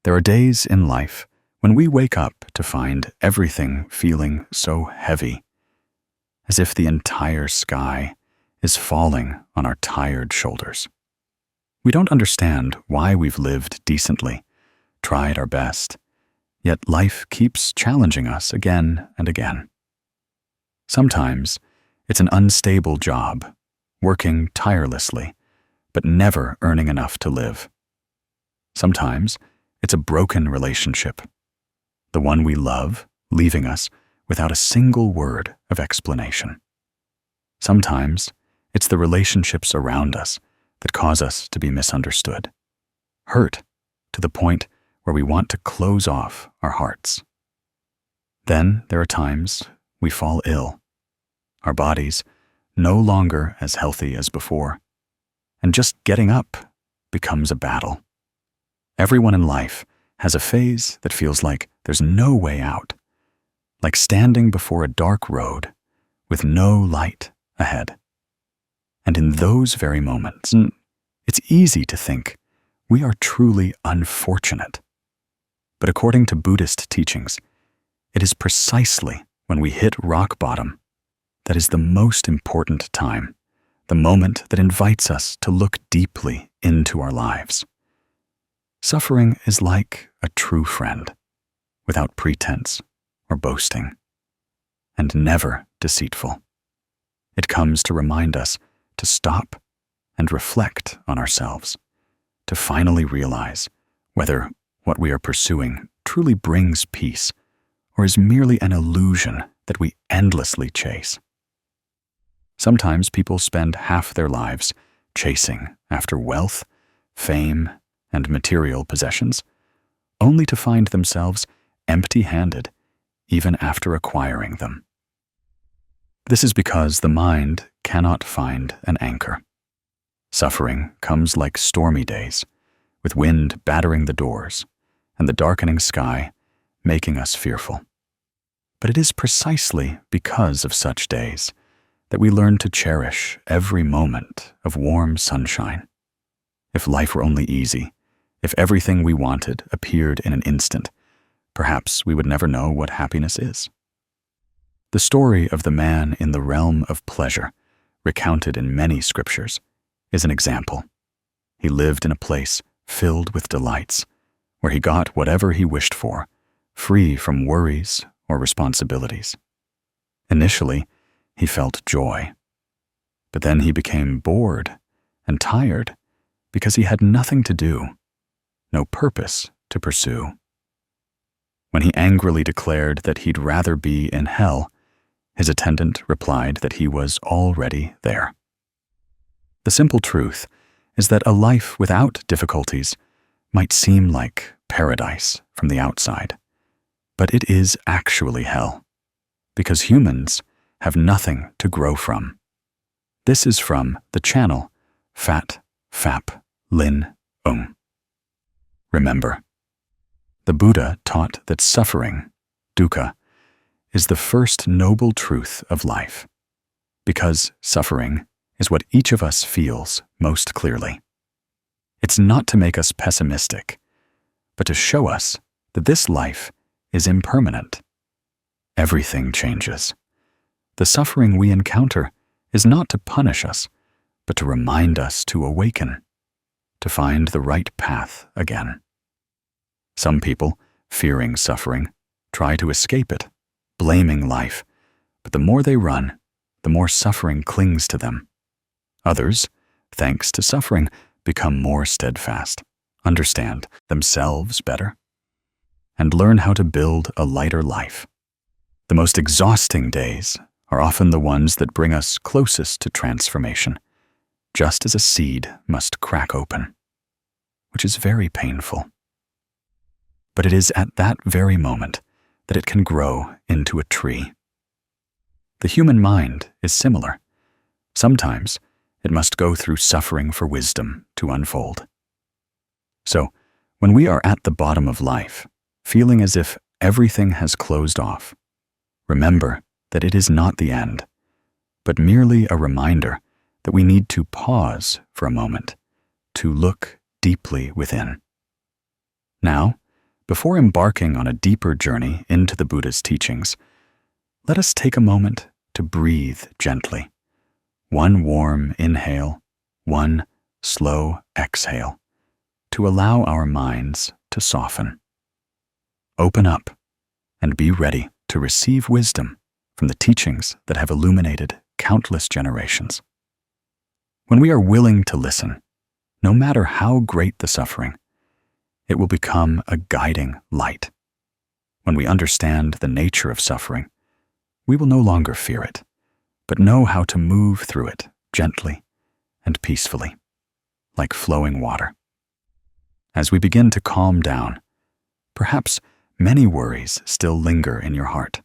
There are days in life when we wake up to find everything feeling so heavy, as if the entire sky is falling on our tired shoulders. We don't understand why we've lived decently, tried our best, yet life keeps challenging us again and again. Sometimes it's an unstable job, working tirelessly, but never earning enough to live. Sometimes it's a broken relationship, the one we love leaving us without a single word of explanation. Sometimes it's the relationships around us that cause us to be misunderstood, hurt to the point where we want to close off our hearts. Then there are times we fall ill, our bodies no longer as healthy as before, and just getting up becomes a battle. Everyone in life has a phase that feels like there's no way out, like standing before a dark road with no light ahead. And in those very moments, it's easy to think we are truly unfortunate. But according to Buddhist teachings, it is precisely when we hit rock bottom that is the most important time, the moment that invites us to look deeply into our lives. Suffering is like a true friend, without pretense or boasting, and never deceitful. It comes to remind us to stop and reflect on ourselves, to finally realize whether what we are pursuing truly brings peace or is merely an illusion that we endlessly chase. Sometimes people spend half their lives chasing after wealth, fame, and material possessions, only to find themselves empty-handed even after acquiring them. This is because the mind cannot find an anchor. Suffering comes like stormy days, with wind battering the doors and the darkening sky making us fearful. But it is precisely because of such days that we learn to cherish every moment of warm sunshine. If life were only easy, if everything we wanted appeared in an instant, perhaps we would never know what happiness is. The story of the man in the realm of pleasure, recounted in many scriptures, is an example. He lived in a place filled with delights, where he got whatever he wished for, free from worries or responsibilities. Initially, he felt joy, but then he became bored and tired because he had nothing to do, no purpose to pursue. When he angrily declared that he'd rather be in hell, his attendant replied that he was already there. The simple truth is that a life without difficulties might seem like paradise from the outside, but it is actually hell, because humans have nothing to grow from. This is from the channel Fat Fap Lin Ung. Remember, the Buddha taught that suffering, dukkha, is the first noble truth of life, because suffering is what each of us feels most clearly. It's not to make us pessimistic, but to show us that this life is impermanent. Everything changes. The suffering we encounter is not to punish us, but to remind us to awaken, to find the right path again. Some people, fearing suffering, try to escape it, blaming life, but the more they run, the more suffering clings to them. Others, thanks to suffering, become more steadfast, understand themselves better, and learn how to build a lighter life. The most exhausting days are often the ones that bring us closest to transformation, just as a seed must crack open, which is very painful. But it is at that very moment that it can grow into a tree. The human mind is similar. Sometimes it must go through suffering for wisdom to unfold. So, when we are at the bottom of life, feeling as if everything has closed off, remember that it is not the end, but merely a reminder that we need to pause for a moment, to look deeply within. Now, Before embarking on a deeper journey into the Buddha's teachings, let us take a moment to breathe gently. One warm inhale, one slow exhale, to allow our minds to soften. Open up and be ready to receive wisdom from the teachings that have illuminated countless generations. When we are willing to listen, no matter how great the suffering, it will become a guiding light. When we understand the nature of suffering, we will no longer fear it, but know how to move through it gently and peacefully, like flowing water. As we begin to calm down, perhaps many worries still linger in your heart,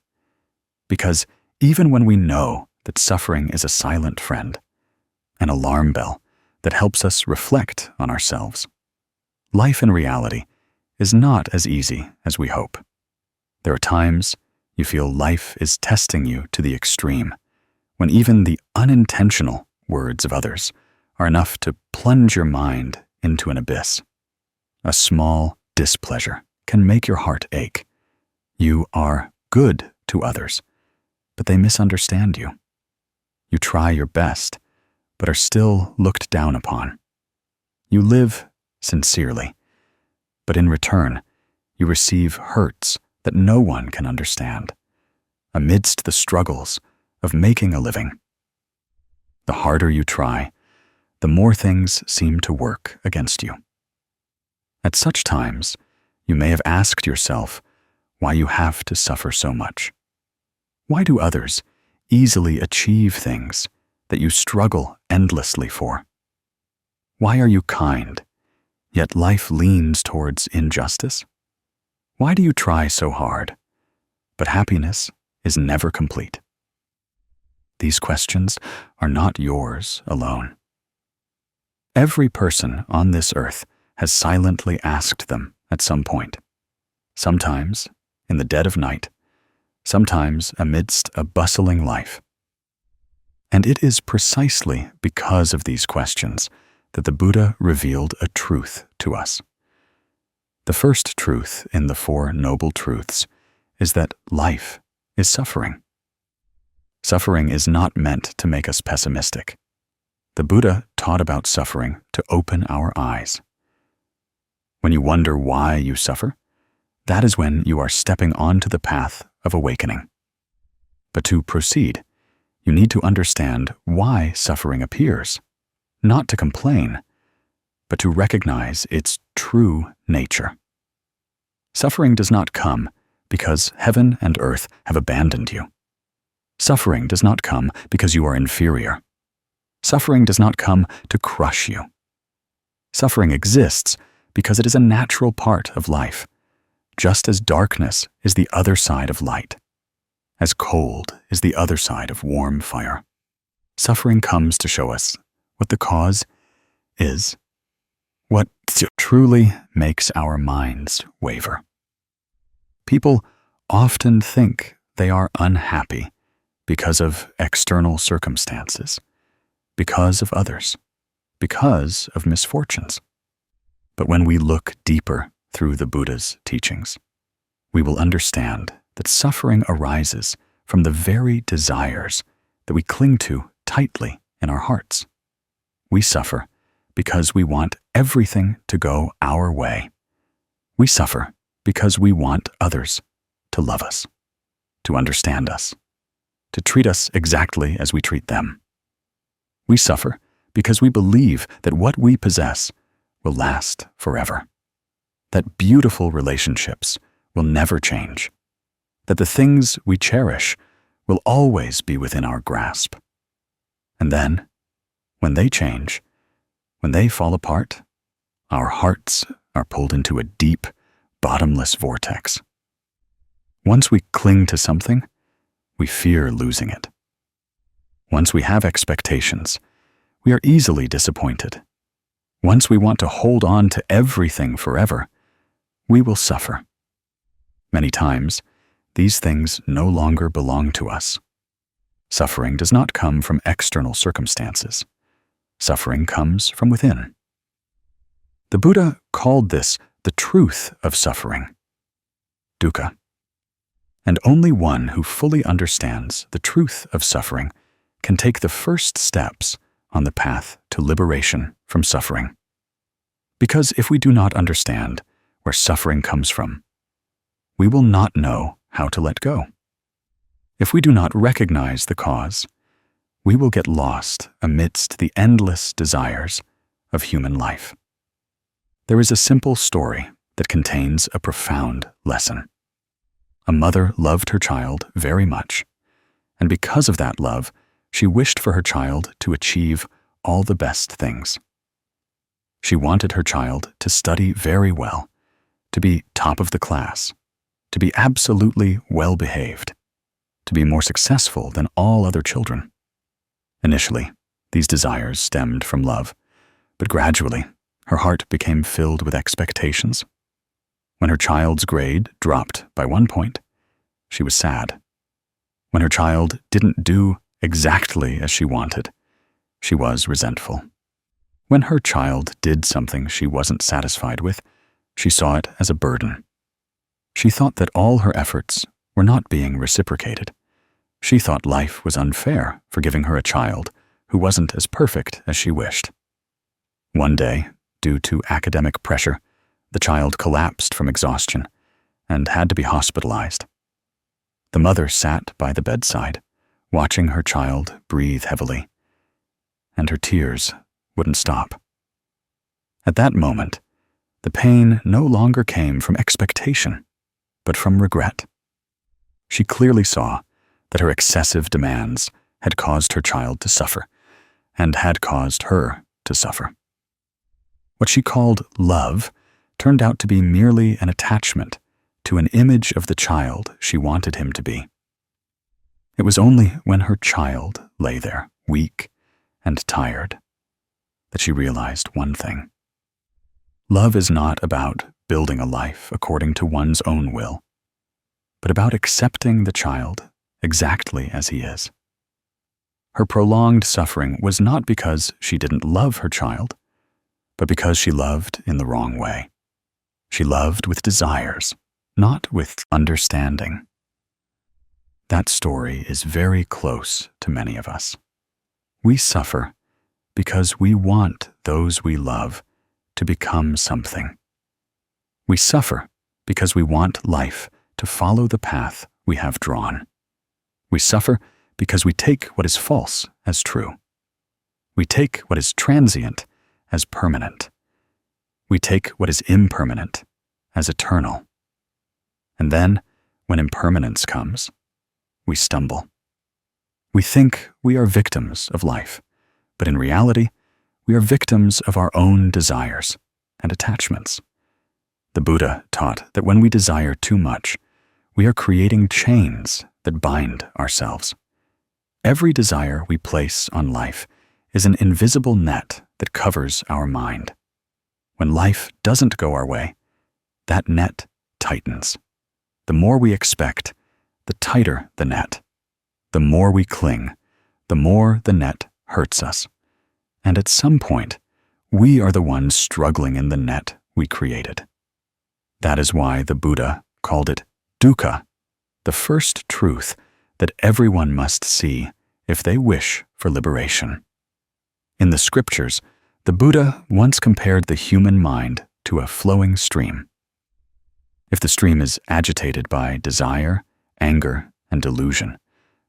because even when we know that suffering is a silent friend, an alarm bell that helps us reflect on ourselves, life in reality is not as easy as we hope. There are times you feel life is testing you to the extreme, when even the unintentional words of others are enough to plunge your mind into an abyss. A small displeasure can make your heart ache. You are good to others, but they misunderstand you. You try your best, but are still looked down upon. You live sincerely, but in return, you receive hurts that no one can understand, amidst the struggles of making a living. The harder you try, the more things seem to work against you. At such times, you may have asked yourself why you have to suffer so much. Why do others easily achieve things that you struggle endlessly for? Why are you kind, yet life leans towards injustice? Why do you try so hard, but happiness is never complete? These questions are not yours alone. Every person on this earth has silently asked them at some point, sometimes in the dead of night, sometimes amidst a bustling life. And it is precisely because of these questions that the Buddha revealed a truth to us. The first truth in the Four Noble Truths is that life is suffering. Suffering is not meant to make us pessimistic. The Buddha taught about suffering to open our eyes. When you wonder why you suffer, that is when you are stepping onto the path of awakening. But to proceed, you need to understand why suffering appears, not to complain, but to recognize its true nature. Suffering does not come because heaven and earth have abandoned you. Suffering does not come because you are inferior. Suffering does not come to crush you. Suffering exists because it is a natural part of life, just as darkness is the other side of light, as cold is the other side of warm fire. Suffering comes to show us what the cause is, what truly makes our minds waver. People often think they are unhappy because of external circumstances, because of others, because of misfortunes. But when we look deeper through the Buddha's teachings, we will understand that suffering arises from the very desires that we cling to tightly in our hearts. We suffer because we want everything to go our way. We suffer because we want others to love us, to understand us, to treat us exactly as we treat them. We suffer because we believe that what we possess will last forever, that beautiful relationships will never change, that the things we cherish will always be within our grasp. And then, when they change, when they fall apart, our hearts are pulled into a deep, bottomless vortex. Once we cling to something, we fear losing it. Once we have expectations, we are easily disappointed. Once we want to hold on to everything forever, we will suffer. Many times, these things no longer belong to us. Suffering does not come from external circumstances. Suffering comes from within. The Buddha called this the truth of suffering, dukkha. And only one who fully understands the truth of suffering can take the first steps on the path to liberation from suffering. Because if we do not understand where suffering comes from, we will not know how to let go. If we do not recognize the cause, we will get lost amidst the endless desires of human life. There is a simple story that contains a profound lesson. A mother loved her child very much, and because of that love, she wished for her child to achieve all the best things. She wanted her child to study very well, to be top of the class, to be absolutely well-behaved, to be more successful than all other children. Initially, these desires stemmed from love, but gradually, her heart became filled with expectations. When her child's grade dropped by 1 point, she was sad. When her child didn't do exactly as she wanted, she was resentful. When her child did something she wasn't satisfied with, she saw it as a burden. She thought that all her efforts were not being reciprocated. She thought life was unfair for giving her a child who wasn't as perfect as she wished. One day, due to academic pressure, the child collapsed from exhaustion and had to be hospitalized. The mother sat by the bedside, watching her child breathe heavily, and her tears wouldn't stop. At that moment, the pain no longer came from expectation, but from regret. She clearly saw that her excessive demands had caused her child to suffer, and had caused her to suffer. What she called love turned out to be merely an attachment to an image of the child she wanted him to be. It was only when her child lay there, weak and tired, that she realized one thing. Love is not about building a life according to one's own will, but about accepting the child exactly as he is. Her prolonged suffering was not because she didn't love her child, but because she loved in the wrong way. She loved with desires, not with understanding. That story is very close to many of us. We suffer because we want those we love to become something. We suffer because we want life to follow the path we have drawn. We suffer because we take what is false as true. We take what is transient as permanent. We take what is impermanent as eternal. And then, when impermanence comes, we stumble. We think we are victims of life, but in reality, we are victims of our own desires and attachments. The Buddha taught that when we desire too much, we are creating chains that bind ourselves. Every desire we place on life is an invisible net that covers our mind. When life doesn't go our way, that net tightens. The more we expect, the tighter the net. The more we cling, the more the net hurts us. And at some point, we are the ones struggling in the net we created. That is why the Buddha called it dukkha, the first truth that everyone must see if they wish for liberation. In the scriptures, the Buddha once compared the human mind to a flowing stream. If the stream is agitated by desire, anger, and delusion,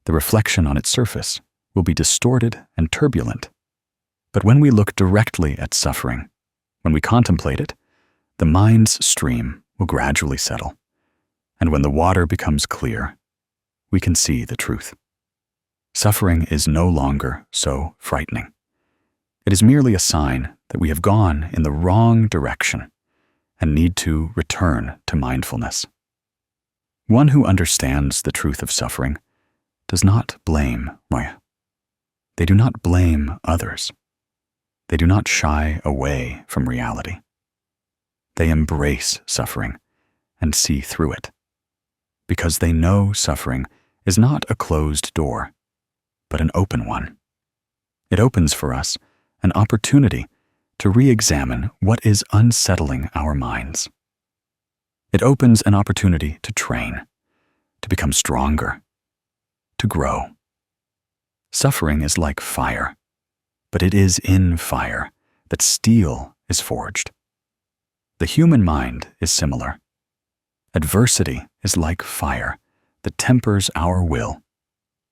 the reflection on its surface will be distorted and turbulent. But when we look directly at suffering, when we contemplate it, the mind's stream will gradually settle. And when the water becomes clear, we can see the truth. Suffering is no longer so frightening. It is merely a sign that we have gone in the wrong direction and need to return to mindfulness. One who understands the truth of suffering does not blame Maya. They do not blame others. They do not shy away from reality. They embrace suffering and see through it, because they know suffering is not a closed door, but an open one. It opens for us an opportunity to re-examine what is unsettling our minds. It opens an opportunity to train, to become stronger, to grow. Suffering is like fire, but it is in fire that steel is forged. The human mind is similar. Adversity is like fire that tempers our will,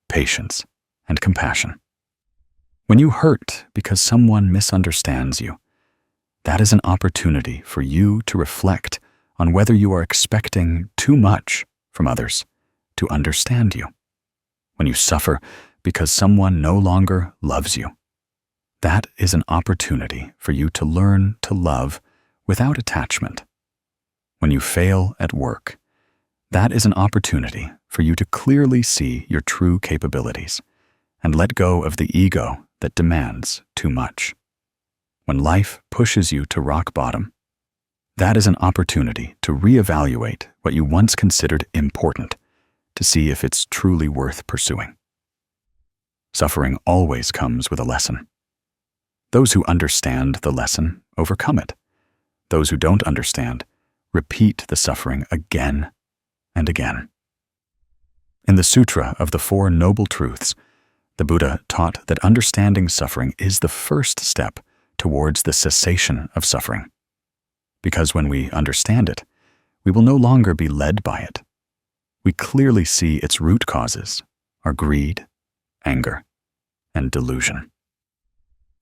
patience, and compassion. When you hurt because someone misunderstands you, that is an opportunity for you to reflect on whether you are expecting too much from others to understand you. When you suffer because someone no longer loves you, that is an opportunity for you to learn to love without attachment. When you fail at work, that is an opportunity for you to clearly see your true capabilities and let go of the ego that demands too much. When life pushes you to rock bottom, that is an opportunity to reevaluate what you once considered important to see if it's truly worth pursuing. Suffering always comes with a lesson. Those who understand the lesson overcome it. Those who don't understand repeat the suffering again and again. In the Sutra of the Four Noble Truths, the Buddha taught that understanding suffering is the first step towards the cessation of suffering. Because when we understand it, we will no longer be led by it. We clearly see its root causes are greed, anger, and delusion.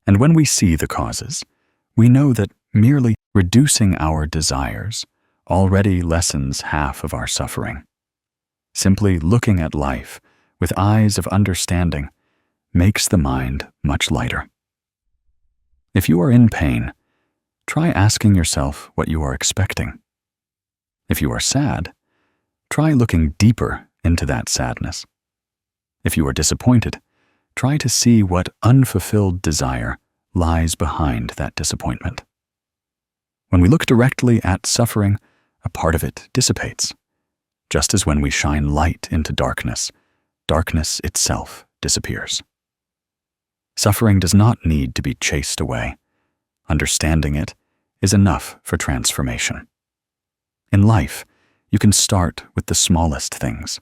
And when we see the causes, we know that merely reducing our desires already lessens half of our suffering. Simply looking at life with eyes of understanding makes the mind much lighter. If you are in pain, try asking yourself what you are expecting. If you are sad, try looking deeper into that sadness. If you are disappointed, try to see what unfulfilled desire lies behind that disappointment. When we look directly at suffering, a part of it dissipates. Just as when we shine light into darkness, darkness itself disappears. Suffering does not need to be chased away. Understanding it is enough for transformation. In life, you can start with the smallest things.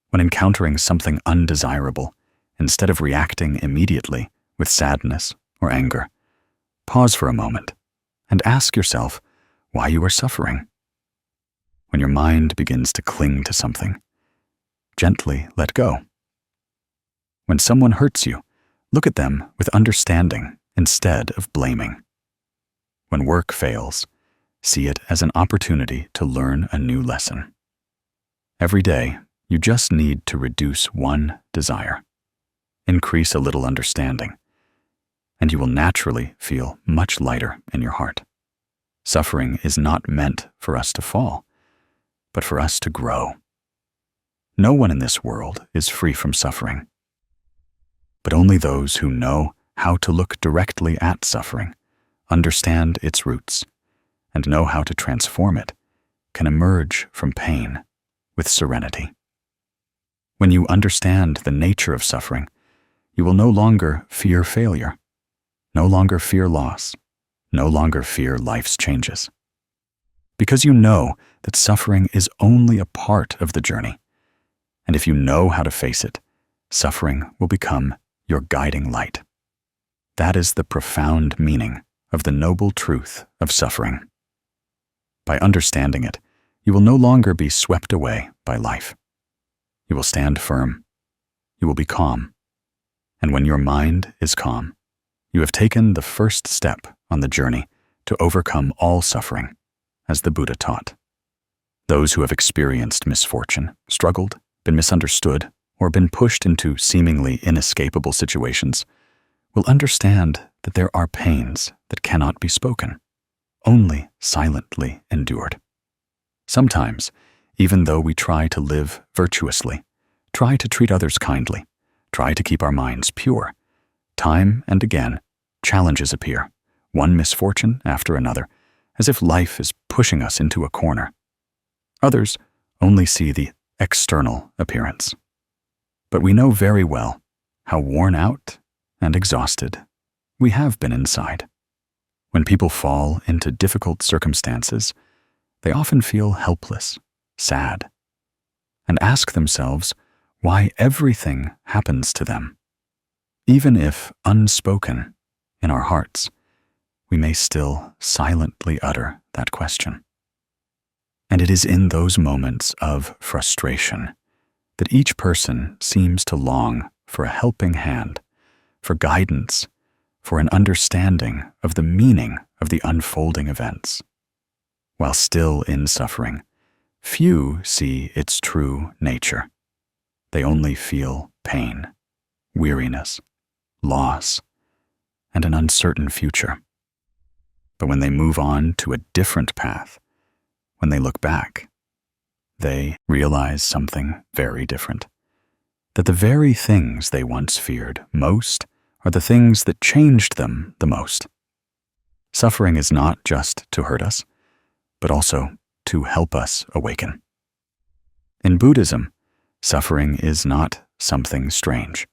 When encountering something undesirable, instead of reacting immediately with sadness or anger, pause for a moment and ask yourself why you are suffering. When your mind begins to cling to something, gently let go. When someone hurts you, look at them with understanding instead of blaming. When work fails, see it as an opportunity to learn a new lesson. Every day, you just need to reduce one desire, increase a little understanding, and you will naturally feel much lighter in your heart. Suffering is not meant for us to fall, but for us to grow. No one in this world is free from suffering, but only those who know how to look directly at suffering, understand its roots, and know how to transform it, can emerge from pain with serenity. When you understand the nature of suffering, you will no longer fear failure, no longer fear loss, no longer fear life's changes. Because you know that suffering is only a part of the journey, and if you know how to face it, suffering will become your guiding light. That is the profound meaning of the noble truth of suffering. By understanding it, you will no longer be swept away by life. You will stand firm. You will be calm. And when your mind is calm, you have taken the first step on the journey to overcome all suffering, as the Buddha taught. Those who have experienced misfortune, struggled, been misunderstood, or been pushed into seemingly inescapable situations will understand that there are pains that cannot be spoken, only silently endured. Sometimes, even though we try to live virtuously, try to treat others kindly, try to keep our minds pure, time and again, challenges appear, one misfortune after another, as if life is pushing us into a corner. Others only see the external appearance. But we know very well how worn out and exhausted we have been inside. When people fall into difficult circumstances, they often feel helpless, sad, and ask themselves why everything happens to them. Even if unspoken in our hearts, we may still silently utter that question. And it is in those moments of frustration that each person seems to long for a helping hand, for guidance, for an understanding of the meaning of the unfolding events. While still in suffering, few see its true nature. They only feel pain, weariness, loss, and an uncertain future. But when they move on to a different path, when they look back, they realize something very different. That the very things they once feared most are the things that changed them the most. Suffering is not just to hurt us, but also to help us awaken. In Buddhism, suffering is not something strange.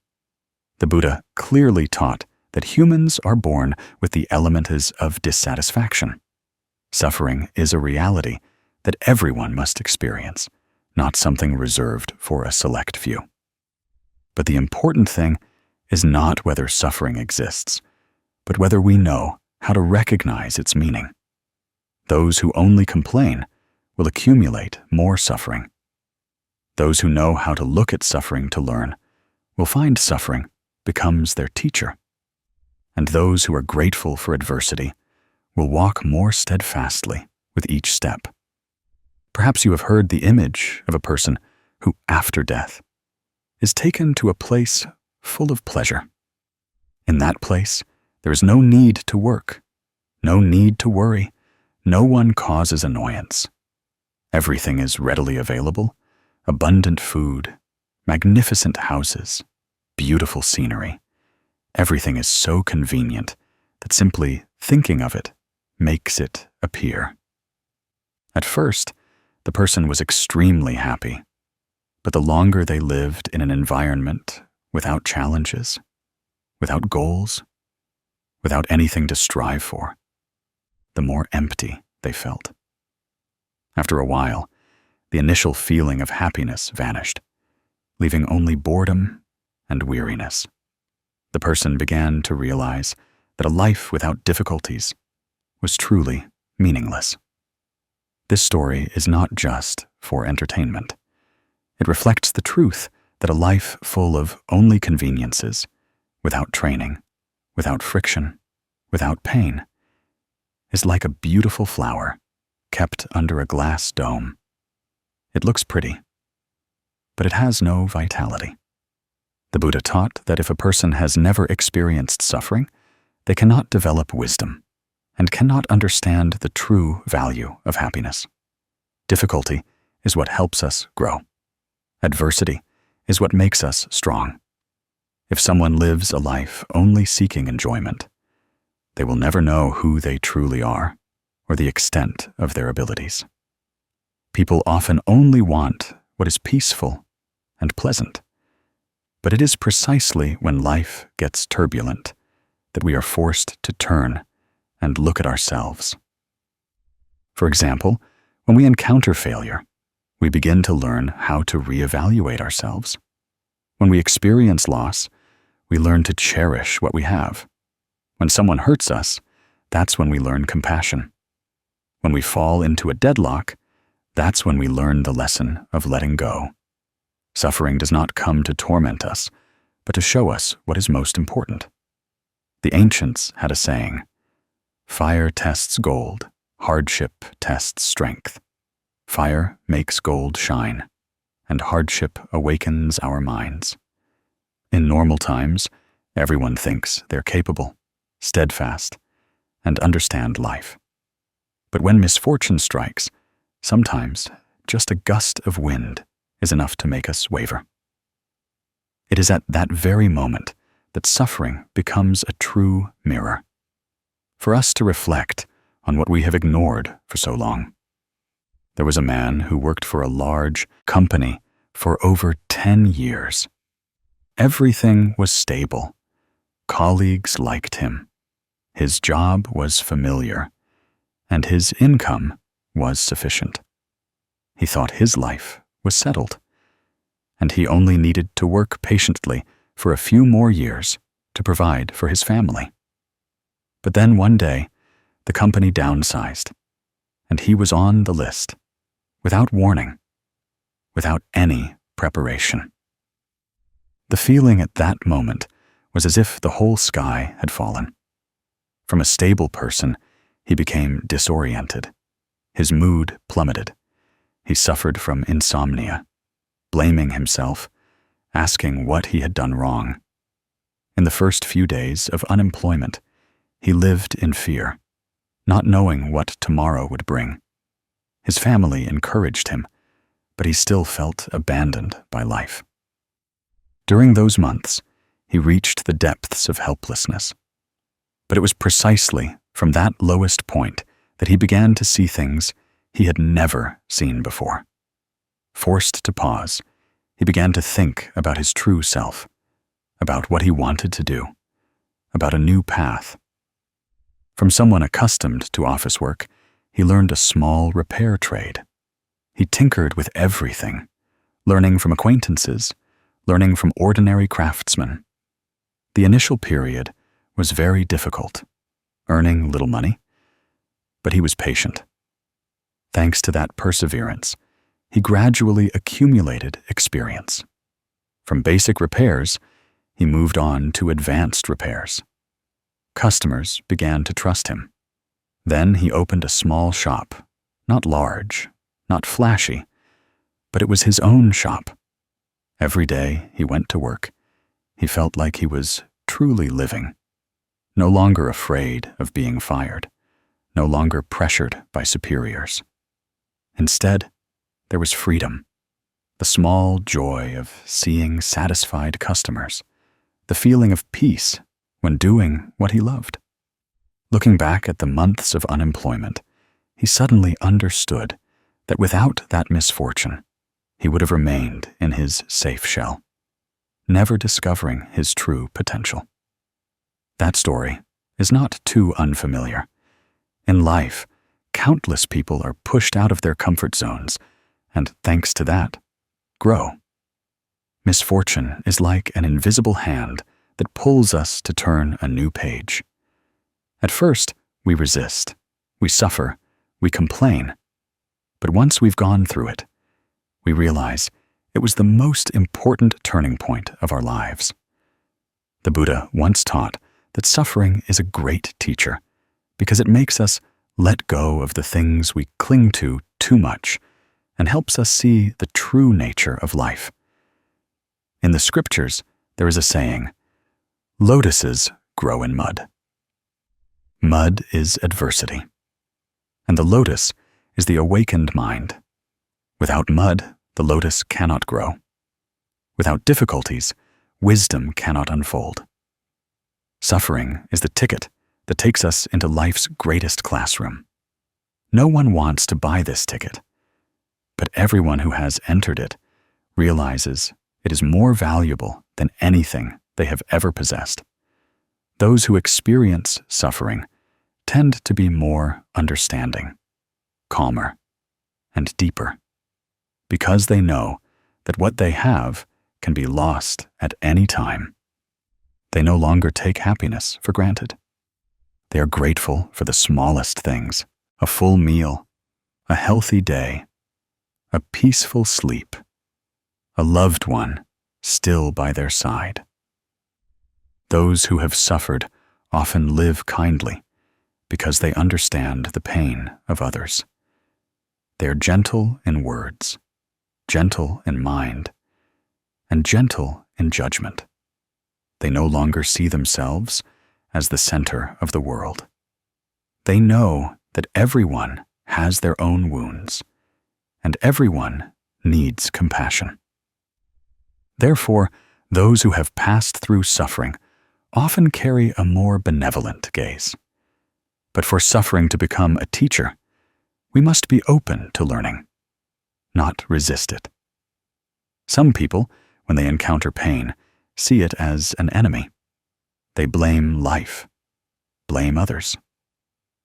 The Buddha clearly taught that humans are born with the elements of dissatisfaction. Suffering is a reality that everyone must experience, not something reserved for a select few. But the important thing is not whether suffering exists, but whether we know how to recognize its meaning. Those who only complain will accumulate more suffering. Those who know how to look at suffering to learn will find suffering becomes their teacher. And those who are grateful for adversity will walk more steadfastly with each step. Perhaps you have heard the image of a person who, after death, is taken to a place full of pleasure. In that place, there is no need to work, no need to worry, no one causes annoyance. Everything is readily available, abundant food, magnificent houses, beautiful scenery. Everything is so convenient that simply thinking of it makes it appear. At first, the person was extremely happy, but the longer they lived in an environment without challenges, without goals, without anything to strive for, the more empty they felt. After a while, the initial feeling of happiness vanished, leaving only boredom and weariness. The person began to realize that a life without difficulties was truly meaningless. This story is not just for entertainment. It reflects the truth that a life full of only conveniences, without training, without friction, without pain, is like a beautiful flower kept under a glass dome. It looks pretty, but it has no vitality. The Buddha taught that if a person has never experienced suffering, they cannot develop wisdom and cannot understand the true value of happiness. Difficulty is what helps us grow. Adversity is what makes us strong. If someone lives a life only seeking enjoyment, they will never know who they truly are or the extent of their abilities. People often only want what is peaceful and pleasant, but it is precisely when life gets turbulent that we are forced to turn and look at ourselves. For example, when we encounter failure, we begin to learn how to reevaluate ourselves. When we experience loss, we learn to cherish what we have. When someone hurts us, that's when we learn compassion. When we fall into a deadlock, that's when we learn the lesson of letting go. Suffering does not come to torment us, but to show us what is most important. The ancients had a saying, "Fire tests gold, hardship tests strength. Fire makes gold shine, and hardship awakens our minds." In normal times, everyone thinks they're capable, steadfast, and understand life. But when misfortune strikes, sometimes just a gust of wind is enough to make us waver. It is at that very moment that suffering becomes a true mirror, for us to reflect on what we have ignored for so long. There was a man who worked for a large company for over 10 years. Everything was stable. Colleagues liked him. His job was familiar, and his income was sufficient. He thought his life was settled, and he only needed to work patiently for a few more years to provide for his family. But then one day, the company downsized, and he was on the list, without warning, without any preparation. The feeling at that moment was as if the whole sky had fallen. From a stable person, he became disoriented. His mood plummeted. He suffered from insomnia, blaming himself, asking what he had done wrong. In the first few days of unemployment, he lived in fear, not knowing what tomorrow would bring. His family encouraged him, but he still felt abandoned by life. During those months, he reached the depths of helplessness. But it was precisely from that lowest point that he began to see things he had never seen before. Forced to pause, he began to think about his true self, about what he wanted to do, about a new path. From someone accustomed to office work, he learned a small repair trade. He tinkered with everything, learning from acquaintances, learning from ordinary craftsmen. The initial period was very difficult, earning little money, but he was patient. Thanks to that perseverance, he gradually accumulated experience. From basic repairs, he moved on to advanced repairs. Customers began to trust him. Then he opened a small shop, not large, not flashy, but it was his own shop. Every day he went to work, he felt like he was truly living, no longer afraid of being fired, no longer pressured by superiors. Instead, there was freedom, the small joy of seeing satisfied customers, the feeling of peace when doing what he loved. Looking back at the months of unemployment, he suddenly understood that without that misfortune, he would have remained in his safe shell, never discovering his true potential. That story is not too unfamiliar. In life, countless people are pushed out of their comfort zones, and thanks to that, grow. Misfortune is like an invisible hand that pulls us to turn a new page. At first, we resist, we suffer, we complain. But once we've gone through it, we realize it was the most important turning point of our lives. The Buddha once taught that suffering is a great teacher because it makes us let go of the things we cling to too much and helps us see the true nature of life. In the scriptures, there is a saying, "Lotuses grow in mud." Mud is adversity, and the lotus is the awakened mind. Without mud, the lotus cannot grow. Without difficulties, wisdom cannot unfold. Suffering is the ticket that takes us into life's greatest classroom. No one wants to buy this ticket, but everyone who has entered it realizes it is more valuable than anything they have ever possessed. Those who experience suffering tend to be more understanding, calmer, and deeper, because they know that what they have can be lost at any time. They no longer take happiness for granted. They are grateful for the smallest things, a full meal, a healthy day, a peaceful sleep, a loved one still by their side. Those who have suffered often live kindly because they understand the pain of others. They are gentle in words, gentle in mind, and gentle in judgment. They no longer see themselves as the center of the world. They know that everyone has their own wounds, and everyone needs compassion. Therefore, those who have passed through suffering often carry a more benevolent gaze. But for suffering to become a teacher, we must be open to learning, not resist it. Some people, when they encounter pain, see it as an enemy. They blame life, blame others.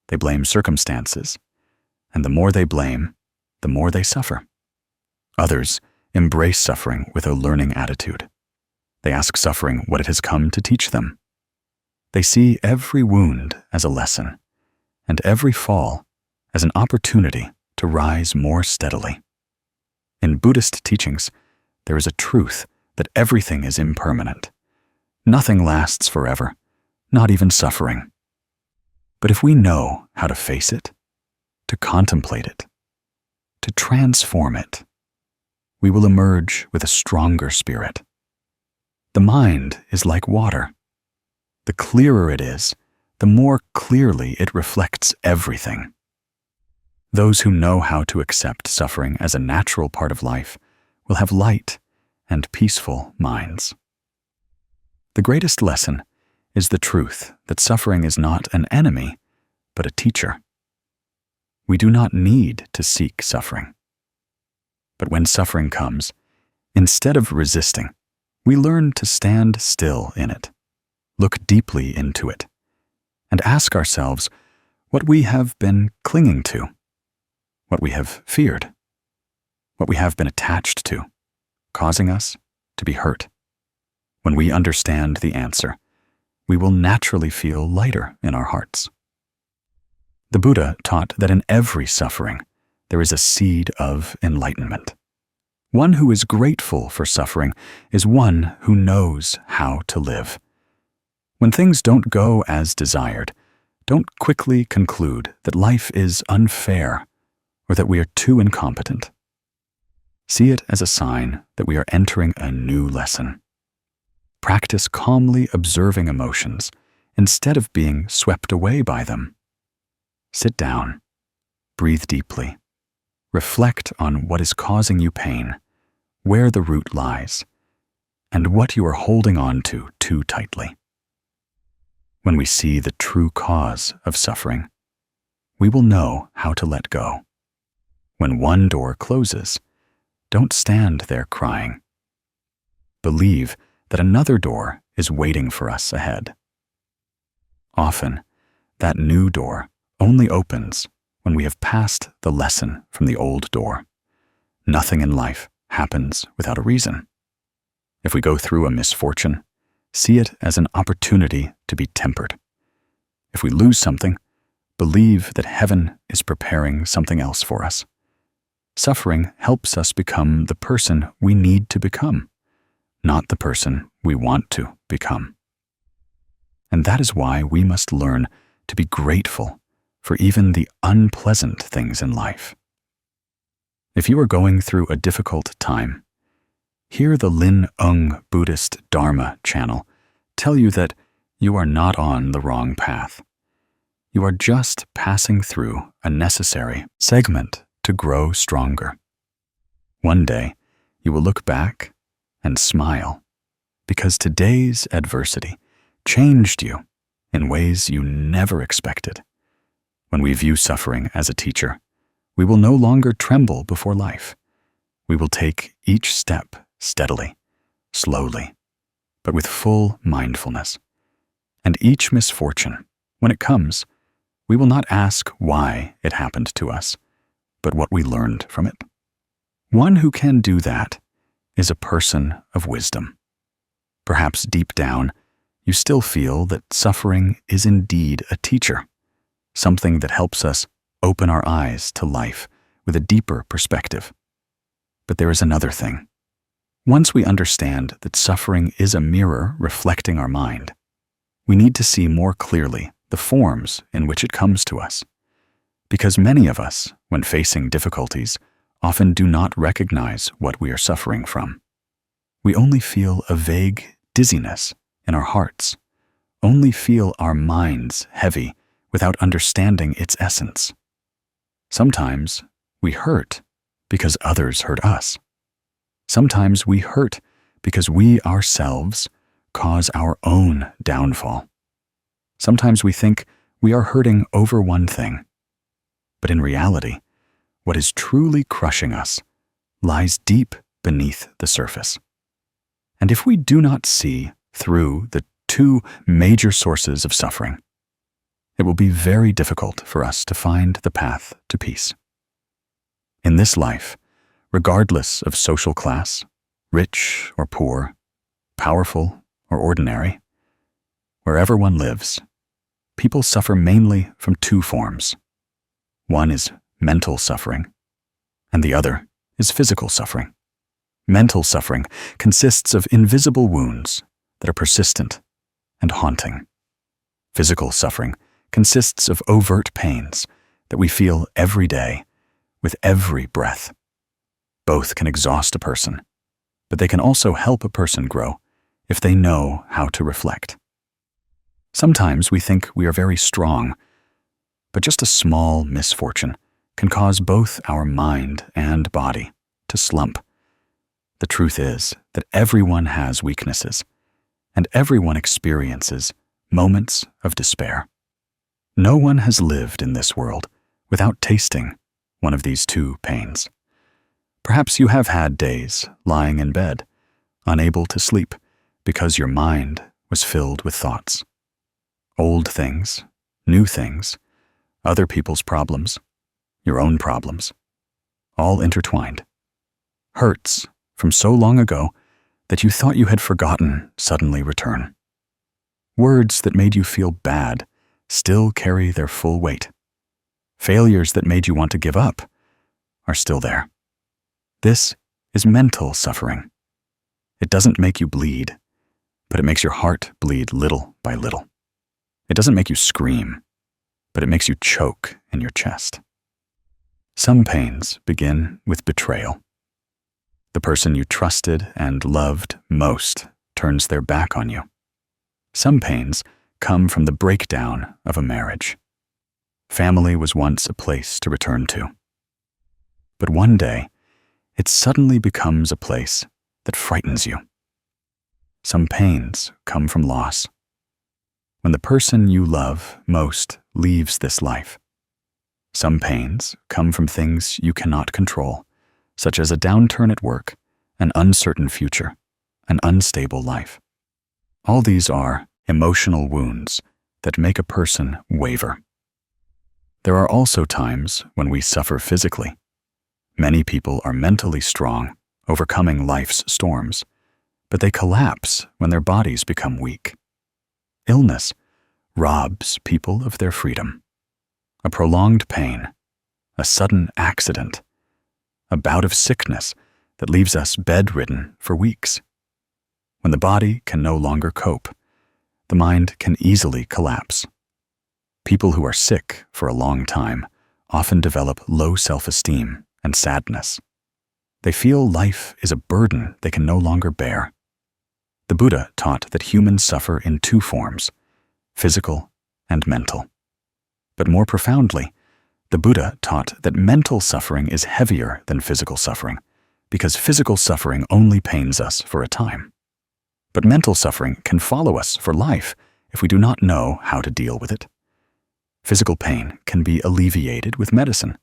They blame circumstances, And the more they blame, the more they suffer. Others embrace suffering with a learning attitude. They ask suffering what it has come to teach them. They see every wound as a lesson, and every fall as an opportunity to rise more steadily. In Buddhist teachings, there is a truth that everything is impermanent. Nothing lasts forever, not even suffering. But if we know how to face it, to contemplate it, to transform it, we will emerge with a stronger spirit. The mind is like water. The clearer it is, the more clearly it reflects everything. Those who know how to accept suffering as a natural part of life will have light and peaceful minds. The greatest lesson is the truth that suffering is not an enemy, but a teacher. We do not need to seek suffering. But when suffering comes, instead of resisting, we learn to stand still in it, look deeply into it, and ask ourselves what we have been clinging to, what we have feared, what we have been attached to, causing us to be hurt. When we understand the answer, we will naturally feel lighter in our hearts. The Buddha taught that in every suffering, there is a seed of enlightenment. One who is grateful for suffering is one who knows how to live. When things don't go as desired, don't quickly conclude that life is unfair or that we are too incompetent. See it as a sign that we are entering a new lesson. Practice calmly observing emotions instead of being swept away by them. Sit down, breathe deeply, reflect on what is causing you pain, where the root lies, and what you are holding on to too tightly. When we see the true cause of suffering, we will know how to let go. When one door closes, don't stand there crying. Believe that another door is waiting for us ahead. Often, that new door only opens when we have passed the lesson from the old door. Nothing in life happens without a reason. If we go through a misfortune, see it as an opportunity to be tempered. If we lose something, believe that heaven is preparing something else for us. Suffering helps us become the person we need to become, not the person we want to become. And that is why we must learn to be grateful for even the unpleasant things in life. If you are going through a difficult time, hear the Lin Ung Buddhist Dharma channel tell you that you are not on the wrong path. You are just passing through a necessary segment to grow stronger. One day, you will look back and smile because today's adversity changed you in ways you never expected. When we view suffering as a teacher, we will no longer tremble before life. We will take each step steadily, slowly, but with full mindfulness. And each misfortune, when it comes, we will not ask why it happened to us, but what we learned from it. One who can do that is a person of wisdom. Perhaps deep down, you still feel that suffering is indeed a teacher, something that helps us open our eyes to life with a deeper perspective. But there is another thing. Once we understand that suffering is a mirror reflecting our mind, we need to see more clearly the forms in which it comes to us. Because many of us, when facing difficulties, often do not recognize what we are suffering from. We only feel a vague dizziness in our hearts, only feel our minds heavy without understanding its essence. Sometimes we hurt because others hurt us. Sometimes we hurt because we ourselves cause our own downfall. Sometimes we think we are hurting over one thing, but in reality, what is truly crushing us lies deep beneath the surface. And if we do not see through the two major sources of suffering, it will be very difficult for us to find the path to peace. In this life, regardless of social class, rich or poor, powerful or ordinary, wherever one lives, people suffer mainly from two forms. One is mental suffering, and the other is physical suffering. Mental suffering consists of invisible wounds that are persistent and haunting. Physical suffering consists of overt pains that we feel every day with every breath. Both can exhaust a person, but they can also help a person grow if they know how to reflect. Sometimes we think we are very strong, but just a small misfortune can cause both our mind and body to slump. The truth is that everyone has weaknesses, and everyone experiences moments of despair. No one has lived in this world without tasting one of these two pains. Perhaps you have had days lying in bed, unable to sleep because your mind was filled with thoughts. Old things, new things, other people's problems, your own problems, all intertwined. Hurts from so long ago that you thought you had forgotten suddenly return. Words that made you feel bad still carry their full weight. Failures that made you want to give up are still there. This is mental suffering. It doesn't make you bleed, but it makes your heart bleed little by little. It doesn't make you scream, but it makes you choke in your chest. Some pains begin with betrayal. The person you trusted and loved most turns their back on you. Some pains come from the breakdown of a marriage. Family was once a place to return to. But one day, it suddenly becomes a place that frightens you. Some pains come from loss. When the person you love most leaves this life. Some pains come from things you cannot control, such as a downturn at work, an uncertain future, an unstable life. All these are emotional wounds that make a person waver. There are also times when we suffer physically. Many people are mentally strong, overcoming life's storms, but they collapse when their bodies become weak. Illness robs people of their freedom. A prolonged pain, a sudden accident, a bout of sickness that leaves us bedridden for weeks. When the body can no longer cope, the mind can easily collapse. People who are sick for a long time often develop low self-esteem and sadness. They feel life is a burden they can no longer bear. The Buddha taught that humans suffer in two forms, physical and mental. But more profoundly, the Buddha taught that mental suffering is heavier than physical suffering, because physical suffering only pains us for a time. But mental suffering can follow us for life if we do not know how to deal with it. Physical pain can be alleviated with medicine,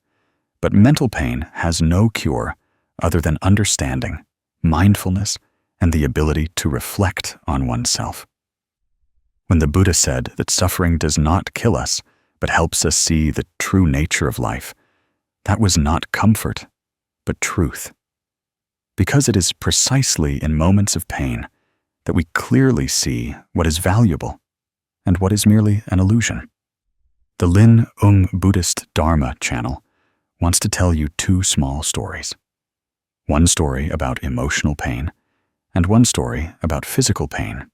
but mental pain has no cure other than understanding, mindfulness, and the ability to reflect on oneself. When the Buddha said that suffering does not kill us, but helps us see the true nature of life, that was not comfort, but truth. Because it is precisely in moments of pain that we clearly see what is valuable and what is merely an illusion. The Lin Ung Buddhist Dharma channel wants to tell you two small stories. One story about emotional pain, and one story about physical pain.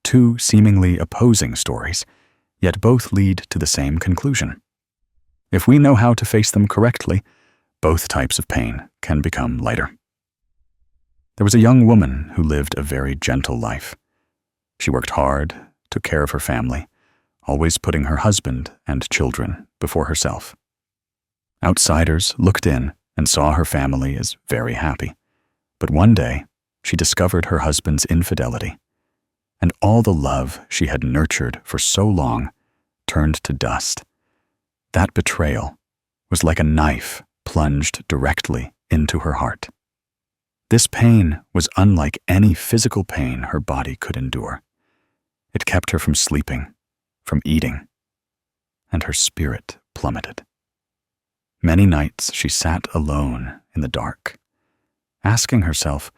Two seemingly opposing stories, yet both lead to the same conclusion. If we know how to face them correctly, both types of pain can become lighter. There was a young woman who lived a very gentle life. She worked hard, took care of her family, always putting her husband and children before herself. Outsiders looked in and saw her family as very happy. But one day, she discovered her husband's infidelity, and all the love she had nurtured for so long turned to dust. That betrayal was like a knife plunged directly into her heart. This pain was unlike any physical pain her body could endure. It kept her from sleeping, from eating, and her spirit plummeted. Many nights she sat alone in the dark, asking herself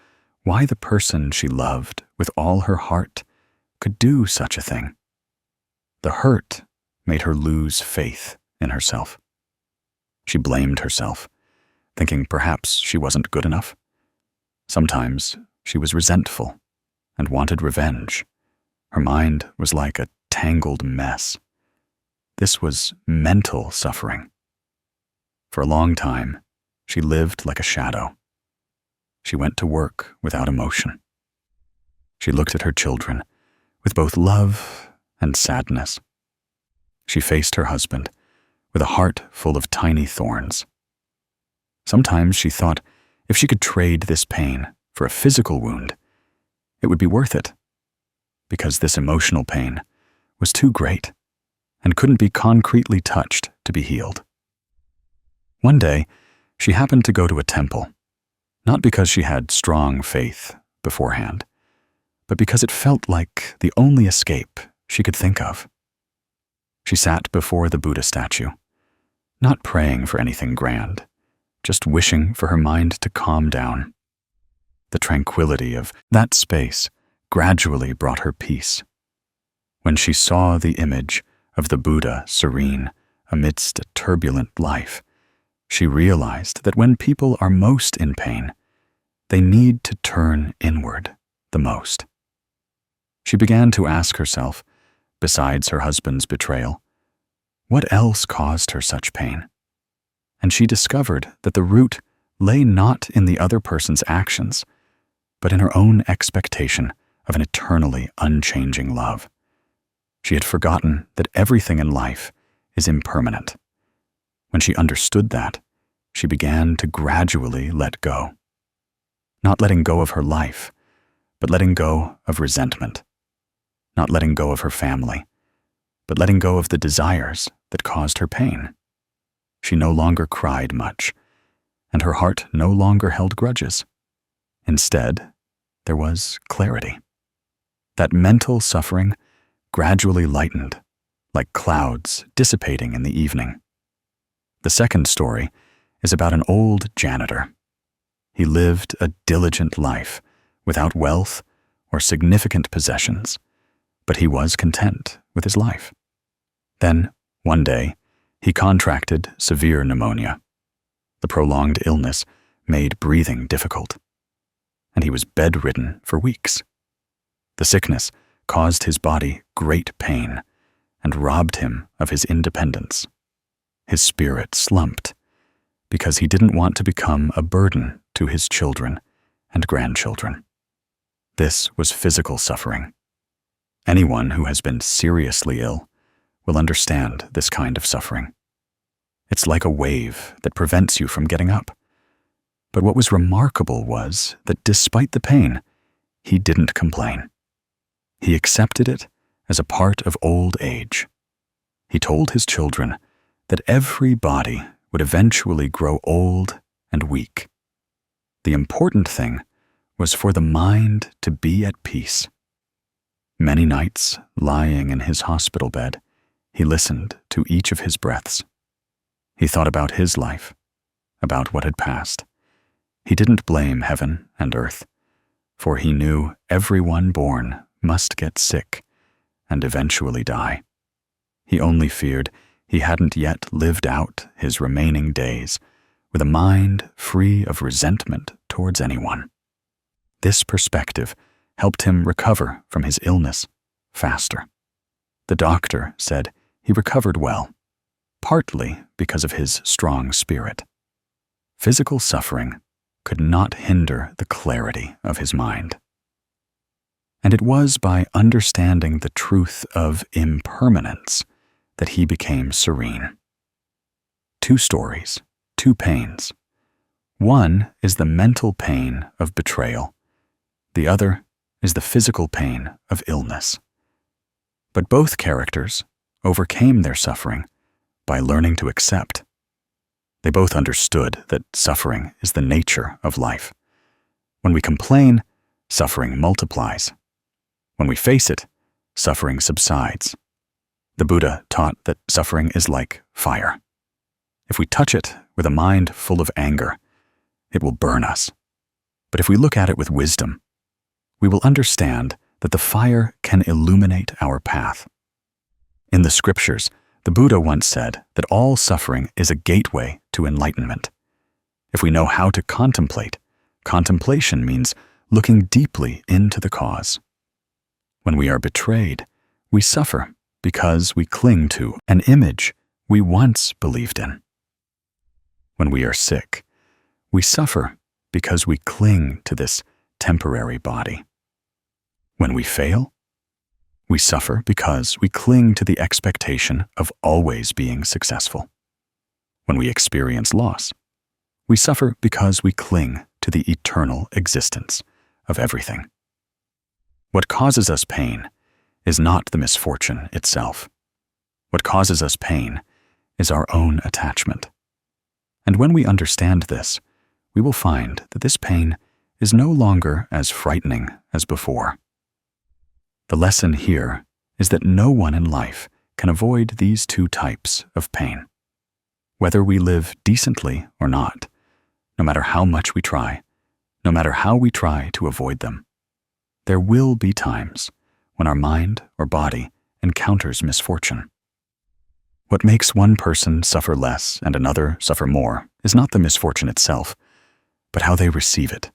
why the person she loved with all her heart could do such a thing. The hurt made her lose faith in herself. She blamed herself, thinking perhaps she wasn't good enough. Sometimes she was resentful and wanted revenge. Her mind was like a tangled mess. This was mental suffering. For a long time, she lived like a shadow. She went to work without emotion. She looked at her children with both love and sadness. She faced her husband with a heart full of tiny thorns. Sometimes she thought if she could trade this pain for a physical wound, it would be worth it, because this emotional pain was too great and couldn't be concretely touched to be healed. One day, she happened to go to a temple, not because she had strong faith beforehand, but because it felt like the only escape she could think of. She sat before the Buddha statue, not praying for anything grand, just wishing for her mind to calm down. The tranquility of that space gradually brought her peace. When she saw the image of the Buddha serene amidst a turbulent life, she realized that when people are most in pain, they need to turn inward the most. She began to ask herself, besides her husband's betrayal, what else caused her such pain? And she discovered that the root lay not in the other person's actions, but in her own expectation of an eternally unchanging love. She had forgotten that everything in life is impermanent. When she understood that, she began to gradually let go. Not letting go of her life, but letting go of resentment. Not letting go of her family, but letting go of the desires that caused her pain. She no longer cried much, and her heart no longer held grudges. Instead, there was clarity. That mental suffering gradually lightened, like clouds dissipating in the evening. The second story is about an old janitor. He lived a diligent life without wealth or significant possessions, but he was content with his life. Then, one day, he contracted severe pneumonia. The prolonged illness made breathing difficult, and he was bedridden for weeks. The sickness caused his body great pain and robbed him of his independence. His spirit slumped because he didn't want to become a burden to his children and grandchildren. This was physical suffering. Anyone who has been seriously ill will understand this kind of suffering. It's like a wave that prevents you from getting up. But what was remarkable was that despite the pain, he didn't complain. He accepted it as a part of old age. He told his children that every body would eventually grow old and weak. The important thing was for the mind to be at peace. Many nights, lying in his hospital bed, he listened to each of his breaths. He thought about his life, about what had passed. He didn't blame heaven and earth, for he knew everyone born must get sick and eventually die. He only feared he hadn't yet lived out his remaining days with a mind free of resentment towards anyone. This perspective helped him recover from his illness faster. The doctor said he recovered well, partly because of his strong spirit. Physical suffering could not hinder the clarity of his mind. And it was by understanding the truth of impermanence that he became serene. Two stories, two pains. One is the mental pain of betrayal. The other is the physical pain of illness. But both characters overcame their suffering by learning to accept. They both understood that suffering is the nature of life. When we complain, suffering multiplies. When we face it, suffering subsides. The Buddha taught that suffering is like fire. If we touch it with a mind full of anger, it will burn us. But if we look at it with wisdom, we will understand that the fire can illuminate our path. In the scriptures, the Buddha once said that all suffering is a gateway to enlightenment. If we know how to contemplate, contemplation means looking deeply into the cause. When we are betrayed, we suffer because we cling to an image we once believed in. When we are sick, we suffer because we cling to this temporary body. When we fail, we suffer because we cling to the expectation of always being successful. When we experience loss, we suffer because we cling to the eternal existence of everything. What causes us pain is not the misfortune itself. What causes us pain is our own attachment. And when we understand this, we will find that this pain is no longer as frightening as before. The lesson here is that no one in life can avoid these two types of pain. Whether we live decently or not, no matter how much we try, no matter how we try to avoid them, there will be times when our mind or body encounters misfortune. What makes one person suffer less and another suffer more is not the misfortune itself, but how they receive it.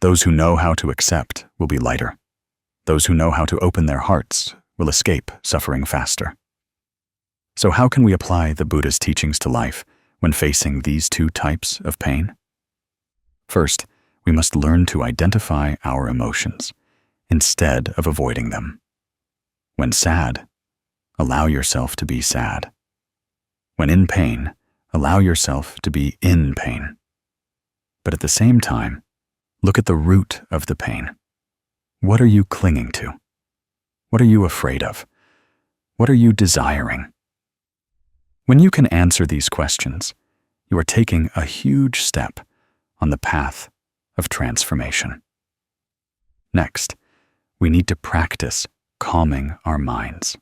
Those who know how to accept will be lighter. Those who know how to open their hearts will escape suffering faster. So how can we apply the Buddha's teachings to life when facing these two types of pain? First, we must learn to identify our emotions instead of avoiding them. When sad, allow yourself to be sad. When in pain, allow yourself to be in pain. But at the same time, look at the root of the pain. What are you clinging to? What are you afraid of? What are you desiring? When you can answer these questions, you are taking a huge step on the path of transformation. Next, we need to practice calming our minds.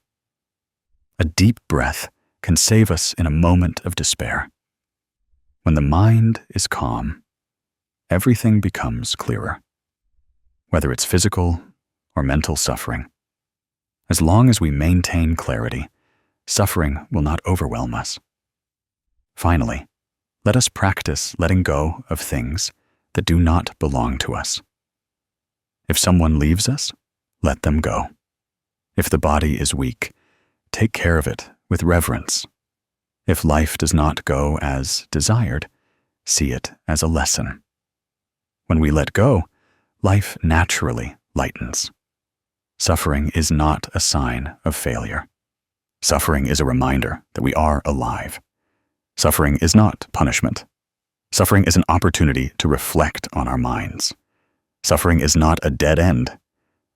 A deep breath can save us in a moment of despair. When the mind is calm, everything becomes clearer. Whether it's physical or mental suffering, as long as we maintain clarity, suffering will not overwhelm us. Finally, let us practice letting go of things that do not belong to us. If someone leaves us, let them go. If the body is weak, take care of it with reverence. If life does not go as desired, see it as a lesson. When we let go, life naturally lightens. Suffering is not a sign of failure. Suffering is a reminder that we are alive. Suffering is not punishment. Suffering is an opportunity to reflect on our minds. Suffering is not a dead end.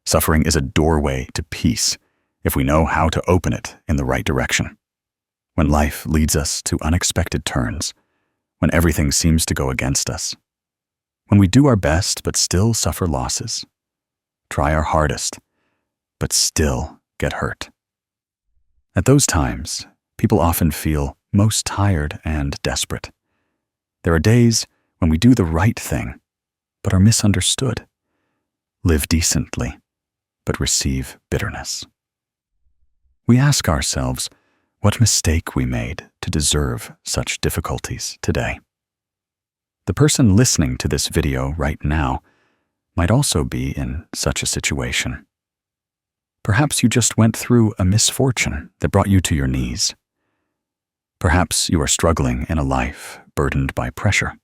Suffering is a doorway to peace if we know how to open it in the right direction. When life leads us to unexpected turns, when everything seems to go against us, when we do our best but still suffer losses, try our hardest but still get hurt. At those times, people often feel most tired and desperate. There are days when we do the right thing but are misunderstood, live decently but receive bitterness. We ask ourselves what mistake we made to deserve such difficulties today. The person listening to this video right now might also be in such a situation. Perhaps you just went through a misfortune that brought you to your knees. Perhaps you are struggling in a life burdened by pressure.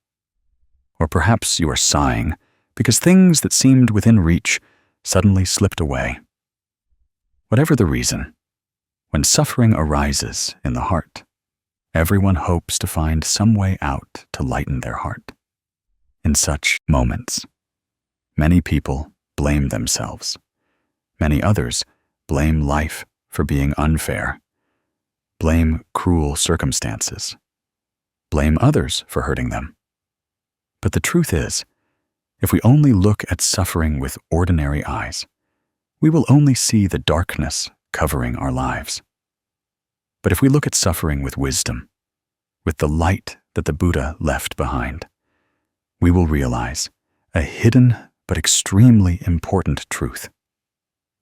Or perhaps you are sighing because things that seemed within reach suddenly slipped away. Whatever the reason, when suffering arises in the heart, everyone hopes to find some way out to lighten their heart. In such moments, many people blame themselves. Many others blame life for being unfair, blame cruel circumstances, blame others for hurting them. But the truth is, if we only look at suffering with ordinary eyes, we will only see the darkness covering our lives. But if we look at suffering with wisdom, with the light that the Buddha left behind, we will realize a hidden but extremely important truth.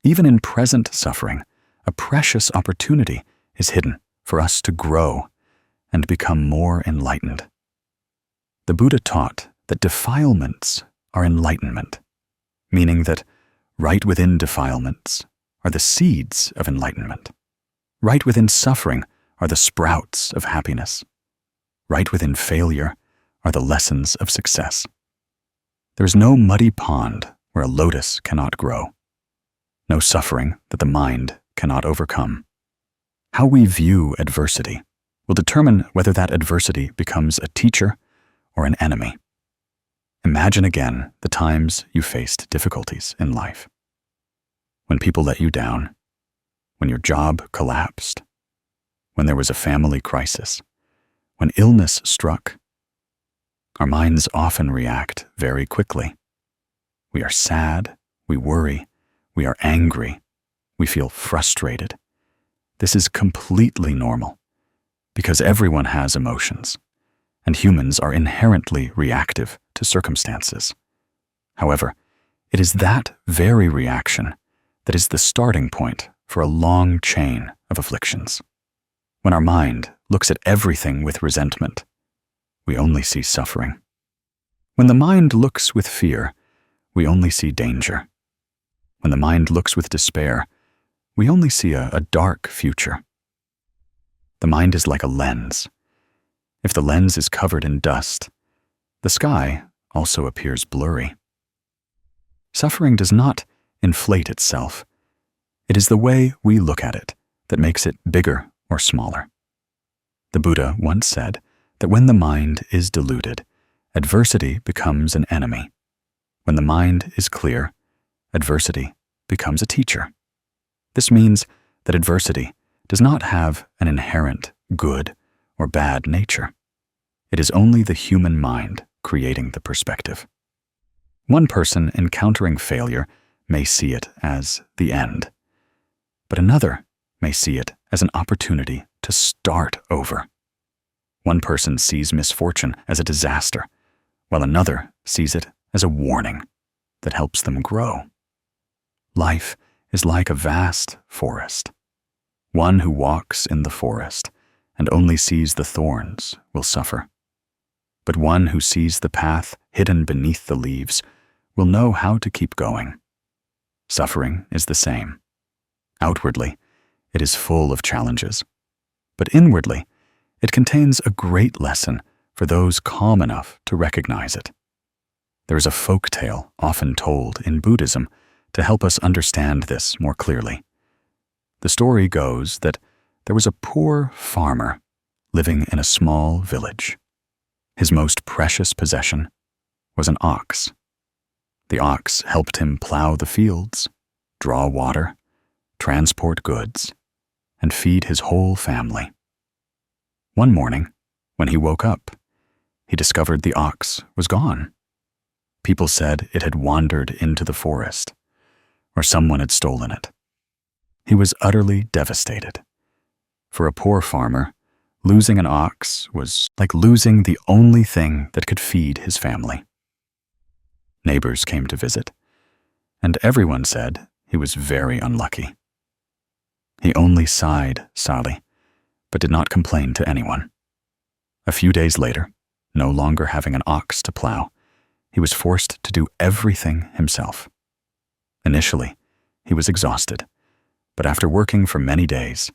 Even in present suffering, a precious opportunity is hidden for us to grow and become more enlightened. The Buddha taught that defilements are enlightenment, meaning that right within defilements are the seeds of enlightenment. Right within suffering are the sprouts of happiness. Right within failure are the lessons of success. There is no muddy pond where a lotus cannot grow, no suffering that the mind cannot overcome. How we view adversity will determine whether that adversity becomes a teacher or an enemy. Imagine again the times you faced difficulties in life. When people let you down, when your job collapsed, when there was a family crisis, when illness struck. Our minds often react very quickly. We are sad, we worry, we are angry, we feel frustrated. This is completely normal because everyone has emotions, and humans are inherently reactive to circumstances. However, it is that very reaction that is the starting point for a long chain of afflictions. When our mind looks at everything with resentment, we only see suffering. When the mind looks with fear, we only see danger. When the mind looks with despair, we only see a dark future. The mind is like a lens. If the lens is covered in dust, the sky also appears blurry. Suffering does not inflate itself. It is the way we look at it that makes it bigger or smaller. The Buddha once said that when the mind is deluded, adversity becomes an enemy. When the mind is clear, adversity becomes a teacher. This means that adversity does not have an inherent good or bad nature. It is only the human mind creating the perspective. One person encountering failure may see it as the end, but another may see it as an opportunity to start over. One person sees misfortune as a disaster, while another sees it as a warning that helps them grow. Life is like a vast forest. One who walks in the forest and only sees the thorns will suffer. But one who sees the path hidden beneath the leaves will know how to keep going. Suffering is the same. Outwardly, it is full of challenges, but inwardly, it contains a great lesson for those calm enough to recognize it. There is a folk tale often told in Buddhism to help us understand this more clearly. The story goes that there was a poor farmer living in a small village. His most precious possession was an ox. The ox helped him plow the fields, draw water, transport goods, and feed his whole family. One morning, when he woke up, he discovered the ox was gone. People said it had wandered into the forest, or someone had stolen it. He was utterly devastated. For a poor farmer, losing an ox was like losing the only thing that could feed his family. Neighbors came to visit, and everyone said he was very unlucky. He only sighed sadly, but did not complain to anyone. A few days later, no longer having an ox to plow, he was forced to do everything himself. Initially, he was exhausted, but after working for many days,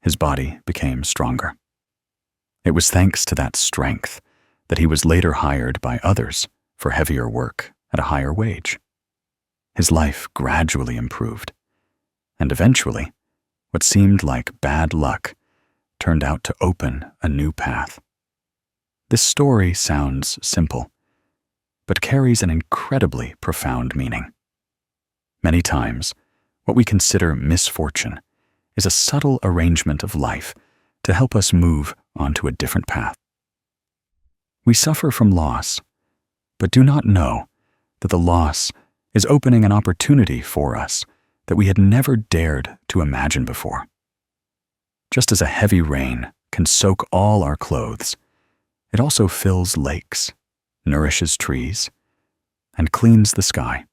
his body became stronger. It was thanks to that strength that he was later hired by others for heavier work at a higher wage. His life gradually improved, and eventually, what seemed like bad luck turned out to open a new path. This story sounds simple, but carries an incredibly profound meaning. Many times, what we consider misfortune is a subtle arrangement of life to help us move onto a different path. We suffer from loss, but do not know that the loss is opening an opportunity for us that we had never dared to imagine before. Just as a heavy rain can soak all our clothes, It also fills lakes, nourishes trees, and cleans the sky.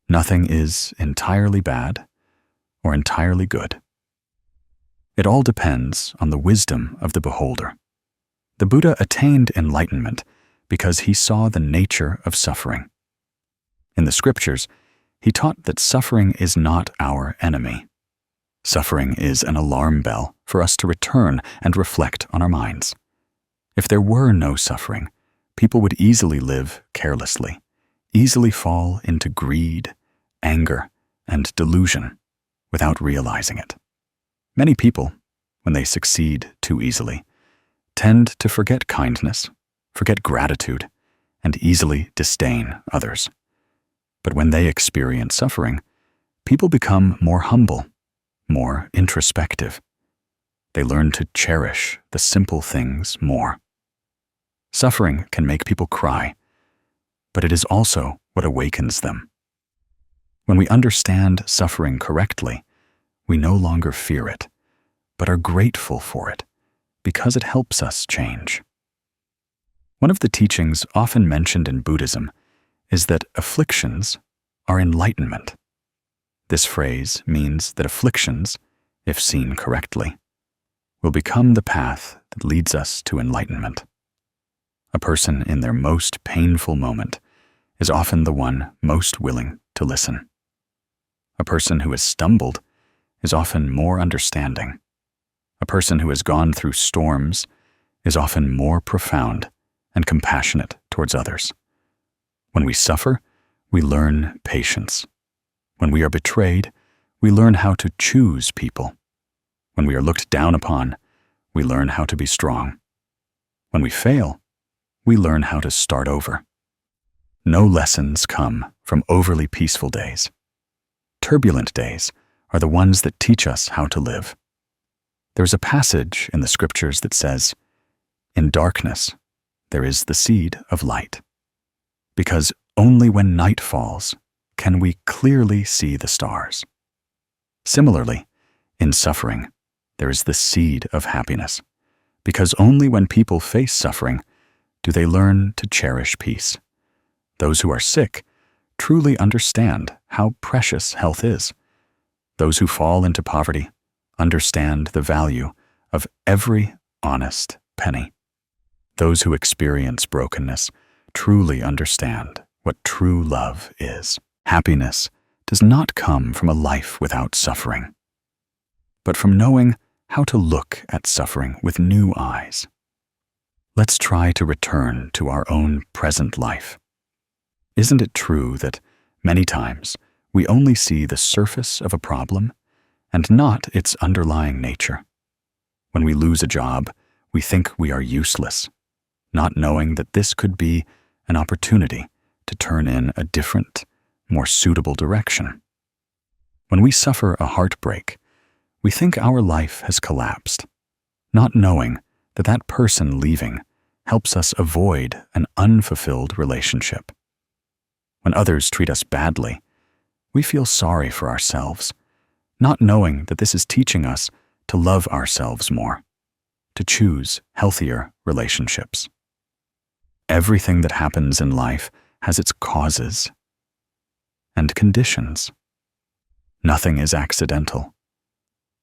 Nothing is entirely bad or entirely good. It all depends on the wisdom of the beholder. The Buddha attained enlightenment because he saw the nature of suffering. In the scriptures, he taught that suffering is not our enemy. Suffering is an alarm bell for us to return and reflect on our minds. If there were no suffering, people would easily live carelessly, easily fall into greed, anger, and delusion without realizing it. Many people, when they succeed too easily, tend to forget kindness, forget gratitude, and easily disdain others. But when they experience suffering, people become more humble, more introspective. They learn to cherish the simple things more. Suffering can make people cry, but it is also what awakens them. When we understand suffering correctly, we no longer fear it, but are grateful for it, because it helps us change. One of the teachings often mentioned in Buddhism is that afflictions are enlightenment. This phrase means that afflictions, if seen correctly, will become the path that leads us to enlightenment. A person in their most painful moment is often the one most willing to listen. A person who has stumbled is often more understanding. A person who has gone through storms is often more profound and compassionate towards others. When we suffer, we learn patience. When we are betrayed, we learn how to choose people. When we are looked down upon, we learn how to be strong. When we fail, we learn how to start over. No lessons come from overly peaceful days. Turbulent days are the ones that teach us how to live. There's a passage in the scriptures that says, "In darkness, there is the seed of light." Because only when night falls can we clearly see the stars. Similarly, in suffering, there is the seed of happiness. Because only when people face suffering do they learn to cherish peace. Those who are sick truly understand how precious health is. Those who fall into poverty understand the value of every honest penny. Those who experience brokenness truly understand what true love is. Happiness does not come from a life without suffering, but from knowing how to look at suffering with new eyes. Let's try to return to our own present life. Isn't it true that many times we only see the surface of a problem and not its underlying nature? When we lose a job, we think we are useless, not knowing that this could be an opportunity to turn in a different, more suitable direction. When we suffer a heartbreak, we think our life has collapsed, not knowing that that person leaving helps us avoid an unfulfilled relationship. When others treat us badly, we feel sorry for ourselves, not knowing that this is teaching us to love ourselves more, to choose healthier relationships. Everything that happens in life has its causes and conditions. Nothing is accidental.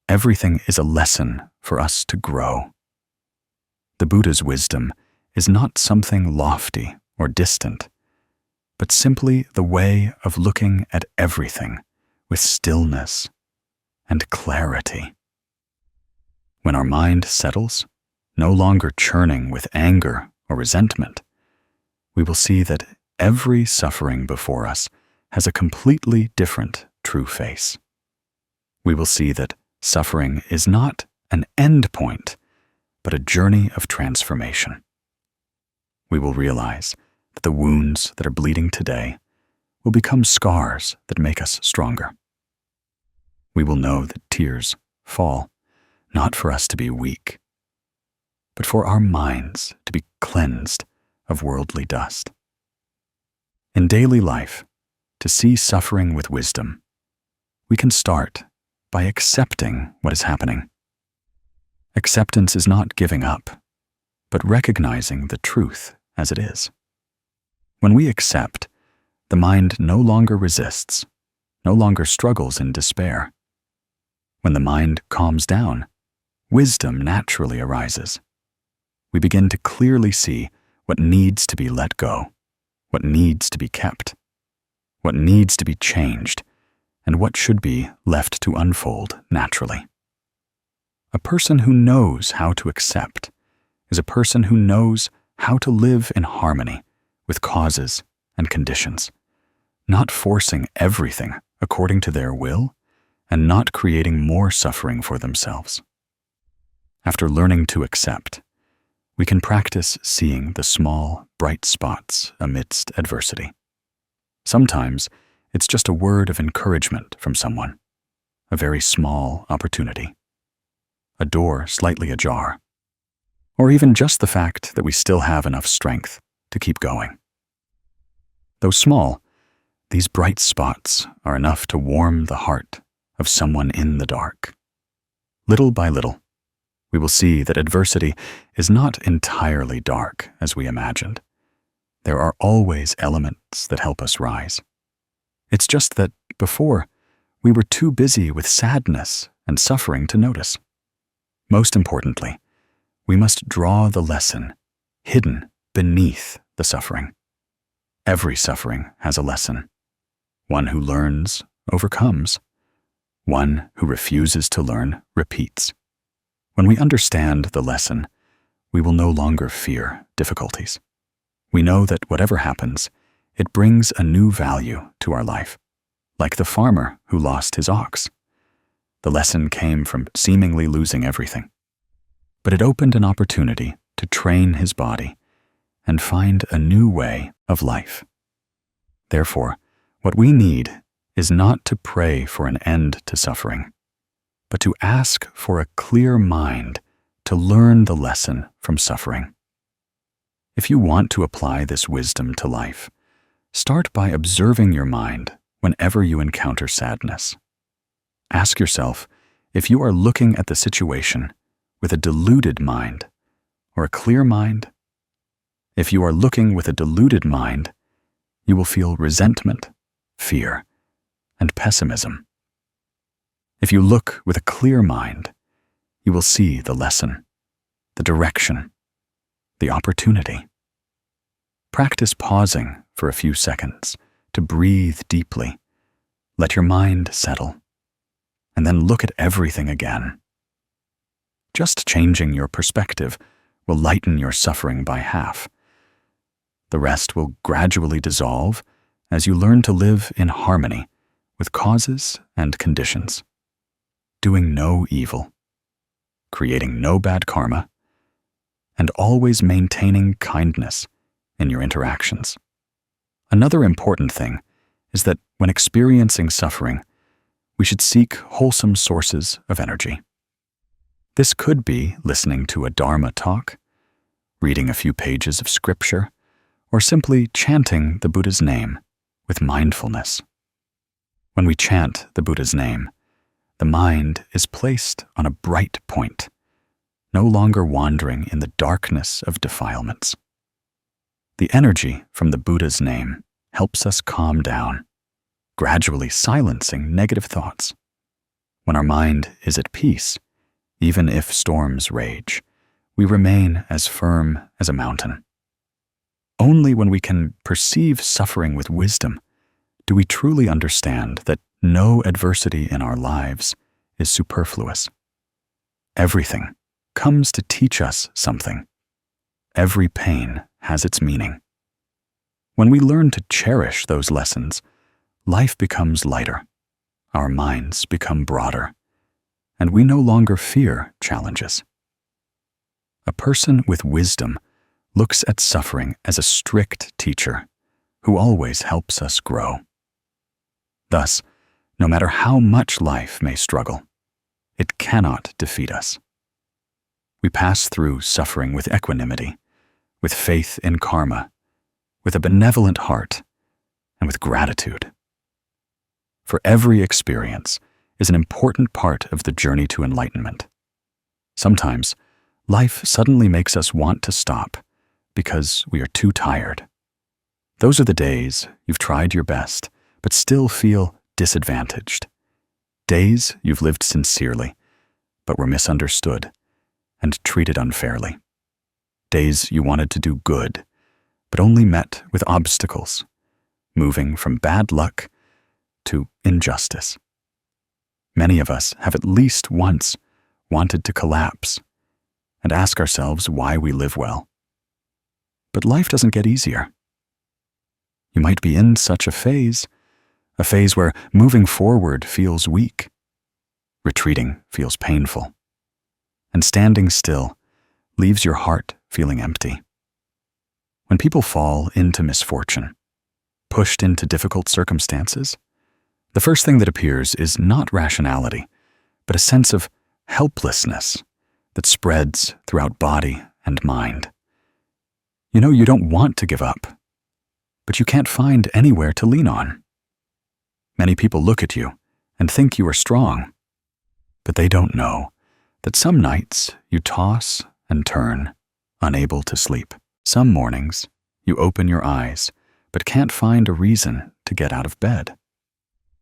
Everything is a lesson for us to grow. The Buddha's wisdom is not something lofty or distant, but simply the way of looking at everything with stillness and clarity. When our mind settles, no longer churning with anger or resentment, we will see that every suffering before us has a completely different true face. We will see that suffering is not an end point, but a journey of transformation. We will realize that the wounds that are bleeding today will become scars that make us stronger. We will know that tears fall, not for us to be weak, but for our minds to be cleansed of worldly dust. In daily life, to see suffering with wisdom, we can start by accepting what is happening. Acceptance is not giving up. but recognizing the truth as it is. When we accept, the mind no longer resists, no longer struggles in despair. When the mind calms down, wisdom naturally arises. We begin to clearly see what needs to be let go, what needs to be kept, what needs to be changed, and what should be left to unfold naturally. A person who knows how to accept is a person who knows how to live in harmony with causes and conditions, not forcing everything according to their will and not creating more suffering for themselves. After learning to accept, we can practice seeing the small, bright spots amidst adversity. Sometimes it's just a word of encouragement from someone, a very small opportunity, a door slightly ajar, or even just the fact that we still have enough strength to keep going. Though small, these bright spots are enough to warm the heart of someone in the dark. Little by little, we will see that adversity is not entirely dark as we imagined. There are always elements that help us rise. It's just that before, we were too busy with sadness and suffering to notice. Most importantly, we must draw the lesson hidden beneath the suffering. Every suffering has a lesson. One who learns overcomes. One who refuses to learn repeats. When we understand the lesson, we will no longer fear difficulties. We know that whatever happens, it brings a new value to our life, like the farmer who lost his ox. The lesson came from seemingly losing everything, but it opened an opportunity to train his body and find a new way of life. Therefore, what we need is not to pray for an end to suffering, but to ask for a clear mind to learn the lesson from suffering. If you want to apply this wisdom to life, start by observing your mind whenever you encounter sadness. Ask yourself if you are looking at the situation with a deluded mind or a clear mind. If you are looking with a deluded mind, you will feel resentment, fear, and pessimism. If you look with a clear mind, you will see the lesson, the direction, the opportunity. Practice pausing for a few seconds to breathe deeply. Let your mind settle, and then look at everything again. Just changing your perspective will lighten your suffering by half. The rest will gradually dissolve as you learn to live in harmony with causes and conditions, doing no evil, creating no bad karma, and always maintaining kindness in your interactions. Another important thing is that when experiencing suffering, we should seek wholesome sources of energy. This could be listening to a Dharma talk, reading a few pages of scripture, or simply chanting the Buddha's name with mindfulness. When we chant the Buddha's name, the mind is placed on a bright point, no longer wandering in the darkness of defilements. The energy from the Buddha's name helps us calm down, gradually silencing negative thoughts. When our mind is at peace, even if storms rage, we remain as firm as a mountain. Only when we can perceive suffering with wisdom do we truly understand that no adversity in our lives is superfluous. Everything comes to teach us something. Every pain has its meaning. When we learn to cherish those lessons, life becomes lighter, our minds become broader, and we no longer fear challenges. A person with wisdom looks at suffering as a strict teacher who always helps us grow. Thus, no matter how much life may struggle, it cannot defeat us. We pass through suffering with equanimity, with faith in karma, with a benevolent heart, and with gratitude. For every experience is an important part of the journey to enlightenment. Sometimes, life suddenly makes us want to stop because we are too tired. Those are the days you've tried your best, but still feel disadvantaged. Days you've lived sincerely, but were misunderstood and treated unfairly. Days you wanted to do good, but only met with obstacles, moving from bad luck to injustice. Many of us have at least once wanted to collapse and ask ourselves why we live well. But life doesn't get easier. You might be in such a phase where moving forward feels weak, retreating feels painful, and standing still leaves your heart feeling empty. When people fall into misfortune, pushed into difficult circumstances, the first thing that appears is not rationality, but a sense of helplessness that spreads throughout body and mind. You know you don't want to give up, but you can't find anywhere to lean on. Many people look at you and think you are strong, but they don't know that some nights you toss and turn, unable to sleep. Some mornings you open your eyes, but can't find a reason to get out of bed.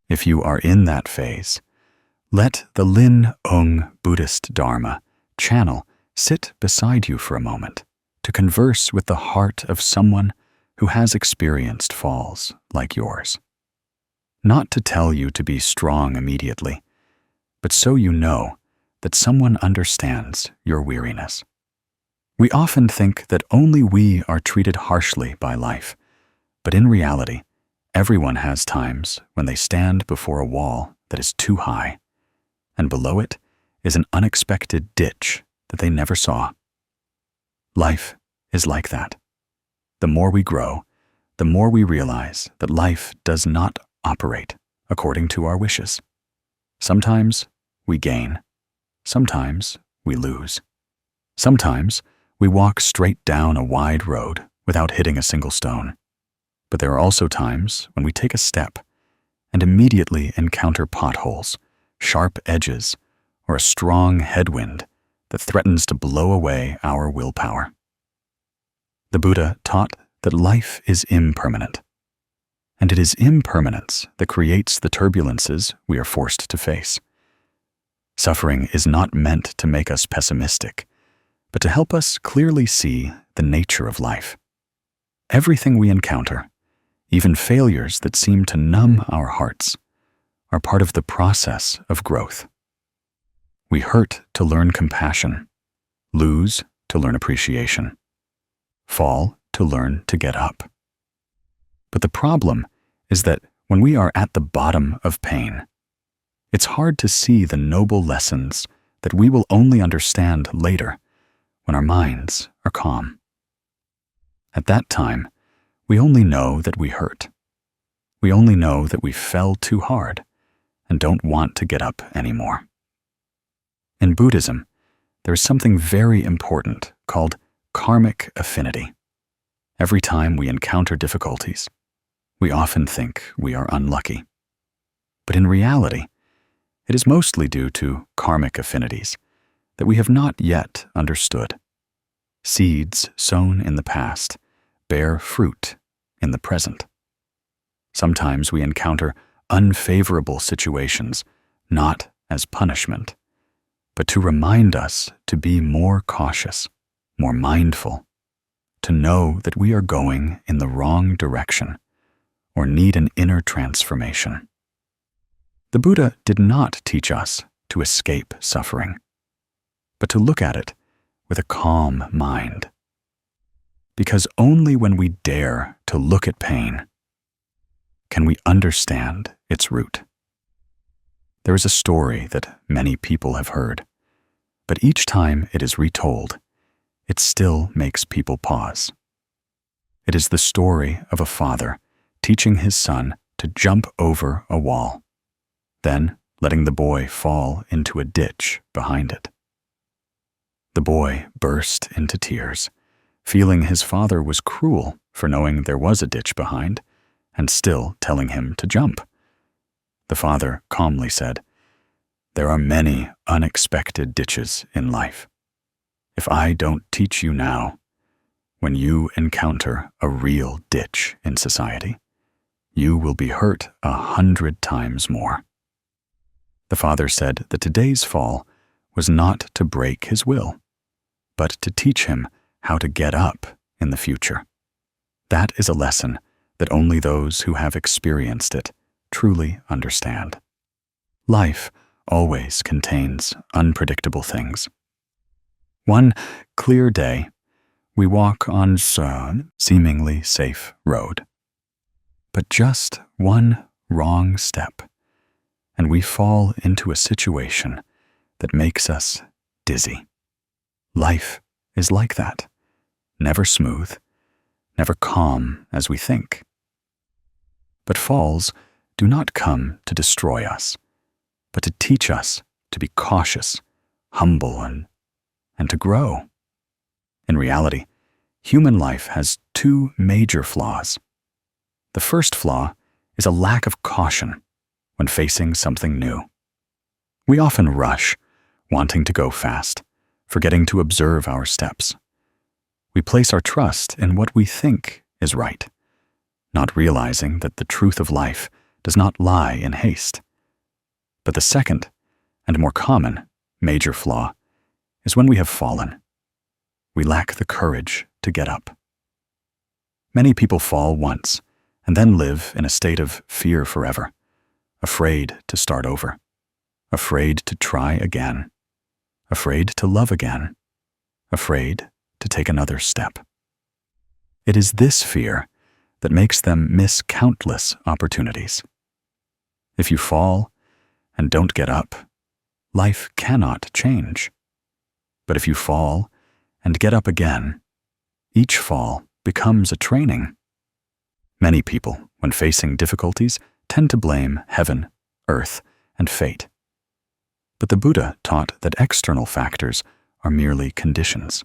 If you are in that phase, let the Lin Ung Buddhist Dharma channel sit beside you for a moment to converse with the heart of someone who has experienced falls like yours. Not to tell you to be strong immediately, but so you know that someone understands your weariness. We often think that only we are treated harshly by life, but in reality, everyone has times when they stand before a wall that is too high, and below it is an unexpected ditch that they never saw. Life is like that. The more we grow, the more we realize that life does not operate according to our wishes. Sometimes we gain, sometimes we lose. Sometimes we walk straight down a wide road without hitting a single stone. But there are also times when we take a step and immediately encounter potholes, sharp edges, or a strong headwind that threatens to blow away our willpower. The Buddha taught that life is impermanent, and it is impermanence that creates the turbulences we are forced to face. Suffering is not meant to make us pessimistic, but to help us clearly see the nature of life. Everything we encounter, even failures that seem to numb our hearts, are part of the process of growth. We hurt to learn compassion, lose to learn appreciation, fall to learn to get up. But the problem is that when we are at the bottom of pain, it's hard to see the noble lessons that we will only understand later when our minds are calm. At that time, we only know that we hurt. We only know that we fell too hard and don't want to get up anymore. In Buddhism, there is something very important called karmic affinity. Every time we encounter difficulties, we often think we are unlucky. But in reality, it is mostly due to karmic affinities that we have not yet understood. Seeds sown in the past bear fruit in the present. Sometimes we encounter unfavorable situations not as punishment, but to remind us to be more cautious, more mindful, to know that we are going in the wrong direction or need an inner transformation. The Buddha did not teach us to escape suffering, but to look at it with a calm mind. Because only when we dare to look at pain can we understand its root. There is a story that many people have heard, but each time it is retold, it still makes people pause. It is the story of a father teaching his son to jump over a wall, then letting the boy fall into a ditch behind it. The boy burst into tears, feeling his father was cruel for knowing there was a ditch behind and still telling him to jump. The father calmly said, "There are many unexpected ditches in life. If I don't teach you now, when you encounter a real ditch in society, you will be hurt 100 times more. The father said that today's fall was not to break his will, but to teach him how to get up in the future. That is a lesson that only those who have experienced it truly understand. Life always contains unpredictable things. One clear day, we walk on a seemingly safe road. But just one wrong step, and we fall into a situation that makes us dizzy. Life is like that, never smooth, never calm as we think. But falls do not come to destroy us, but to teach us to be cautious, humble, and to grow. In reality, human life has two major flaws. The first flaw is a lack of caution when facing something new. We often rush, wanting to go fast, forgetting to observe our steps. We place our trust in what we think is right, not realizing that the truth of life does not lie in haste. But the second, and more common, major flaw is when we have fallen. We lack the courage to get up. Many people fall once and then live in a state of fear forever, afraid to start over, afraid to try again, afraid to love again, afraid to take another step. It is this fear that makes them miss countless opportunities. If you fall and don't get up, life cannot change. But if you fall and get up again, each fall becomes a training. Many people, when facing difficulties, tend to blame heaven, earth, and fate. But the Buddha taught that external factors are merely conditions.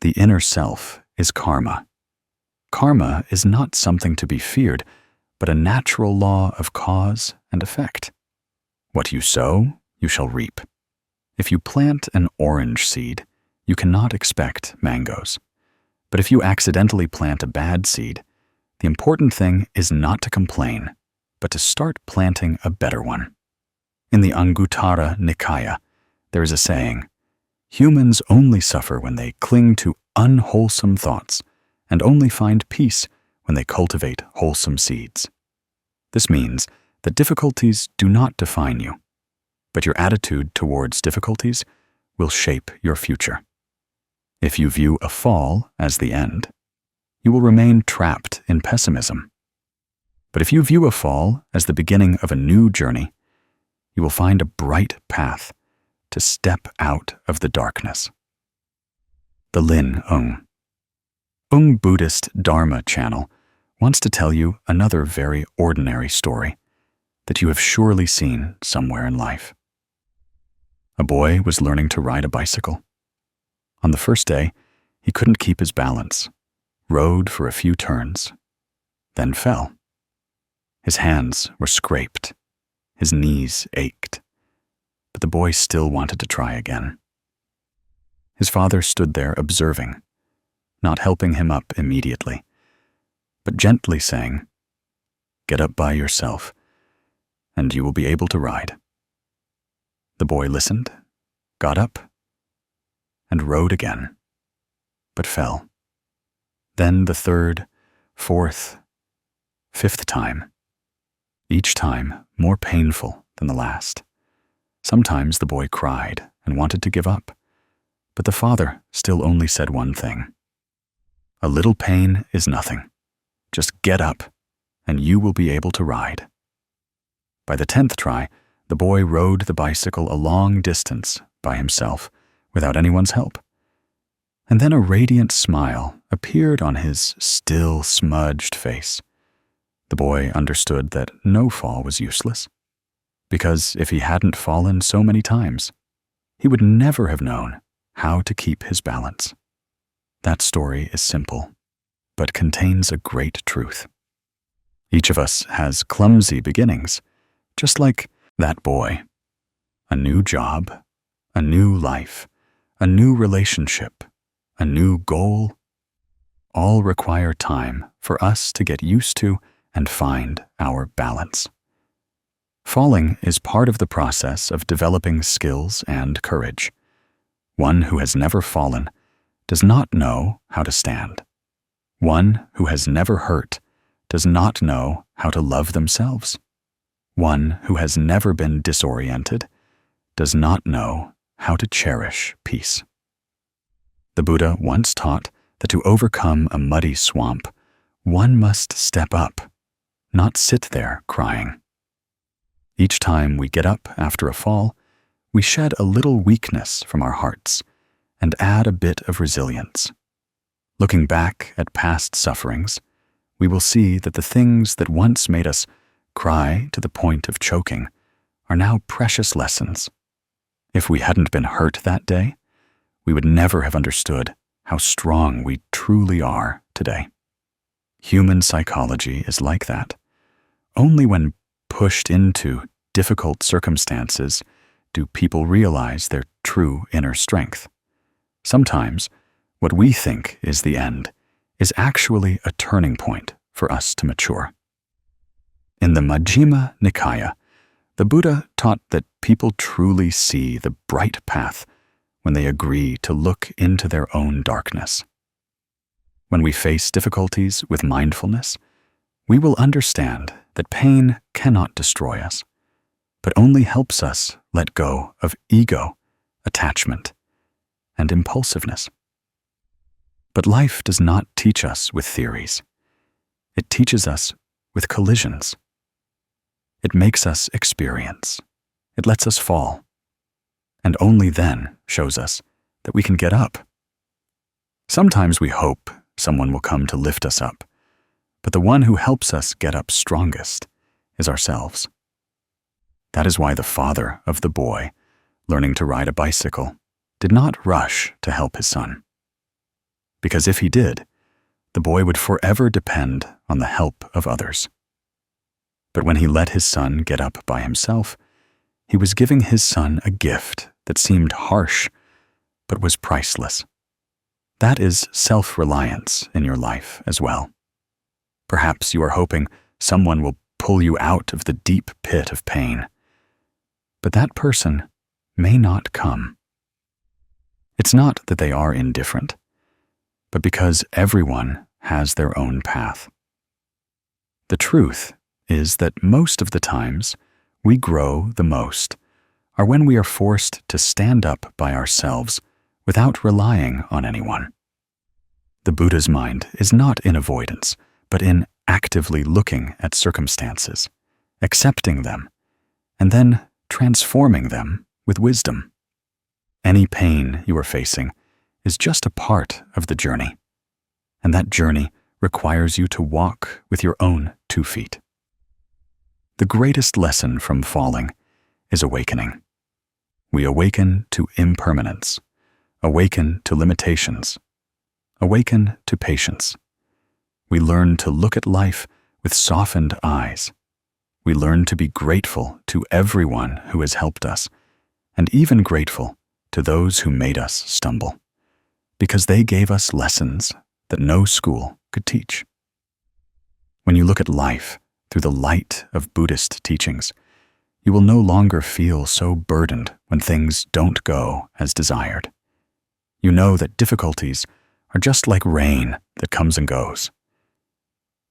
The inner self is karma. Karma is not something to be feared, but a natural law of cause and effect. What you sow, you shall reap. If you plant an orange seed, you cannot expect mangoes. But if you accidentally plant a bad seed, the important thing is not to complain, but to start planting a better one. In the Anguttara Nikaya, there is a saying, "Humans only suffer when they cling to unwholesome thoughts, and only find peace when they cultivate wholesome seeds." This means that difficulties do not define you, but your attitude towards difficulties will shape your future. If you view a fall as the end, you will remain trapped in pessimism. But if you view a fall as the beginning of a new journey, you will find a bright path to step out of the darkness. The Lin Ung Buddhist Dharma channel wants to tell you another very ordinary story that you have surely seen somewhere in life. A boy was learning to ride a bicycle. On the first day, he couldn't keep his balance, rode for a few turns, then fell. His hands were scraped, his knees ached, but the boy still wanted to try again. His father stood there observing, not helping him up immediately, but gently saying, "Get up by yourself, and you will be able to ride." The boy listened, got up, and rode again, but fell. Then the third, fourth, fifth time, each time more painful than the last. Sometimes the boy cried and wanted to give up, but the father still only said one thing: "A little pain is nothing. Just get up, and you will be able to ride." By the 10th try, the boy rode the bicycle a long distance by himself, without anyone's help. And then a radiant smile appeared on his still smudged face. The boy understood that no fall was useless, because if he hadn't fallen so many times, he would never have known how to keep his balance. That story is simple, but contains a great truth. Each of us has clumsy beginnings, just like that boy. A new job, a new life, a new relationship, a new goal, all require time for us to get used to and find our balance. Falling is part of the process of developing skills and courage. One who has never fallen does not know how to stand. One who has never hurt does not know how to love themselves. One who has never been disoriented does not know how to cherish peace. The Buddha once taught that to overcome a muddy swamp, one must step up, not sit there crying. Each time we get up after a fall, we shed a little weakness from our hearts and add a bit of resilience. Looking back at past sufferings, we will see that the things that once made us cry to the point of choking are now precious lessons. If we hadn't been hurt that day, we would never have understood how strong we truly are today. Human psychology is like that. Only when pushed into difficult circumstances do people realize their true inner strength. Sometimes, what we think is the end is actually a turning point for us to mature. In the Majjhima Nikaya, the Buddha taught that people truly see the bright path when they agree to look into their own darkness. When we face difficulties with mindfulness, we will understand that pain cannot destroy us, but only helps us let go of ego, attachment, and impulsiveness. But life does not teach us with theories. It teaches us with collisions. It makes us experience. It lets us fall, and only then shows us that we can get up. Sometimes we hope someone will come to lift us up, but the one who helps us get up strongest is ourselves. That is why the father of the boy, learning to ride a bicycle, did not rush to help his son. Because if he did, the boy would forever depend on the help of others. But when he let his son get up by himself, he was giving his son a gift that seemed harsh, but was priceless. That is self-reliance in your life as well. Perhaps you are hoping someone will pull you out of the deep pit of pain, but that person may not come. It's not that they are indifferent, but because everyone has their own path. The truth is that most of the times we grow the most are when we are forced to stand up by ourselves without relying on anyone. The Buddha's mind is not in avoidance, but in actively looking at circumstances, accepting them, and then transforming them with wisdom. Any pain you are facing is just a part of the journey, and that journey requires you to walk with your own 2 feet. The greatest lesson from falling is awakening. We awaken to impermanence, awaken to limitations, awaken to patience. We learn to look at life with softened eyes. We learn to be grateful to everyone who has helped us, and even grateful to those who made us stumble, because they gave us lessons that no school could teach. When you look at life through the light of Buddhist teachings, you will no longer feel so burdened when things don't go as desired. You know that difficulties are just like rain that comes and goes.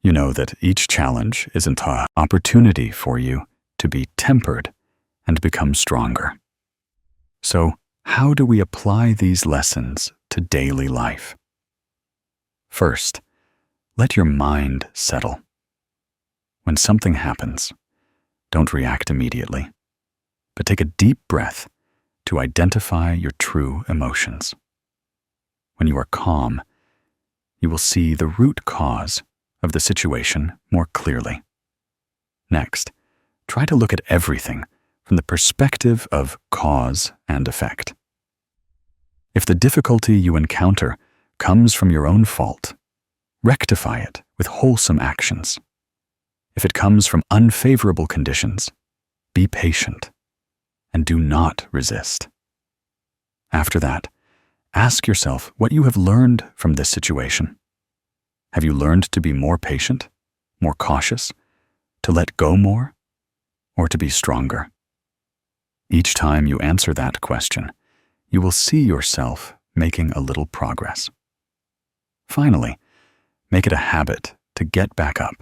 You know that each challenge is an opportunity for you to be tempered and become stronger. So, how do we apply these lessons to daily life? First, let your mind settle. When something happens, don't react immediately, but take a deep breath to identify your true emotions. When you are calm, you will see the root cause of the situation more clearly. Next, try to look at everything from the perspective of cause and effect. If the difficulty you encounter comes from your own fault, rectify it with wholesome actions. If it comes from unfavorable conditions, be patient and do not resist. After that, Ask yourself what you have learned from this situation. Have you learned to be more patient, more cautious, to let go more, or to be stronger? Each time you answer that question, you will see yourself making a little progress. Finally, make it a habit to get back up,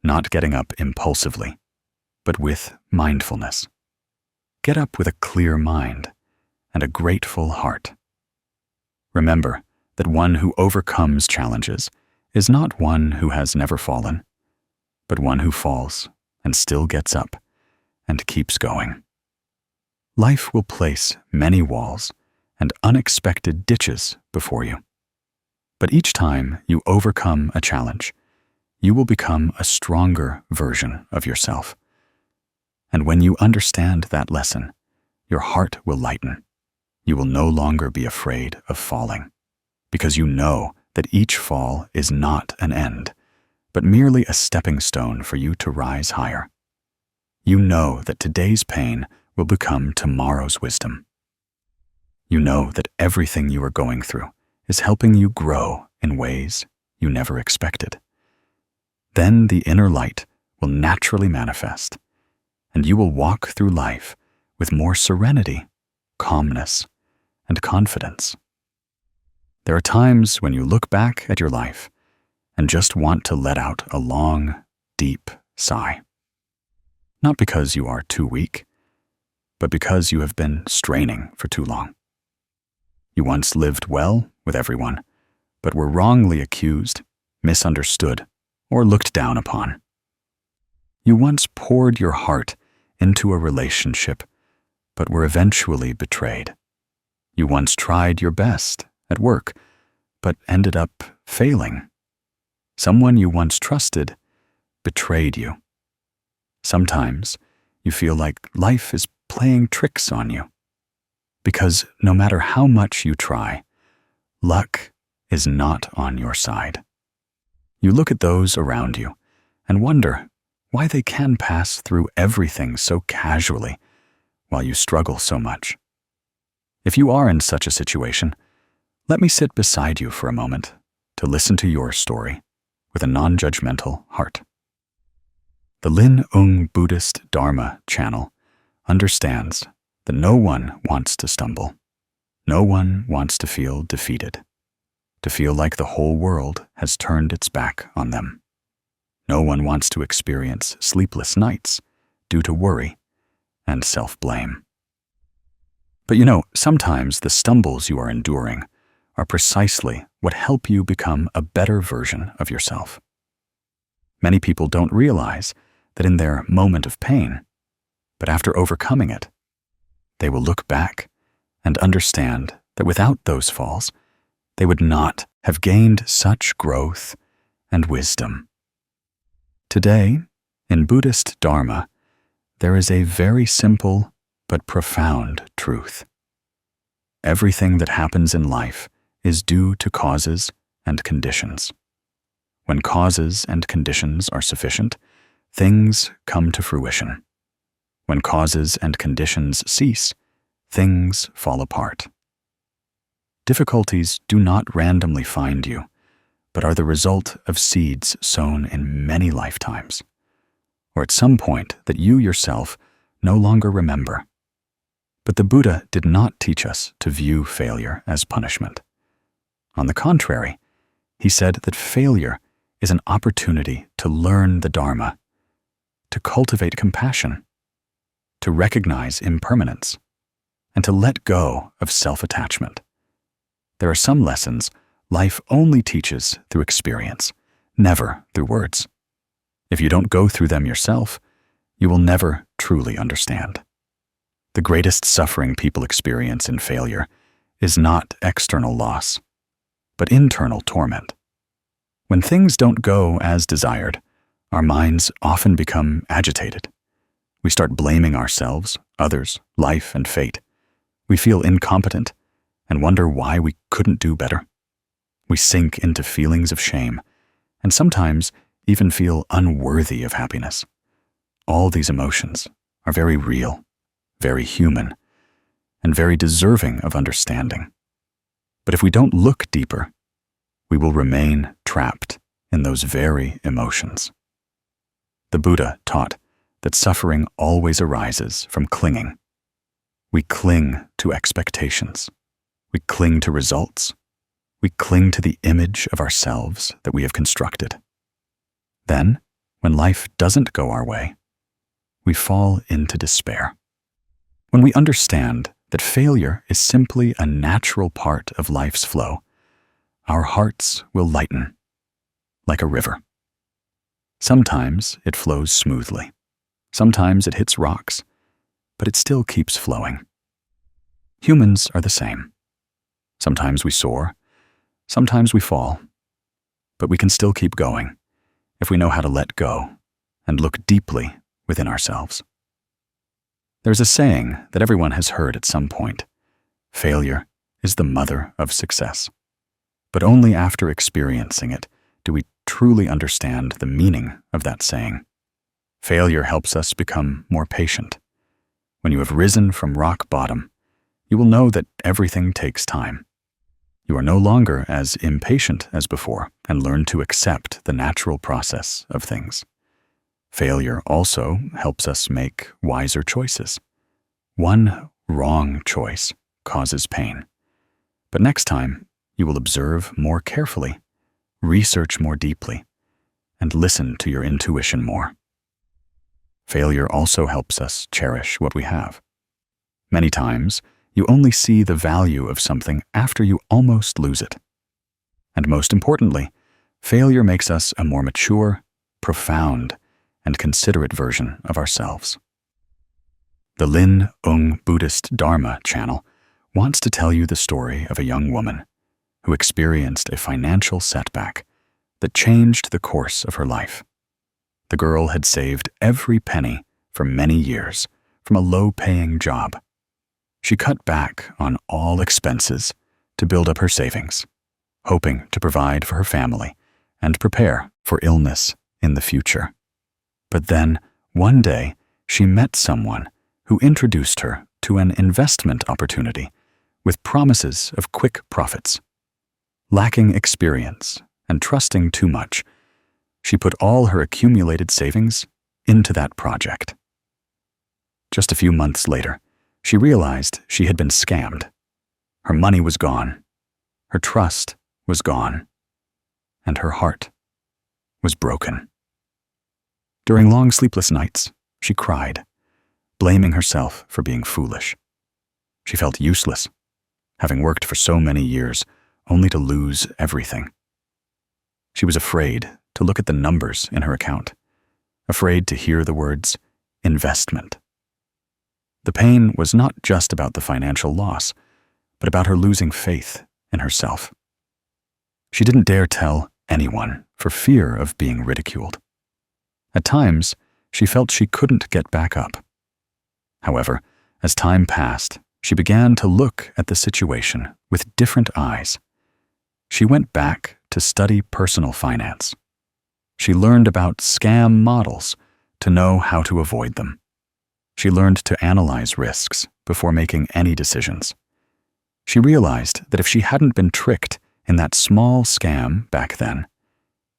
not getting up impulsively, but with mindfulness. Get up with a clear mind and a grateful heart. Remember that one who overcomes challenges is not one who has never fallen, but one who falls and still gets up and keeps going. Life will place many walls and unexpected ditches before you. But each time you overcome a challenge, you will become a stronger version of yourself. And when you understand that lesson, your heart will lighten. You will no longer be afraid of falling, because you know that each fall is not an end, but merely a stepping stone for you to rise higher. You know that today's pain will become tomorrow's wisdom. You know that everything you are going through is helping you grow in ways you never expected. Then the inner light will naturally manifest, and you will walk through life with more serenity, calmness, and confidence. There are times when you look back at your life and just want to let out a long, deep sigh. Not because you are too weak, but because you have been straining for too long. You once lived well with everyone, but were wrongly accused, misunderstood, or looked down upon. You once poured your heart into a relationship, but were eventually betrayed. You once tried your best at work, but ended up failing. Someone you once trusted betrayed you. Sometimes you feel like life is playing tricks on you, because no matter how much you try, luck is not on your side. You look at those around you and wonder why they can pass through everything so casually while you struggle so much. If you are in such a situation, let me sit beside you for a moment to listen to your story with a non-judgmental heart. The Lin Buddhist Dharma channel understands that no one wants to stumble. No one wants to feel defeated, to feel like the whole world has turned its back on them. No one wants to experience sleepless nights due to worry and self-blame. But sometimes the stumbles you are enduring are precisely what help you become a better version of yourself. Many people don't realize that in their moment of pain, but after overcoming it, they will look back and understand that without those falls, they would not have gained such growth and wisdom. Today, in Buddhist Dharma, there is a very simple but profound truth. Everything that happens in life is due to causes and conditions. When causes and conditions are sufficient, things come to fruition. When causes and conditions cease, things fall apart. Difficulties do not randomly find you, but are the result of seeds sown in many lifetimes, or at some point that you yourself no longer remember. But the Buddha did not teach us to view failure as punishment. On the contrary, he said that failure is an opportunity to learn the Dharma, to cultivate compassion, to recognize impermanence, and to let go of self-attachment. There are some lessons life only teaches through experience, never through words. If you don't go through them yourself, you will never truly understand. The greatest suffering people experience in failure is not external loss, but internal torment. When things don't go as desired, our minds often become agitated. We start blaming ourselves, others, life, and fate. We feel incompetent and wonder why we couldn't do better. We sink into feelings of shame and sometimes even feel unworthy of happiness. All these emotions are very real, very human, and very deserving of understanding. But if we don't look deeper, we will remain trapped in those very emotions. The Buddha taught that suffering always arises from clinging. We cling to expectations. We cling to results. We cling to the image of ourselves that we have constructed. Then, when life doesn't go our way, we fall into despair. When we understand that failure is simply a natural part of life's flow, our hearts will lighten, like a river. Sometimes it flows smoothly. Sometimes it hits rocks, but it still keeps flowing. Humans are the same. Sometimes we soar, sometimes we fall, but we can still keep going if we know how to let go and look deeply within ourselves. There's a saying that everyone has heard at some point: failure is the mother of success. But only after experiencing it do we truly understand the meaning of that saying. Failure helps us become more patient. When you have risen from rock bottom, you will know that everything takes time. You are no longer as impatient as before and learn to accept the natural process of things. Failure also helps us make wiser choices. One wrong choice causes pain. But next time, you will observe more carefully, research more deeply, and listen to your intuition more. Failure also helps us cherish what we have. Many times, you only see the value of something after you almost lose it. And most importantly, failure makes us a more mature, profound, and considerate version of ourselves. The Lin Ung Buddhist Dharma channel wants to tell you the story of a young woman who experienced a financial setback that changed the course of her life. The girl had saved every penny for many years from a low-paying job. She cut back on all expenses to build up her savings, hoping to provide for her family and prepare for illness in the future. But then, one day, she met someone who introduced her to an investment opportunity with promises of quick profits. Lacking experience and trusting too much, she put all her accumulated savings into that project. Just a few months later, she realized she had been scammed. Her money was gone, her trust was gone, and her heart was broken. During long sleepless nights, she cried, blaming herself for being foolish. She felt useless, having worked for so many years only to lose everything. She was afraid to look at the numbers in her account, afraid to hear the words investment. The pain was not just about the financial loss, but about her losing faith in herself. She didn't dare tell anyone for fear of being ridiculed. At times, she felt she couldn't get back up. However, as time passed, she began to look at the situation with different eyes. She went back to study personal finance. She learned about scam models to know how to avoid them. She learned to analyze risks before making any decisions. She realized that if she hadn't been tricked in that small scam back then,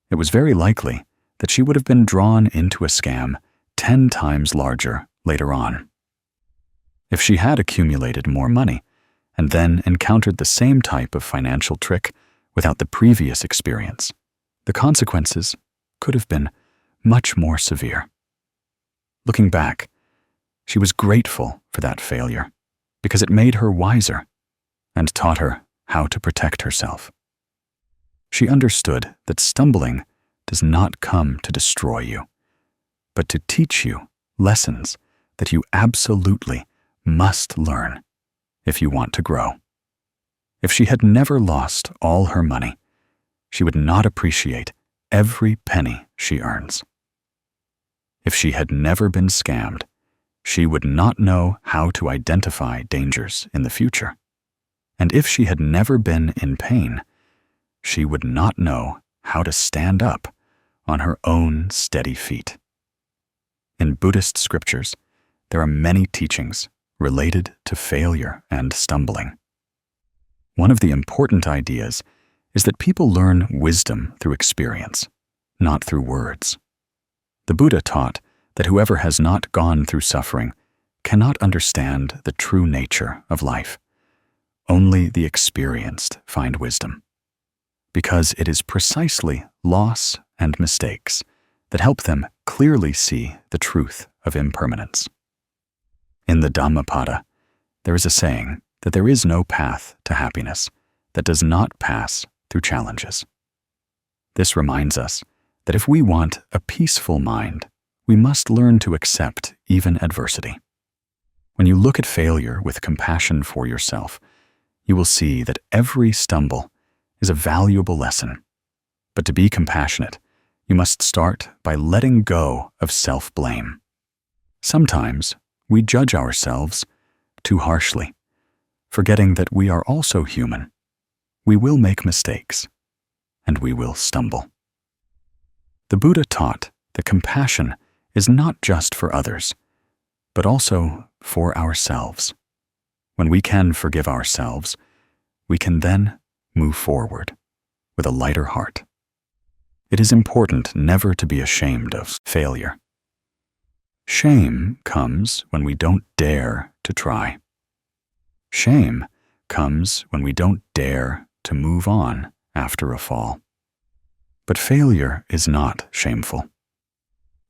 it was very likely that she would have been drawn into a scam 10 times larger later on. If she had accumulated more money and then encountered the same type of financial trick without the previous experience, the consequences could have been much more severe. Looking back, she was grateful for that failure because it made her wiser and taught her how to protect herself. She understood that stumbling does not come to destroy you, but to teach you lessons that you absolutely must learn if you want to grow. If she had never lost all her money, she would not appreciate every penny she earns. If she had never been scammed, she would not know how to identify dangers in the future. And if she had never been in pain, she would not know how to stand up on her own steady feet. In Buddhist scriptures, there are many teachings related to failure and stumbling. One of the important ideas is that people learn wisdom through experience, not through words. The Buddha taught that whoever has not gone through suffering cannot understand the true nature of life. Only the experienced find wisdom, because it is precisely loss and mistakes that help them clearly see the truth of impermanence. In the Dhammapada, there is a saying that there is no path to happiness that does not pass through challenges. This reminds us that if we want a peaceful mind, we must learn to accept even adversity. When you look at failure with compassion for yourself, you will see that every stumble is a valuable lesson. But to be compassionate, you must start by letting go of self-blame. Sometimes we judge ourselves too harshly, forgetting that we are also human. We will make mistakes, and we will stumble. The Buddha taught that compassion is not just for others, but also for ourselves. When we can forgive ourselves, we can then move forward with a lighter heart. It is important never to be ashamed of failure. Shame comes when we don't dare to try. Shame comes when we don't dare to move on after a fall. But failure is not shameful.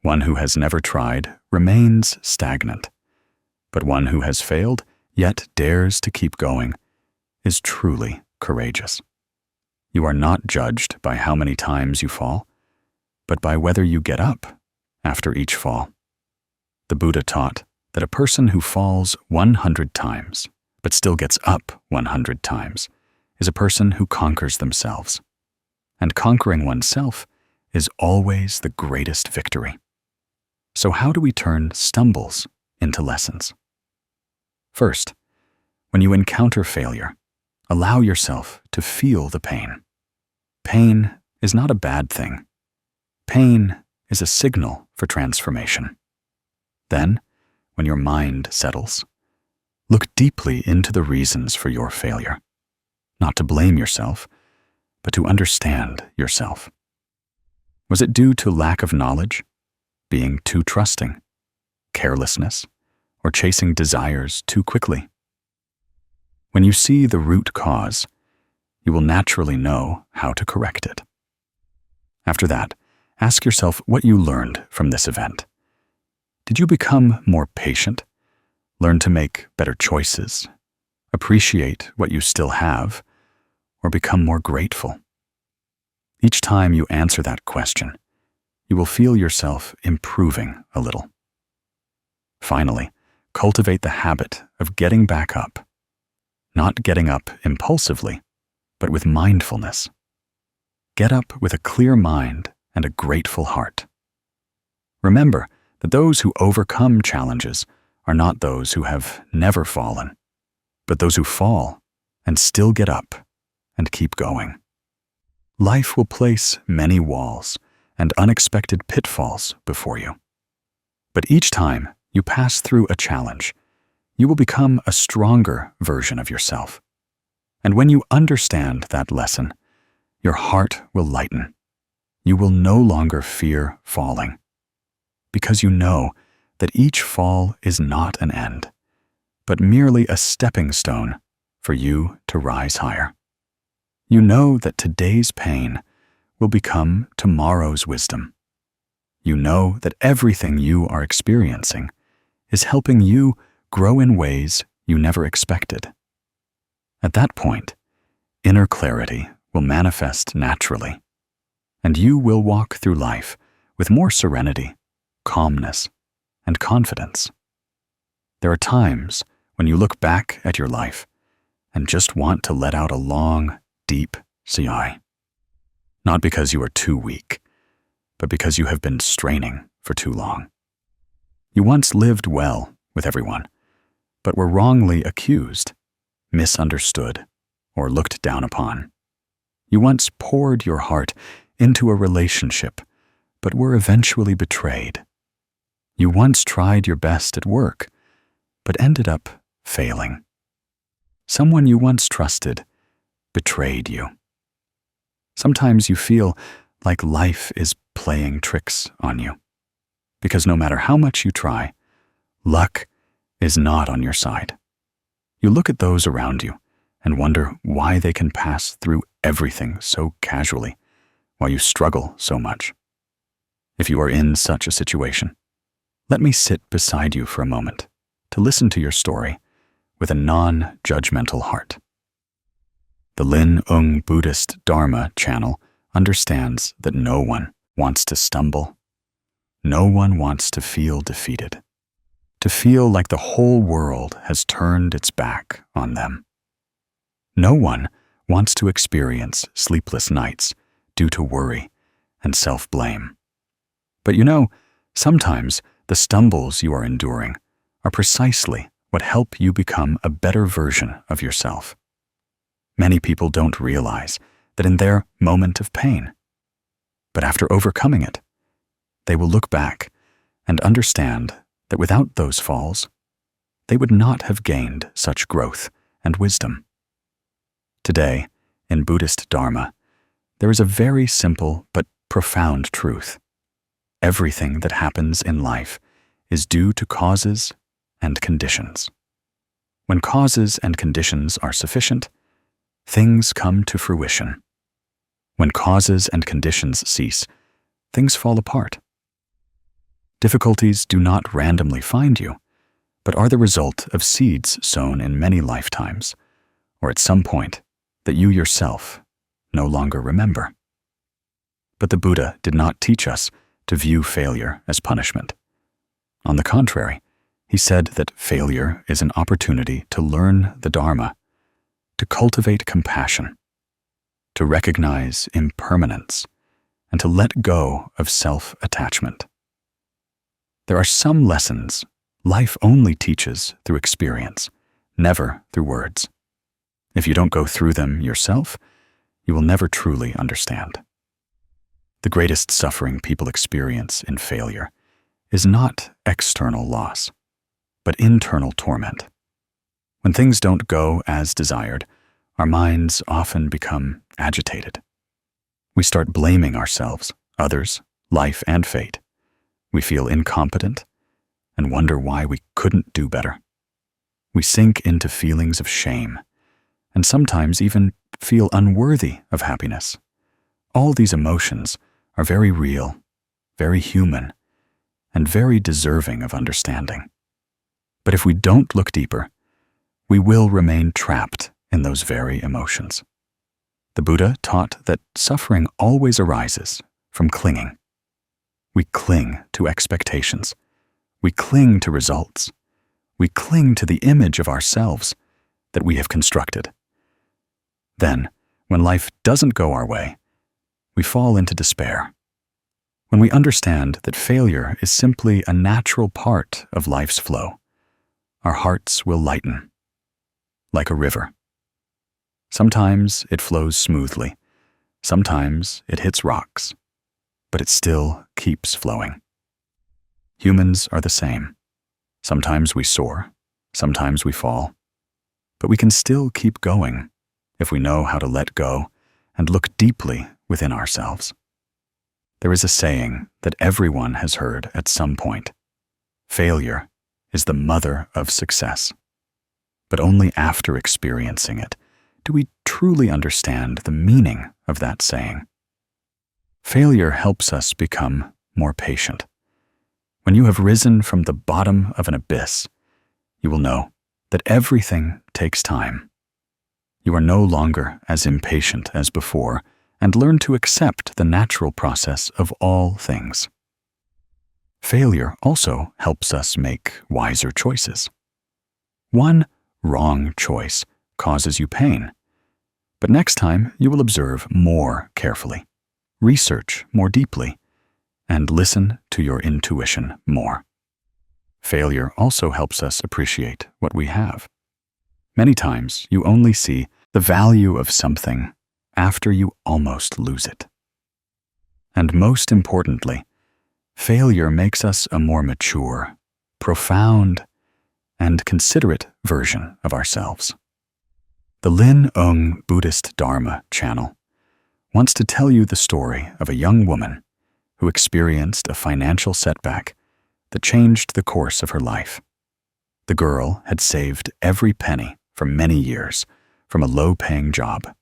One who has never tried remains stagnant, but one who has failed yet dares to keep going is truly courageous. You are not judged by how many times you fall, but by whether you get up after each fall. The Buddha taught that a person who falls 100 times but still gets up 100 times is a person who conquers themselves. And conquering oneself is always the greatest victory. So how do we turn stumbles into lessons? First, when you encounter failure, allow yourself to feel the pain. Pain is not a bad thing. Pain is a signal for transformation. Then, when your mind settles, look deeply into the reasons for your failure, not to blame yourself, but to understand yourself. Was it due to lack of knowledge, being too trusting, carelessness, or chasing desires too quickly? When you see the root cause, you will naturally know how to correct it. After that, ask yourself what you learned from this event. Did you become more patient, learn to make better choices, appreciate what you still have, or become more grateful? Each time you answer that question, you will feel yourself improving a little. Finally, cultivate the habit of getting back up. Not getting up impulsively, but with mindfulness. Get up with a clear mind and a grateful heart. Remember that those who overcome challenges are not those who have never fallen, but those who fall and still get up and keep going. Life will place many walls and unexpected pitfalls before you. But each time you pass through a challenge, you will become a stronger version of yourself. And when you understand that lesson, your heart will lighten. You will no longer fear falling, because you know that each fall is not an end, but merely a stepping stone for you to rise higher. You know that today's pain will become tomorrow's wisdom. You know that everything you are experiencing is helping you grow in ways you never expected. At that point, inner clarity will manifest naturally, and you will walk through life with more serenity, calmness, and confidence. There are times when you look back at your life and just want to let out a long, deep sigh. Not because you are too weak, but because you have been straining for too long. You once lived well with everyone, but were wrongly accused, misunderstood, or looked down upon. You once poured your heart into a relationship, but were eventually betrayed. You once tried your best at work, but ended up failing. Someone you once trusted betrayed you. Sometimes you feel like life is playing tricks on you, because no matter how much you try, luck is not on your side. You look at those around you and wonder why they can pass through everything so casually while you struggle so much. If you are in such a situation, let me sit beside you for a moment to listen to your story with a non-judgmental heart. The Zen Buddhist Dharma channel understands that no one wants to stumble. No one wants to feel defeated, to feel like the whole world has turned its back on them. No one wants to experience sleepless nights due to worry and self-blame. But sometimes the stumbles you are enduring are precisely what help you become a better version of yourself. Many people don't realize that in their moment of pain, but after overcoming it, they will look back and understand that without those falls, they would not have gained such growth and wisdom. Today, in Buddhist Dharma, there is a very simple but profound truth. Everything that happens in life is due to causes and conditions. When causes and conditions are sufficient, things come to fruition. When causes and conditions cease, things fall apart. Difficulties do not randomly find you, but are the result of seeds sown in many lifetimes, or at some point that you yourself no longer remember. But the Buddha did not teach us to view failure as punishment. On the contrary, he said that failure is an opportunity to learn the Dharma, to cultivate compassion, to recognize impermanence, and to let go of self-attachment. There are some lessons life only teaches through experience, never through words. If you don't go through them yourself, you will never truly understand. The greatest suffering people experience in failure is not external loss, but internal torment. When things don't go as desired, our minds often become agitated. We start blaming ourselves, others, life, and fate. We feel incompetent and wonder why we couldn't do better. We sink into feelings of shame and sometimes even feel unworthy of happiness. All these emotions are very real, very human, and very deserving of understanding. But if we don't look deeper, we will remain trapped in those very emotions. The Buddha taught that suffering always arises from clinging. We cling to expectations. We cling to results. We cling to the image of ourselves that we have constructed. Then, when life doesn't go our way, we fall into despair. When we understand that failure is simply a natural part of life's flow, our hearts will lighten, like a river. Sometimes it flows smoothly, sometimes it hits rocks, but it still keeps flowing. Humans are the same. Sometimes we soar, sometimes we fall, but we can still keep going if we know how to let go and look deeply within ourselves. There is a saying that everyone has heard at some point. Failure is the mother of success. But only after experiencing it do we truly understand the meaning of that saying. Failure helps us become more patient. When you have risen from the bottom of an abyss, you will know that everything takes time. You are no longer as impatient as before and learn to accept the natural process of all things. Failure also helps us make wiser choices. One wrong choice causes you pain, but next time you will observe more carefully, research more deeply, and listen to your intuition more. Failure also helps us appreciate what we have. Many times you only see the value of something after you almost lose it. And most importantly, failure makes us a more mature, profound, and considerate version of ourselves. The Lin Ung Buddhist Dharma channel wants to tell you the story of a young woman who experienced a financial setback that changed the course of her life. The girl had saved every penny for many years from a low-paying job.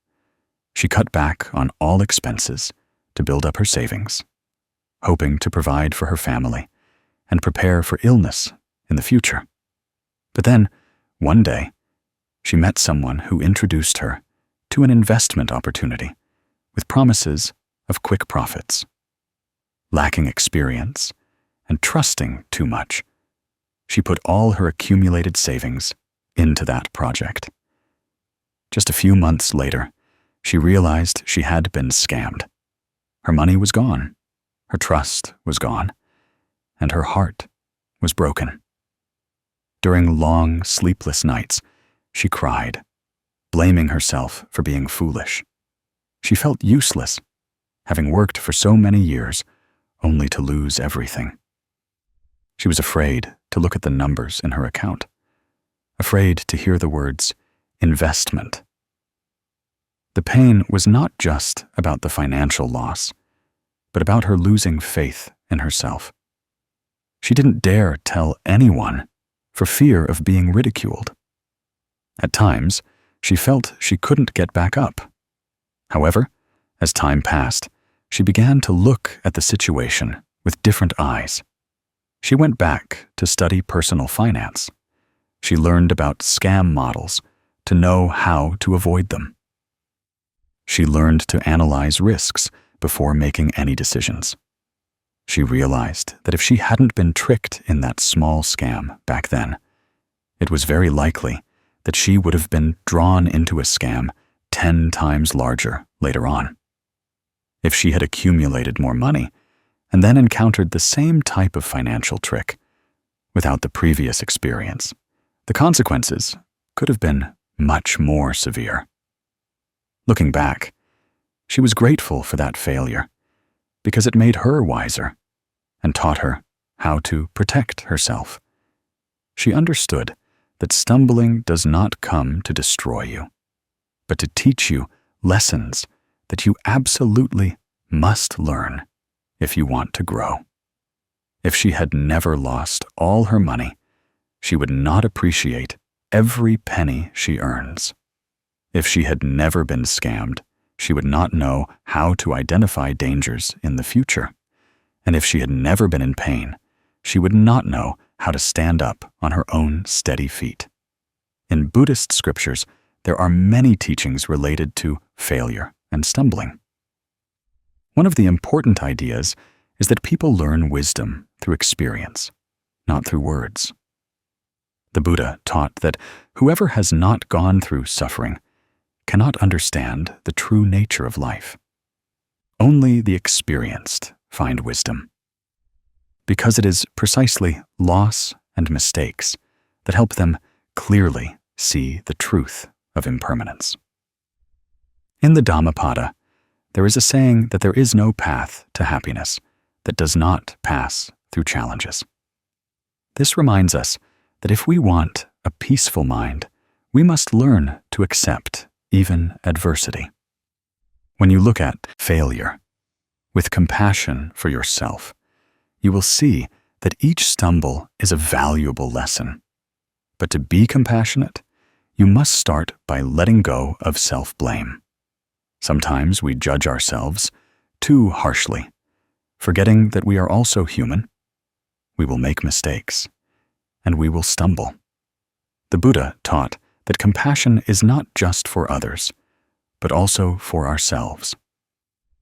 She cut back on all expenses to build up her savings, hoping to provide for her family and prepare for illness in the future. But then, one day, she met someone who introduced her to an investment opportunity with promises of quick profits. Lacking experience and trusting too much, she put all her accumulated savings into that project. Just a few months later, she realized she had been scammed. Her money was gone, her trust was gone, and her heart was broken. During long, sleepless nights, she cried, blaming herself for being foolish. She felt useless, having worked for so many years only to lose everything. She was afraid to look at the numbers in her account, afraid to hear the words, investment. The pain was not just about the financial loss, but about her losing faith in herself. She didn't dare tell anyone for fear of being ridiculed. At times, she felt she couldn't get back up. However, as time passed, she began to look at the situation with different eyes. She went back to study personal finance. She learned about scam models to know how to avoid them. She learned to analyze risks before making any decisions. She realized that if she hadn't been tricked in that small scam back then, it was very likely that she would have been drawn into a scam 10 times larger later on. If she had accumulated more money and then encountered the same type of financial trick without the previous experience, the consequences could have been much more severe. Looking back, she was grateful for that failure because it made her wiser and taught her how to protect herself. She understood that stumbling does not come to destroy you, but to teach you lessons that you absolutely must learn if you want to grow. If she had never lost all her money, she would not appreciate every penny she earns. If she had never been scammed, she would not know how to identify dangers in the future. And if she had never been in pain, she would not know how to stand up on her own steady feet. In Buddhist scriptures, there are many teachings related to failure and stumbling. One of the important ideas is that people learn wisdom through experience, not through words. The Buddha taught that whoever has not gone through suffering cannot understand the true nature of life. Only the experienced find wisdom, because it is precisely loss and mistakes that help them clearly see the truth of impermanence. In the Dhammapada, there is a saying that there is no path to happiness that does not pass through challenges. This reminds us that if we want a peaceful mind, we must learn to accept even adversity. When you look at failure with compassion for yourself, you will see that each stumble is a valuable lesson. But to be compassionate, you must start by letting go of self-blame. Sometimes we judge ourselves too harshly, forgetting that we are also human. We will make mistakes, and we will stumble. The Buddha taught that compassion is not just for others, but also for ourselves.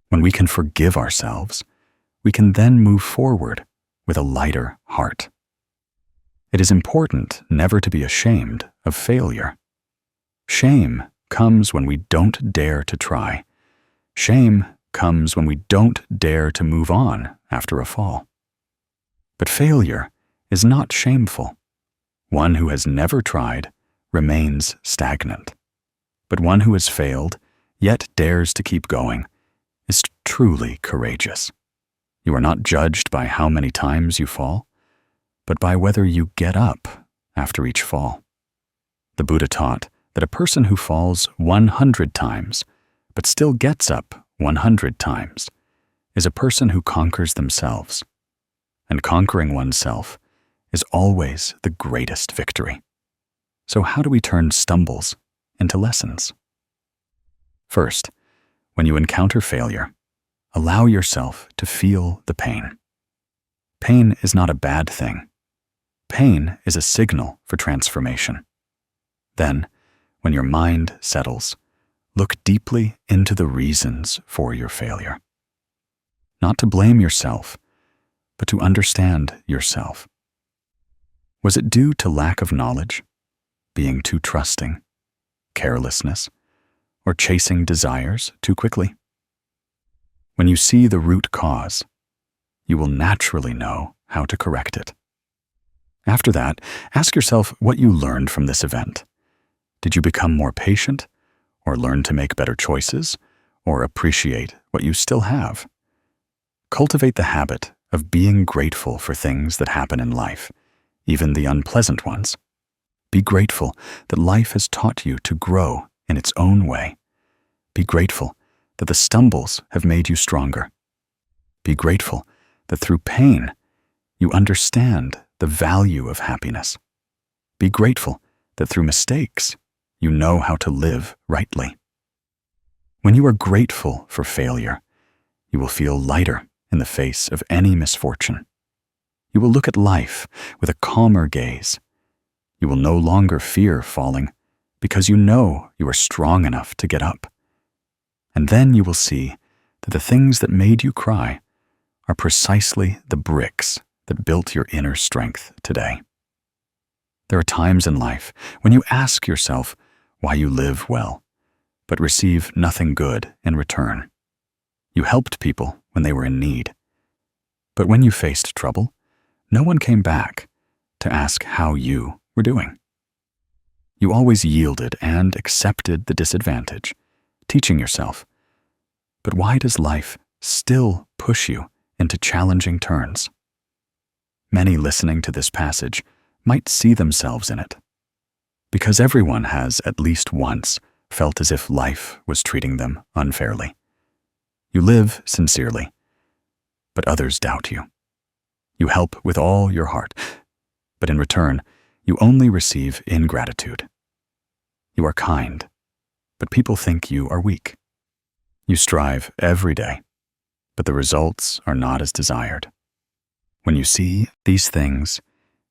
When we can forgive ourselves, we can then move forward with a lighter heart. It is important never to be ashamed of failure. Shame comes when we don't dare to try. Shame comes when we don't dare to move on after a fall. But failure is not shameful. One who has never tried remains stagnant. But one who has failed, yet dares to keep going, is truly courageous. You are not judged by how many times you fall, but by whether you get up after each fall. The Buddha taught that a person who falls 100 times but still gets up 100 times is a person who conquers themselves. And conquering oneself is always the greatest victory. So how do we turn stumbles into lessons? First, when you encounter failure, allow yourself to feel the pain. Pain is not a bad thing. Pain is a signal for transformation. Then, when your mind settles, look deeply into the reasons for your failure. Not to blame yourself, but to understand yourself. Was it due to lack of knowledge, being too trusting, carelessness, or chasing desires too quickly? When you see the root cause, you will naturally know how to correct it. After that, ask yourself what you learned from this event. Did you become more patient, or learn to make better choices, or appreciate what you still have? Cultivate the habit of being grateful for things that happen in life, even the unpleasant ones. Be grateful that life has taught you to grow in its own way. Be grateful that the stumbles have made you stronger. Be grateful that through pain, you understand the value of happiness. Be grateful that through mistakes, you know how to live rightly. When you are grateful for failure, you will feel lighter in the face of any misfortune. You will look at life with a calmer gaze. You will no longer fear falling because you know you are strong enough to get up. And then you will see that the things that made you cry are precisely the bricks that built your inner strength today. There are times in life when you ask yourself why you live well, but receive nothing good in return. You helped people when they were in need. But when you faced trouble, no one came back to ask how you were doing. You always yielded and accepted the disadvantage, teaching yourself, but why does life still push you into challenging turns? Many listening to this passage might see themselves in it, because everyone has at least once felt as if life was treating them unfairly. You live sincerely, but others doubt you. You help with all your heart, but in return, you only receive ingratitude. You are kind, but people think you are weak. You strive every day, but the results are not as desired. When you see these things,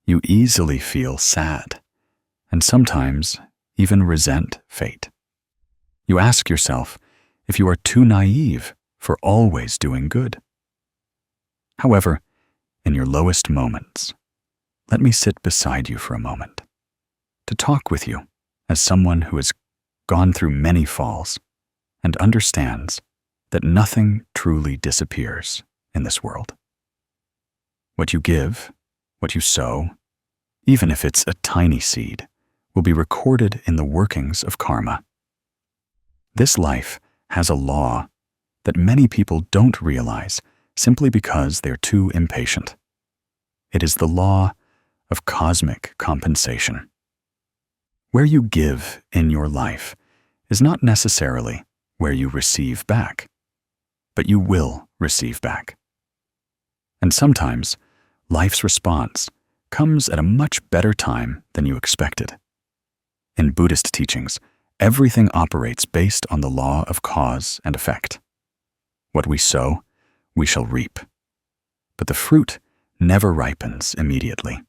you easily feel sad, and sometimes even resent fate. You ask yourself if you are too naive for always doing good. However, in your lowest moments, let me sit beside you for a moment, to talk with you as someone who has gone through many falls and understands that nothing truly disappears in this world. What you give, what you sow, even if it's a tiny seed, will be recorded in the workings of karma. This life has a law that many people don't realize simply because they're too impatient. It is the law of cosmic compensation. Where you give in your life is not necessarily where you receive back, but you will receive back. And sometimes life's response comes at a much better time than you expected. In Buddhist teachings, everything operates based on the law of cause and effect. What we sow, we shall reap. But the fruit never ripens immediately.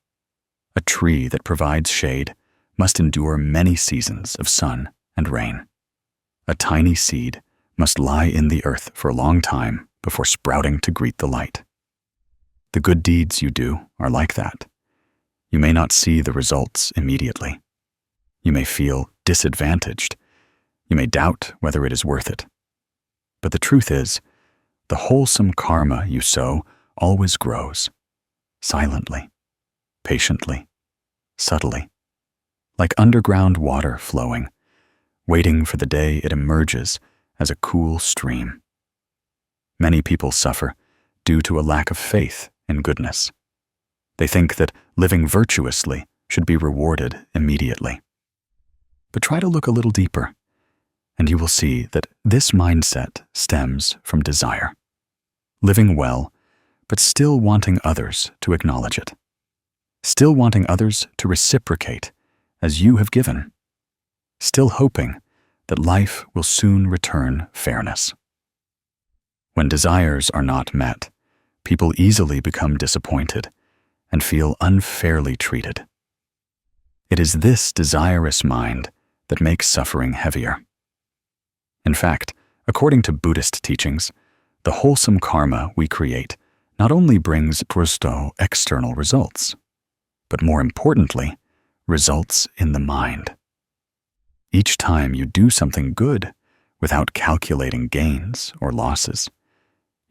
A tree that provides shade must endure many seasons of sun and rain. A tiny seed must lie in the earth for a long time before sprouting to greet the light. The good deeds you do are like that. You may not see the results immediately. You may feel disadvantaged. You may doubt whether it is worth it. But the truth is, the wholesome karma you sow always grows, silently, patiently, subtly, like underground water flowing, waiting for the day it emerges as a cool stream. Many people suffer due to a lack of faith in goodness. They think that living virtuously should be rewarded immediately. But try to look a little deeper, and you will see that this mindset stems from desire. Living well, but still wanting others to acknowledge it. Still wanting others to reciprocate as you have given. Still hoping that life will soon return fairness. When desires are not met, people easily become disappointed and feel unfairly treated. It is this desirous mind that makes suffering heavier. In fact, according to Buddhist teachings, the wholesome karma we create not only brings external results, but more importantly, results in the mind. Each time you do something good without calculating gains or losses,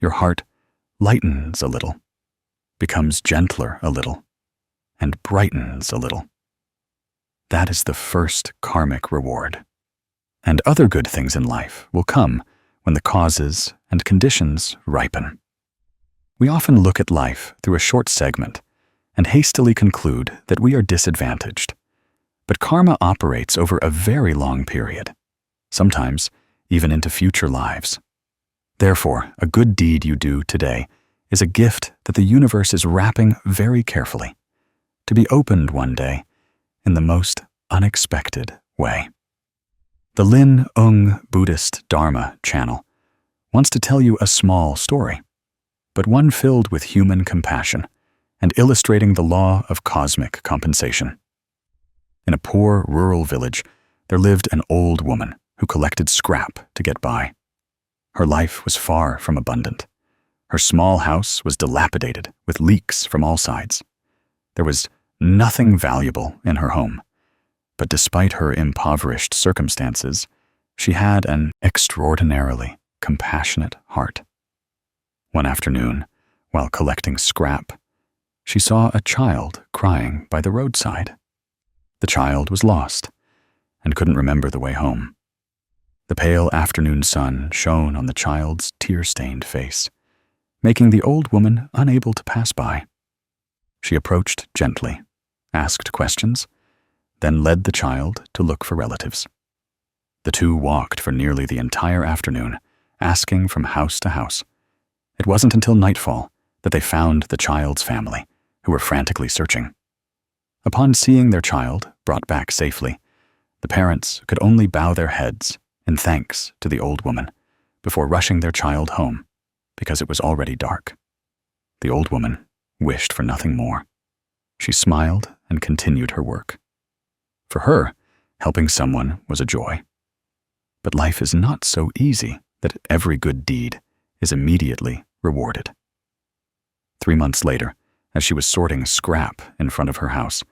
your heart lightens a little, becomes gentler a little, and brightens a little. That is the first karmic reward. And other good things in life will come when the causes and conditions ripen. We often look at life through a short segment and hastily conclude that we are disadvantaged. But karma operates over a very long period, sometimes even into future lives. Therefore, a good deed you do today is a gift that the universe is wrapping very carefully, to be opened one day in the most unexpected way. The Lin Ung Buddhist Dharma channel wants to tell you a small story, but one filled with human compassion and illustrating the law of cosmic compensation. In a poor rural village, there lived an old woman who collected scrap to get by. Her life was far from abundant. Her small house was dilapidated with leaks from all sides. There was nothing valuable in her home, but despite her impoverished circumstances, she had an extraordinarily compassionate heart. One afternoon, while collecting scrap, she saw a child crying by the roadside. The child was lost and couldn't remember the way home. The pale afternoon sun shone on the child's tear-stained face, making the old woman unable to pass by. She approached gently, asked questions, then led the child to look for relatives. The two walked for nearly the entire afternoon, asking from house to house. It wasn't until nightfall that they found the child's family, who were frantically searching. Upon seeing their child brought back safely, the parents could only bow their heads in thanks to the old woman before rushing their child home, because it was already dark. The old woman wished for nothing more. She smiled and continued her work. For her, helping someone was a joy. But life is not so easy that every good deed is immediately rewarded. 3 months later, as she was sorting scrap in front of her house,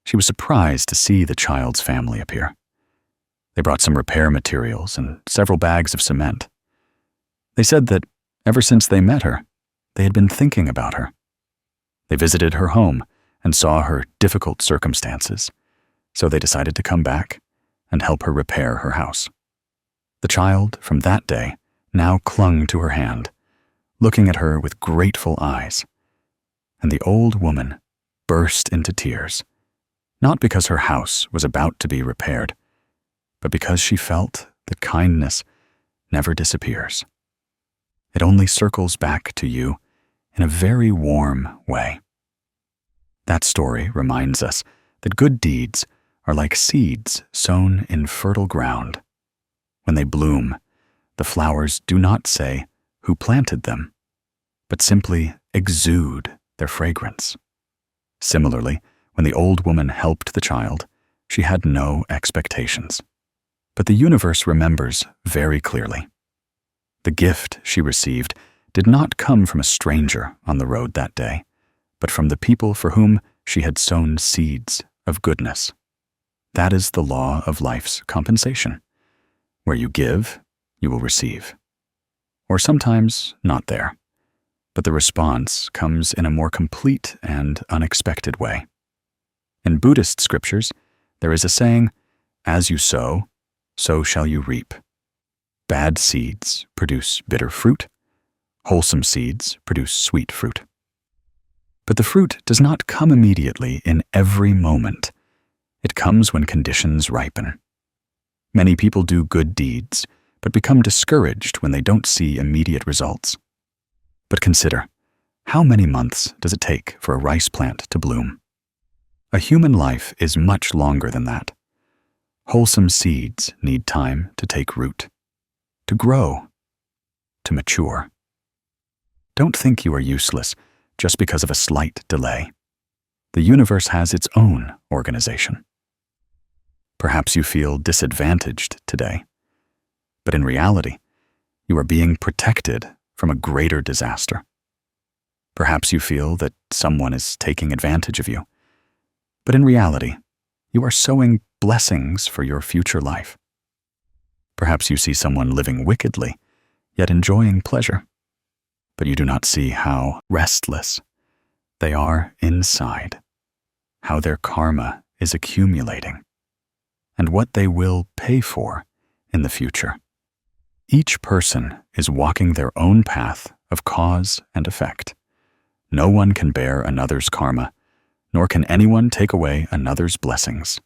she was surprised to see the child's family appear. They brought some repair materials and several bags of cement. They said that ever since they met her, they had been thinking about her. They visited her home and saw her difficult circumstances, so they decided to come back and help her repair her house. The child, from that day, now clung to her hand, looking at her with grateful eyes, and the old woman burst into tears, not because her house was about to be repaired, but because she felt that kindness never disappears. It only circles back to you in a very warm way. That story reminds us that good deeds are like seeds sown in fertile ground. When they bloom, the flowers do not say who planted them, but simply exude their fragrance. Similarly, when the old woman helped the child, she had no expectations. But the universe remembers very clearly. The gift she received did not come from a stranger on the road that day, but from the people for whom she had sown seeds of goodness. That is the law of life's compensation. Where you give, you will receive. Or sometimes not there, but the response comes in a more complete and unexpected way. In Buddhist scriptures, there is a saying, "As you sow, so shall you reap." Bad seeds produce bitter fruit. Wholesome seeds produce sweet fruit. But the fruit does not come immediately in every moment. It comes when conditions ripen. Many people do good deeds, but become discouraged when they don't see immediate results. But consider, how many months does it take for a rice plant to bloom? A human life is much longer than that. Wholesome seeds need time to take root, to grow, to mature. Don't think you are useless just because of a slight delay. The universe has its own organization. Perhaps you feel disadvantaged today, but in reality, you are being protected from a greater disaster. Perhaps you feel that someone is taking advantage of you, but in reality, you are sowing blessings for your future life. Perhaps you see someone living wickedly, yet enjoying pleasure, but you do not see how restless they are inside, how their karma is accumulating, and what they will pay for in the future. Each person is walking their own path of cause and effect. No one can bear another's karma, nor can anyone take away another's blessings.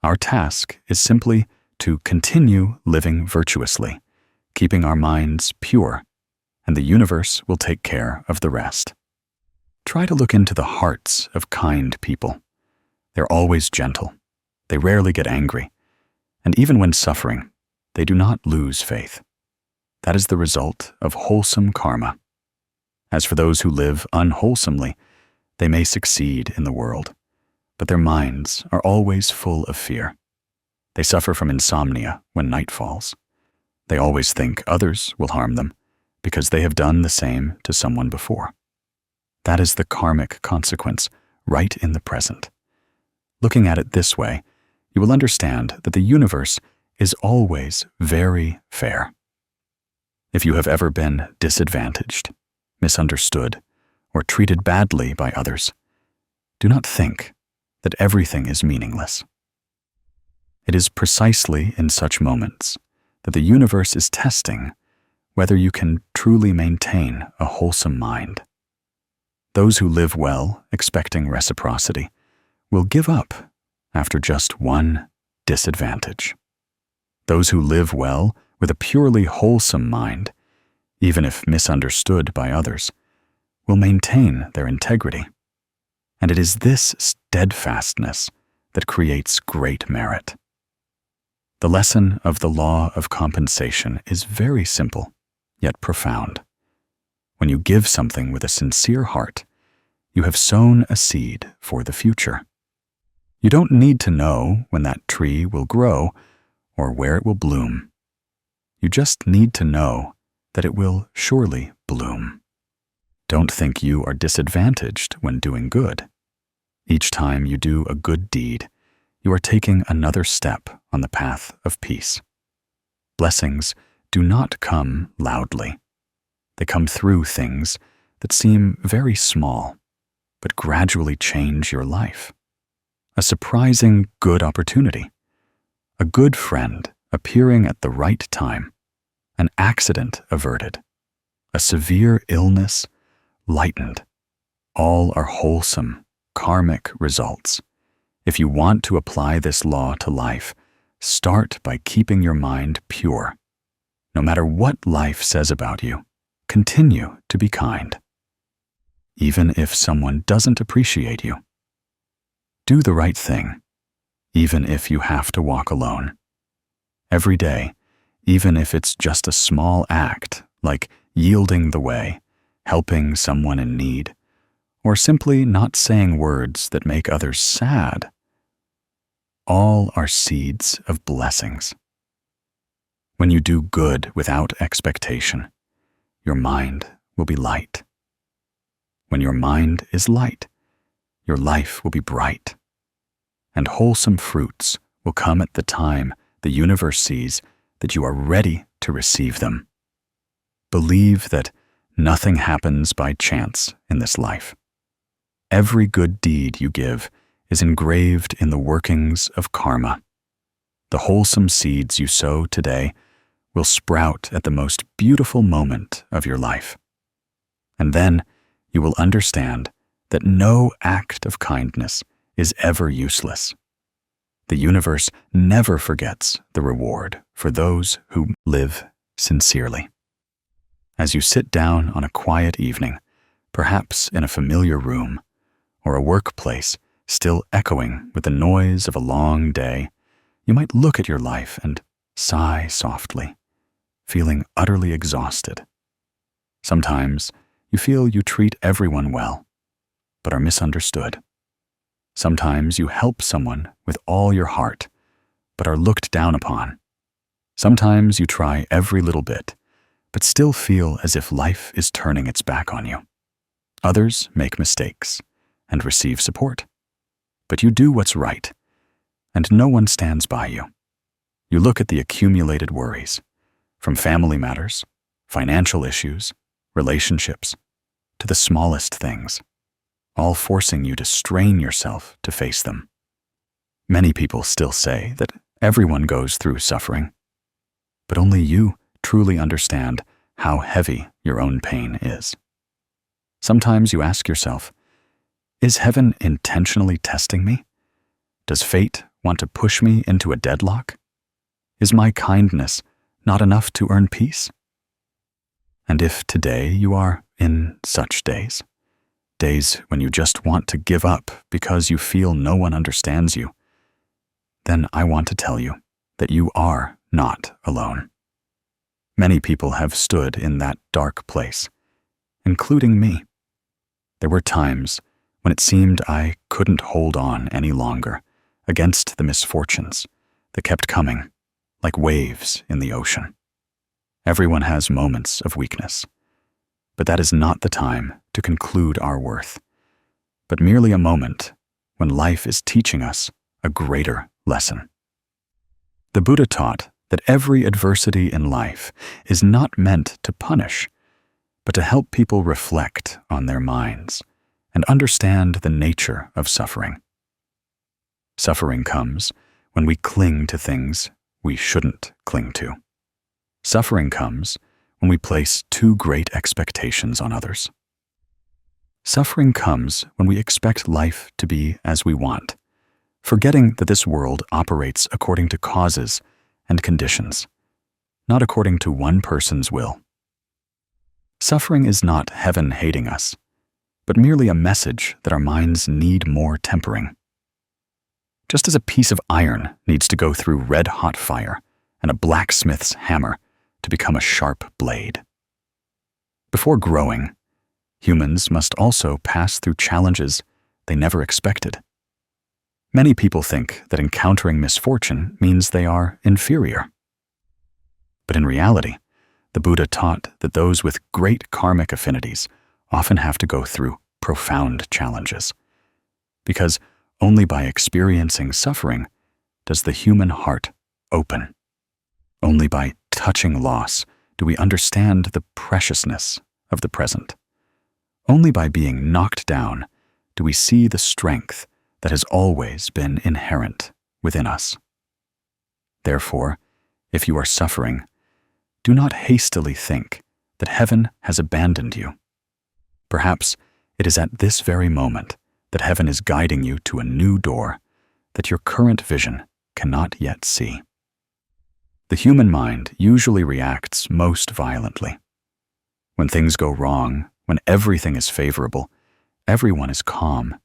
Our task is simply to continue living virtuously, keeping our minds pure, and the universe will take care of the rest. Try to look into the hearts of kind people. They're always gentle. They rarely get angry. And even when suffering, they do not lose faith. That is the result of wholesome karma. As for those who live unwholesomely, they may succeed in the world, but their minds are always full of fear. They suffer from insomnia when night falls. They always think others will harm them because they have done the same to someone before. That is the karmic consequence right in the present. Looking at it this way, you will understand that the universe is always very fair. If you have ever been disadvantaged, misunderstood, or treated badly by others, do not think that everything is meaningless. It is precisely in such moments that the universe is testing whether you can truly maintain a wholesome mind. Those who live well, expecting reciprocity, will give up after just one disadvantage. Those who live well with a purely wholesome mind, even if misunderstood by others, will maintain their integrity. And it is this steadfastness that creates great merit. The lesson of the law of compensation is very simple, yet profound. When you give something with a sincere heart, you have sown a seed for the future. You don't need to know when that tree will grow or where it will bloom. You just need to know that it will surely bloom. Don't think you are disadvantaged when doing good. Each time you do a good deed, you are taking another step on the path of peace. Blessings do not come loudly. They come through things that seem very small, but gradually change your life. A surprising good opportunity, a good friend appearing at the right time, an accident averted, a severe illness lightened. All are wholesome, karmic results. If you want to apply this law to life, start by keeping your mind pure. No matter what life says about you, continue to be kind. Even if someone doesn't appreciate you, do the right thing, even if you have to walk alone. Every day, even if it's just a small act like yielding the way, helping someone in need, or simply not saying words that make others sad, all are seeds of blessings. When you do good without expectation, your mind will be light. When your mind is light, your life will be bright, and wholesome fruits will come at the time the universe sees that you are ready to receive them. Believe that nothing happens by chance in this life. Every good deed you give is engraved in the workings of karma. The wholesome seeds you sow today will sprout at the most beautiful moment of your life. And then you will understand that no act of kindness is ever useless. The universe never forgets the reward for those who live sincerely. As you sit down on a quiet evening, perhaps in a familiar room, or a workplace still echoing with the noise of a long day, you might look at your life and sigh softly, feeling utterly exhausted. Sometimes you feel you treat everyone well, but are misunderstood. Sometimes you help someone with all your heart, but are looked down upon. Sometimes you try every little bit, but still feel as if life is turning its back on you. Others make mistakes and receive support, but you do what's right, and no one stands by you. You look at the accumulated worries, from family matters, financial issues, relationships, to the smallest things, all forcing you to strain yourself to face them. Many people still say that everyone goes through suffering, but only you truly understand how heavy your own pain is. Sometimes you ask yourself, is heaven intentionally testing me? Does fate want to push me into a deadlock? Is my kindness not enough to earn peace? And if today you are in such days when you just want to give up because you feel no one understands you, then I want to tell you that you are not alone. Many people have stood in that dark place, including me. There were times when it seemed I couldn't hold on any longer against the misfortunes that kept coming like waves in the ocean. Everyone has moments of weakness, but that is not the time to conclude our worth, but merely a moment when life is teaching us a greater lesson. The Buddha taught that every adversity in life is not meant to punish, but to help people reflect on their minds and understand the nature of suffering. Suffering comes when we cling to things we shouldn't cling to. Suffering comes when we place too great expectations on others. Suffering comes when we expect life to be as we want, forgetting that this world operates according to causes and conditions, not according to one person's will. Suffering is not heaven hating us, but merely a message that our minds need more tempering. Just as a piece of iron needs to go through red-hot fire and a blacksmith's hammer to become a sharp blade. Before growing, humans must also pass through challenges they never expected. Many people think that encountering misfortune means they are inferior. But in reality, the Buddha taught that those with great karmic affinities often have to go through profound challenges, because only by experiencing suffering does the human heart open. Only by touching loss do we understand the preciousness of the present. Only by being knocked down do we see the strength that has always been inherent within us. Therefore, if you are suffering, do not hastily think that heaven has abandoned you. Perhaps it is at this very moment that heaven is guiding you to a new door that your current vision cannot yet see. The human mind usually reacts most violently. When things go wrong, when everything is favorable, everyone is calm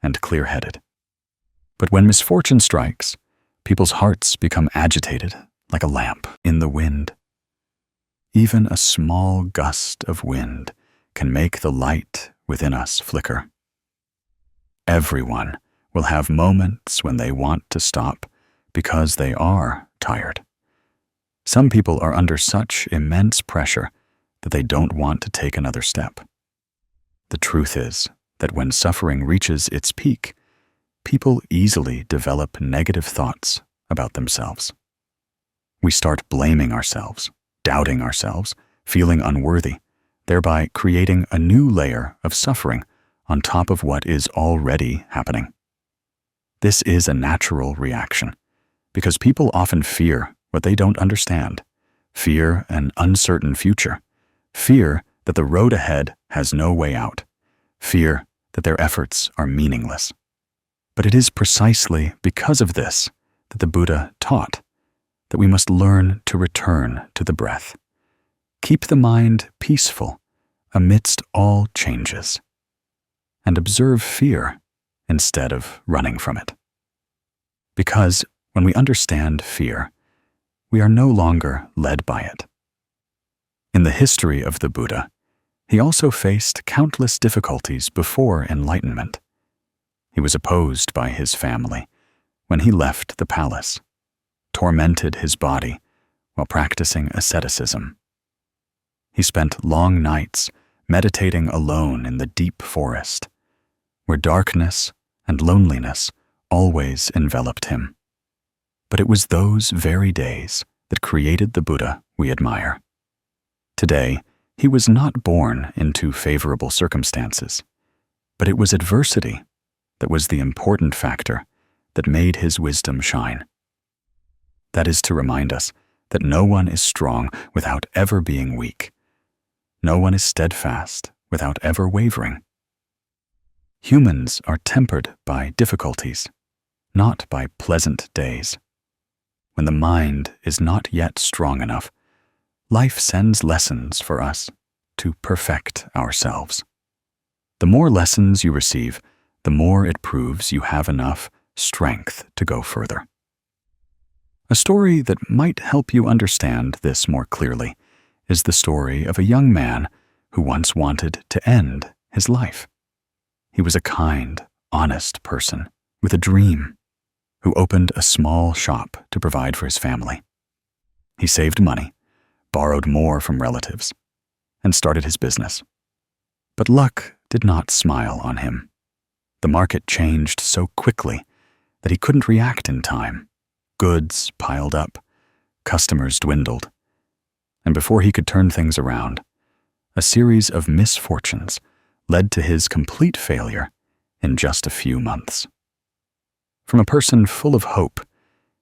and clear-headed. But when misfortune strikes, people's hearts become agitated like a lamp in the wind. Even a small gust of wind can make the light within us flicker. Everyone will have moments when they want to stop because they are tired. Some people are under such immense pressure that they don't want to take another step. The truth is that when suffering reaches its peak, people easily develop negative thoughts about themselves. We start blaming ourselves, doubting ourselves, feeling unworthy, thereby creating a new layer of suffering on top of what is already happening. This is a natural reaction, because people often fear what they don't understand, fear an uncertain future, fear that the road ahead has no way out, fear that their efforts are meaningless. But it is precisely because of this that the Buddha taught that we must learn to return to the breath. Keep the mind peaceful amidst all changes, and observe fear instead of running from it. Because when we understand fear, we are no longer led by it. In the history of the Buddha, he also faced countless difficulties before enlightenment. He was opposed by his family when he left the palace, tormented his body while practicing asceticism. He spent long nights meditating alone in the deep forest, where darkness and loneliness always enveloped him. But it was those very days that created the Buddha we admire. Today, he was not born into favorable circumstances, but it was adversity that was the important factor that made his wisdom shine. That is to remind us that no one is strong without ever being weak. No one is steadfast without ever wavering. Humans are tempered by difficulties, not by pleasant days. When the mind is not yet strong enough, life sends lessons for us to perfect ourselves. The more lessons you receive, the more it proves you have enough strength to go further. A story that might help you understand this more clearly is the story of a young man who once wanted to end his life. He was a kind, honest person with a dream who opened a small shop to provide for his family. He saved money, borrowed more from relatives, and started his business. But luck did not smile on him. The market changed so quickly that he couldn't react in time. Goods piled up, customers dwindled, and before he could turn things around, a series of misfortunes led to his complete failure in just a few months. From a person full of hope,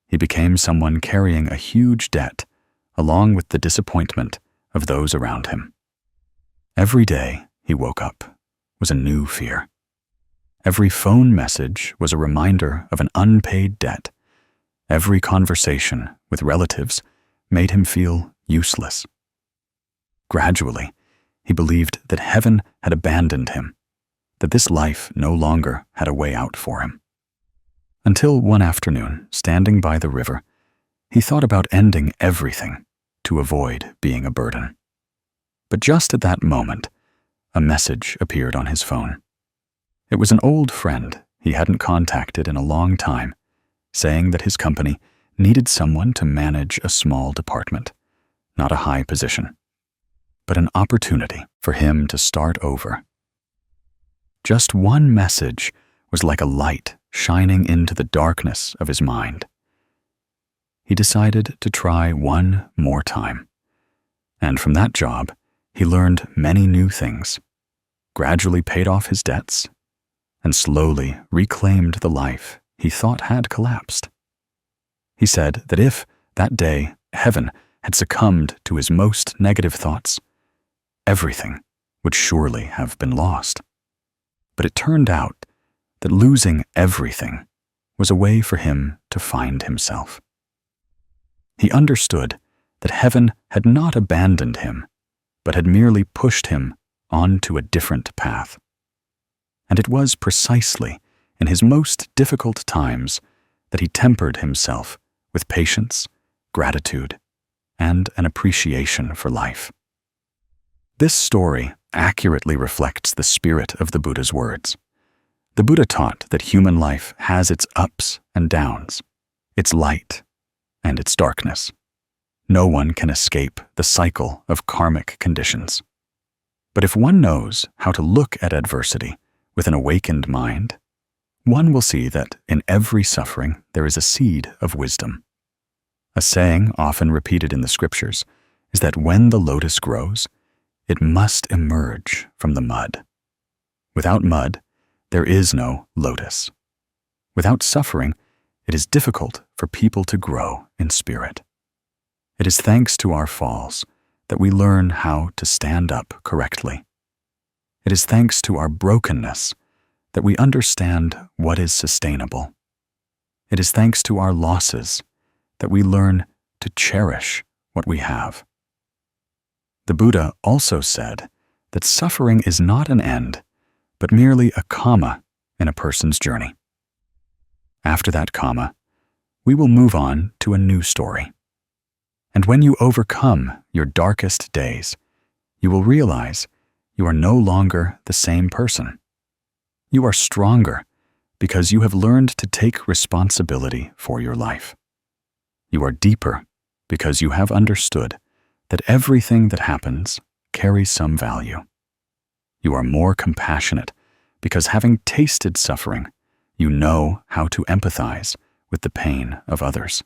he became someone carrying a huge debt, along with the disappointment of those around him. Every day he woke up was a new fear. Every phone message was a reminder of an unpaid debt. Every conversation with relatives made him feel useless. Gradually, he believed that heaven had abandoned him, that this life no longer had a way out for him. Until one afternoon, standing by the river, he thought about ending everything to avoid being a burden. But just at that moment, a message appeared on his phone. It was an old friend he hadn't contacted in a long time, saying that his company needed someone to manage a small department, not a high position, but an opportunity for him to start over. Just one message was like a light shining into the darkness of his mind. He decided to try one more time, and from that job, he learned many new things, gradually paid off his debts, and slowly reclaimed the life he thought had collapsed. He said that if, that day, heaven had succumbed to his most negative thoughts, everything would surely have been lost. But it turned out that losing everything was a way for him to find himself. He understood that heaven had not abandoned him, but had merely pushed him onto a different path. And it was precisely in his most difficult times that he tempered himself with patience, gratitude, and an appreciation for life. This story accurately reflects the spirit of the Buddha's words. The Buddha taught that human life has its ups and downs, its light and its darkness. No one can escape the cycle of karmic conditions. But if one knows how to look at adversity with an awakened mind, one will see that in every suffering there is a seed of wisdom. A saying often repeated in the scriptures is that when the lotus grows, it must emerge from the mud. Without mud, there is no lotus. Without suffering, it is difficult for people to grow in spirit. It is thanks to our falls that we learn how to stand up correctly. It is thanks to our brokenness that we understand what is sustainable. It is thanks to our losses that we learn to cherish what we have. The Buddha also said that suffering is not an end, but merely a comma in a person's journey. After that comma, we will move on to a new story. And when you overcome your darkest days, you will realize you are no longer the same person. You are stronger because you have learned to take responsibility for your life. You are deeper because you have understood that everything that happens carries some value. You are more compassionate because, having tasted suffering, you know how to empathize with the pain of others.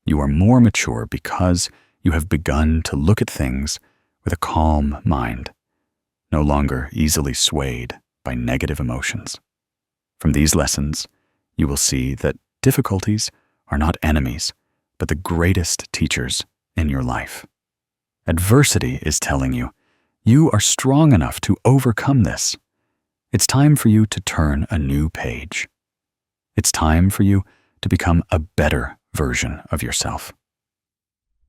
You are more mature because you have begun to look at things with a calm mind, no longer easily swayed by negative emotions. From these lessons, you will see that difficulties are not enemies, but the greatest teachers in your life. Adversity is telling you, you are strong enough to overcome this. It's time for you to turn a new page. It's time for you to become a better version of yourself.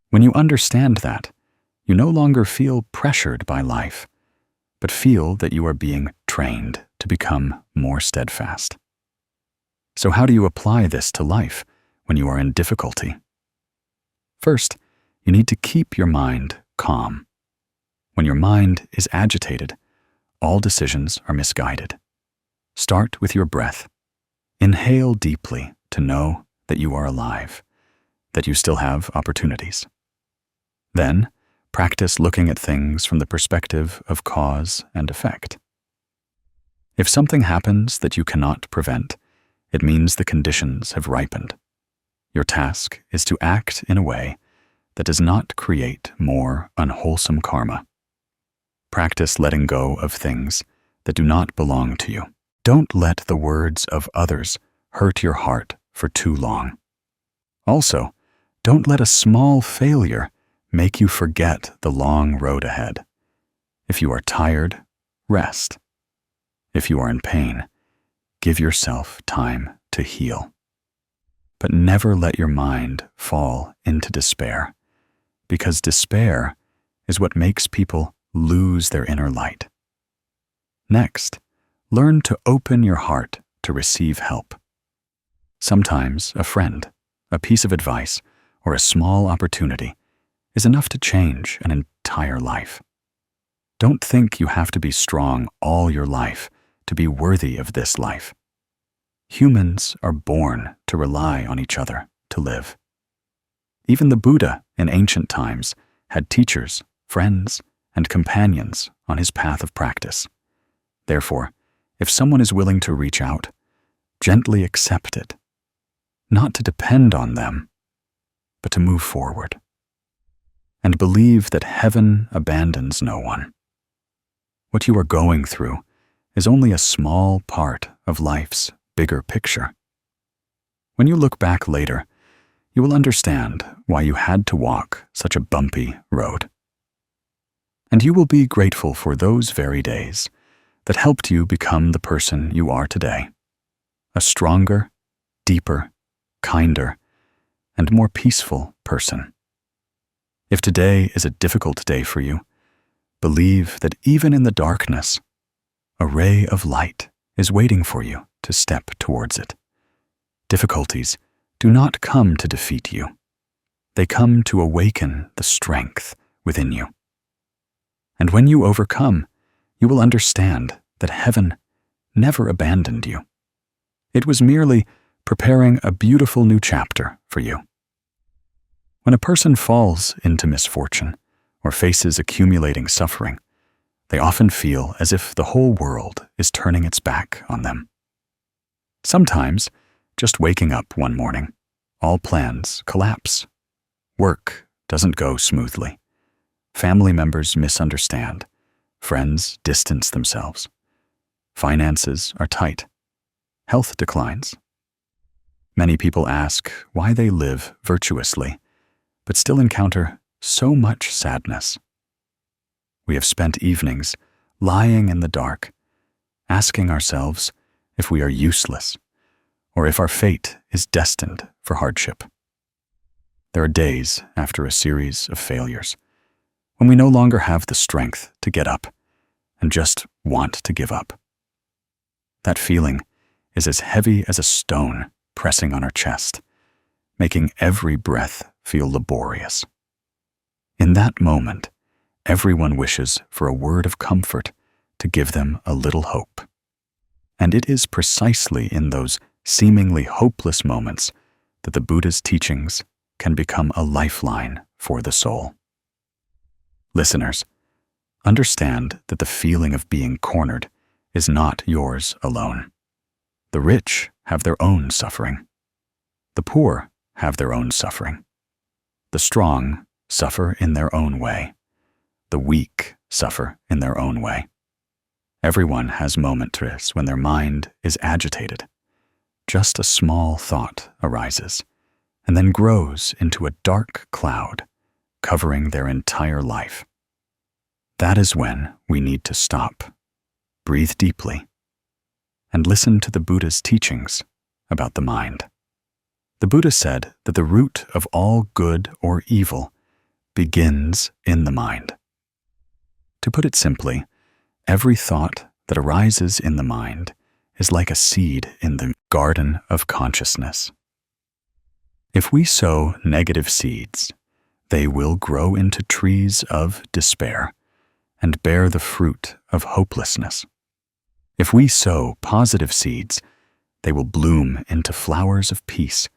When you understand that, you no longer feel pressured by life, but feel that you are being trained to become more steadfast. So how do you apply this to life when you are in difficulty? First, you need to keep your mind calm. When your mind is agitated, all decisions are misguided. Start with your breath. Inhale deeply to know that you are alive, that you still have opportunities. Then, practice looking at things from the perspective of cause and effect. If something happens that you cannot prevent, it means the conditions have ripened. Your task is to act in a way that does not create more unwholesome karma. Practice letting go of things that do not belong to you. Don't let the words of others hurt your heart for too long. Also, don't let a small failure make you forget the long road ahead. If you are tired, rest. If you are in pain, give yourself time to heal. But never let your mind fall into despair, because despair is what makes people lose their inner light. Next, learn to open your heart to receive help. Sometimes a friend, a piece of advice, or a small opportunity is enough to change an entire life. Don't think you have to be strong all your life to be worthy of this life. Humans are born to rely on each other to live. Even the Buddha in ancient times had teachers, friends, and companions on his path of practice. Therefore, if someone is willing to reach out, gently accept it, not to depend on them, but to move forward. And believe that heaven abandons no one. What you are going through is only a small part of life's bigger picture. When you look back later, you will understand why you had to walk such a bumpy road. And you will be grateful for those very days that helped you become the person you are today, a stronger, deeper, kinder, and more peaceful person. If today is a difficult day for you, believe that even in the darkness, a ray of light is waiting for you to step towards it. Difficulties do not come to defeat you. They come to awaken the strength within you. And when you overcome, you will understand that heaven never abandoned you. It was merely preparing a beautiful new chapter for you. When a person falls into misfortune or faces accumulating suffering, they often feel as if the whole world is turning its back on them. Sometimes, just waking up one morning, all plans collapse. Work doesn't go smoothly. Family members misunderstand. Friends distance themselves. Finances are tight. Health declines. Many people ask why they live virtuously, but still encounter so much sadness. We have spent evenings lying in the dark, asking ourselves if we are useless, or if our fate is destined for hardship. There are days after a series of failures when we no longer have the strength to get up and just want to give up. That feeling is as heavy as a stone pressing on our chest, making every breath feel laborious. In that moment, everyone wishes for a word of comfort to give them a little hope. And it is precisely in those seemingly hopeless moments that the Buddha's teachings can become a lifeline for the soul. Listeners, understand that the feeling of being cornered is not yours alone. The rich have their own suffering. The poor have their own suffering. The strong suffer in their own way. The weak suffer in their own way. Everyone has moments when their mind is agitated. Just a small thought arises and then grows into a dark cloud, covering their entire life. That is when we need to stop, breathe deeply, and listen to the Buddha's teachings about the mind. The Buddha said that the root of all good or evil begins in the mind. To put it simply, every thought that arises in the mind is like a seed in the garden of consciousness. If we sow negative seeds, they will grow into trees of despair and bear the fruit of hopelessness. If we sow positive seeds, they will bloom into flowers of peace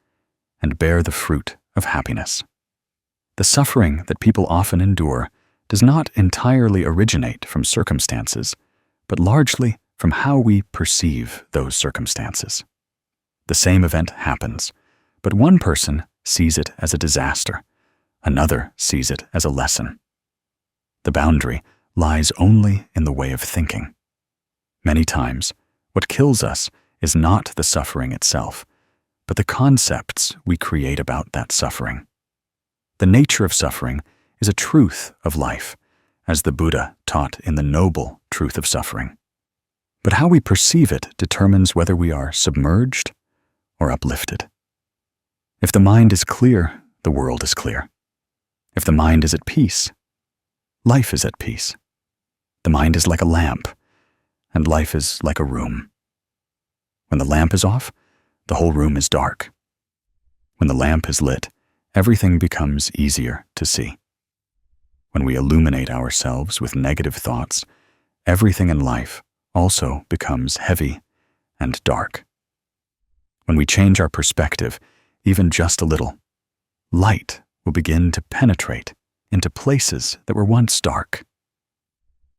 and bear the fruit of happiness. The suffering that people often endure does not entirely originate from circumstances, but largely from how we perceive those circumstances. The same event happens, but one person sees it as a disaster, another sees it as a lesson. The boundary lies only in the way of thinking. Many times, what kills us is not the suffering itself, but the concepts we create about that suffering. The nature of suffering is a truth of life, as the Buddha taught in the noble truth of suffering. But how we perceive it determines whether we are submerged or uplifted. If the mind is clear, the world is clear. If the mind is at peace, life is at peace. The mind is like a lamp, and life is like a room. When the lamp is off, the whole room is dark. When the lamp is lit, everything becomes easier to see. When we illuminate ourselves with negative thoughts, everything in life also becomes heavy and dark. When we change our perspective, even just a little, light will begin to penetrate into places that were once dark.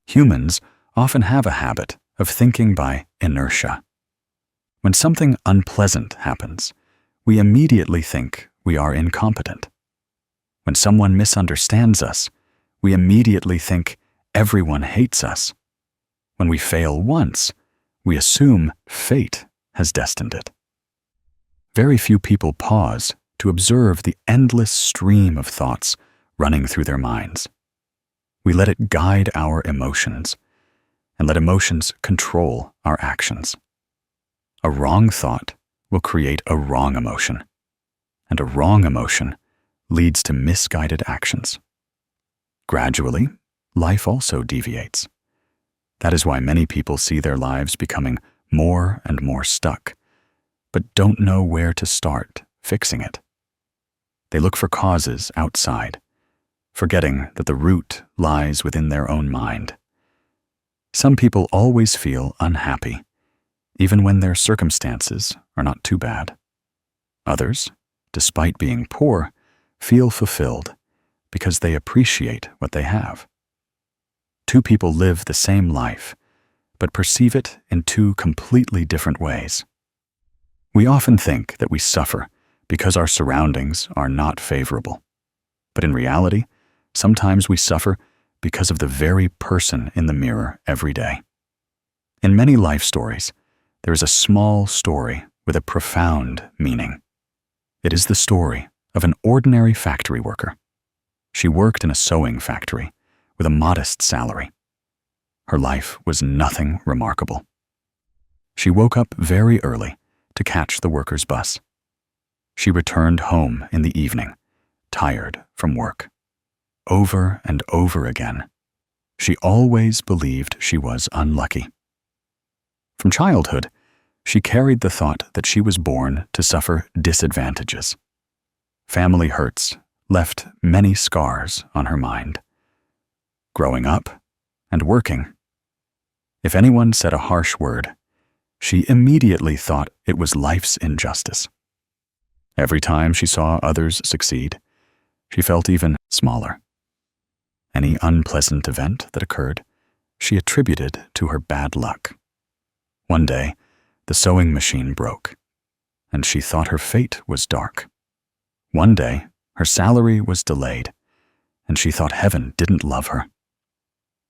Humans often have a habit of thinking by inertia. When something unpleasant happens, we immediately think we are incompetent. When someone misunderstands us, we immediately think everyone hates us. When we fail once, we assume fate has destined it. Very few people pause to observe the endless stream of thoughts running through their minds. We let it guide our emotions, and let emotions control our actions. A wrong thought will create a wrong emotion, and a wrong emotion leads to misguided actions. Gradually, life also deviates. That is why many people see their lives becoming more and more stuck, but don't know where to start fixing it. They look for causes outside, forgetting that the root lies within their own mind. Some people always feel unhappy, even when their circumstances are not too bad. Others, despite being poor, feel fulfilled because they appreciate what they have. Two people live the same life, but perceive it in two completely different ways. We often think that we suffer because our surroundings are not favorable. But in reality, sometimes we suffer because of the very person in the mirror every day. In many life stories, there is a small story with a profound meaning. It is the story of an ordinary factory worker. She worked in a sewing factory with a modest salary. Her life was nothing remarkable. She woke up very early to catch the workers' bus. She returned home in the evening, tired from work. Over and over again, she always believed she was unlucky. From childhood, she carried the thought that she was born to suffer disadvantages. Family hurts left many scars on her mind. Growing up and working, if anyone said a harsh word, she immediately thought it was life's injustice. Every time she saw others succeed, she felt even smaller. Any unpleasant event that occurred, she attributed to her bad luck. One day, the sewing machine broke, and she thought her fate was dark. One day, her salary was delayed, and she thought heaven didn't love her.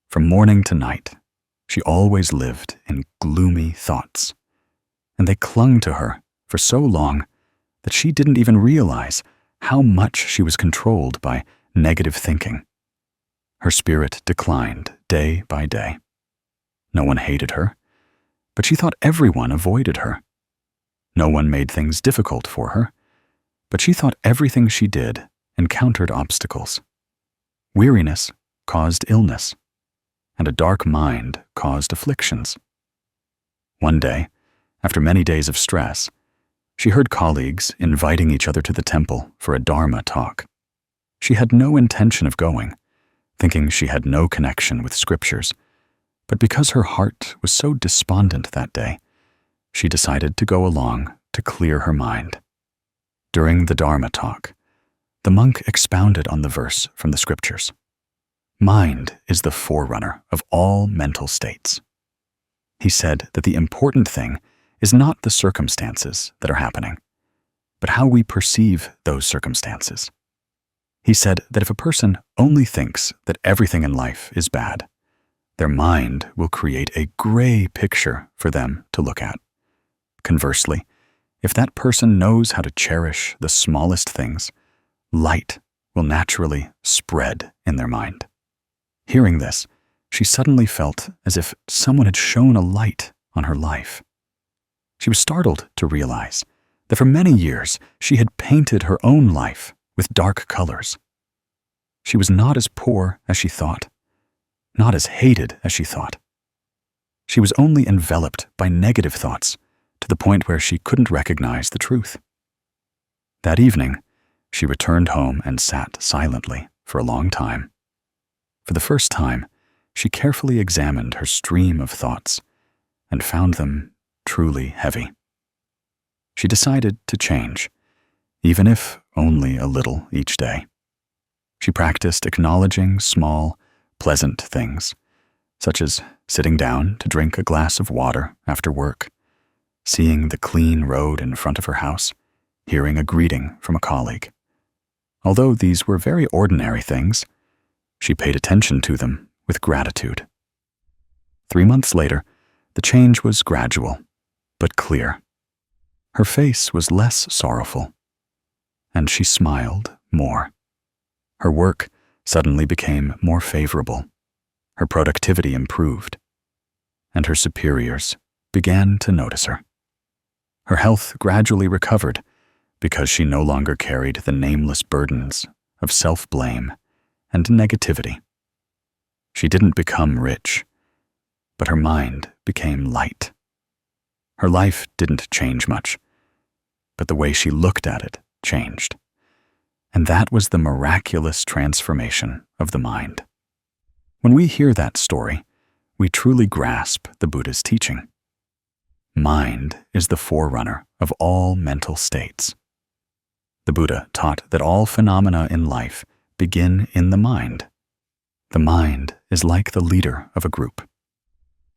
From morning to night, she always lived in gloomy thoughts, and they clung to her for so long that she didn't even realize how much she was controlled by negative thinking. Her spirit declined day by day. No one hated her, but she thought everyone avoided her. No one made things difficult for her, but she thought everything she did encountered obstacles. Weariness caused illness, and a dark mind caused afflictions. One day, after many days of stress, she heard colleagues inviting each other to the temple for a Dharma talk. She had no intention of going, thinking she had no connection with scriptures, but because her heart was so despondent that day, she decided to go along to clear her mind. During the Dharma talk, the monk expounded on the verse from the scriptures. Mind is the forerunner of all mental states. He said that the important thing is not the circumstances that are happening, but how we perceive those circumstances. He said that if a person only thinks that everything in life is bad, their mind will create a gray picture for them to look at. Conversely, if that person knows how to cherish the smallest things, light will naturally spread in their mind. Hearing this, she suddenly felt as if someone had shone a light on her life. She was startled to realize that for many years she had painted her own life with dark colors. She was not as poor as she thought, not as hated as she thought. She was only enveloped by negative thoughts to the point where she couldn't recognize the truth. That evening, she returned home and sat silently for a long time. For the first time, she carefully examined her stream of thoughts and found them truly heavy. She decided to change, even if only a little each day. She practiced acknowledging small, pleasant things, such as sitting down to drink a glass of water after work, seeing the clean road in front of her house, hearing a greeting from a colleague. Although these were very ordinary things, she paid attention to them with gratitude. 3 months later, the change was gradual, but clear. Her face was less sorrowful, and she smiled more. Her work suddenly became more favorable. Her productivity improved, and her superiors began to notice her. Her health gradually recovered because she no longer carried the nameless burdens of self-blame and negativity. She didn't become rich, but her mind became light. Her life didn't change much, but the way she looked at it changed. And that was the miraculous transformation of the mind. When we hear that story, we truly grasp the Buddha's teaching. Mind is the forerunner of all mental states. The Buddha taught that all phenomena in life begin in the mind. The mind is like the leader of a group.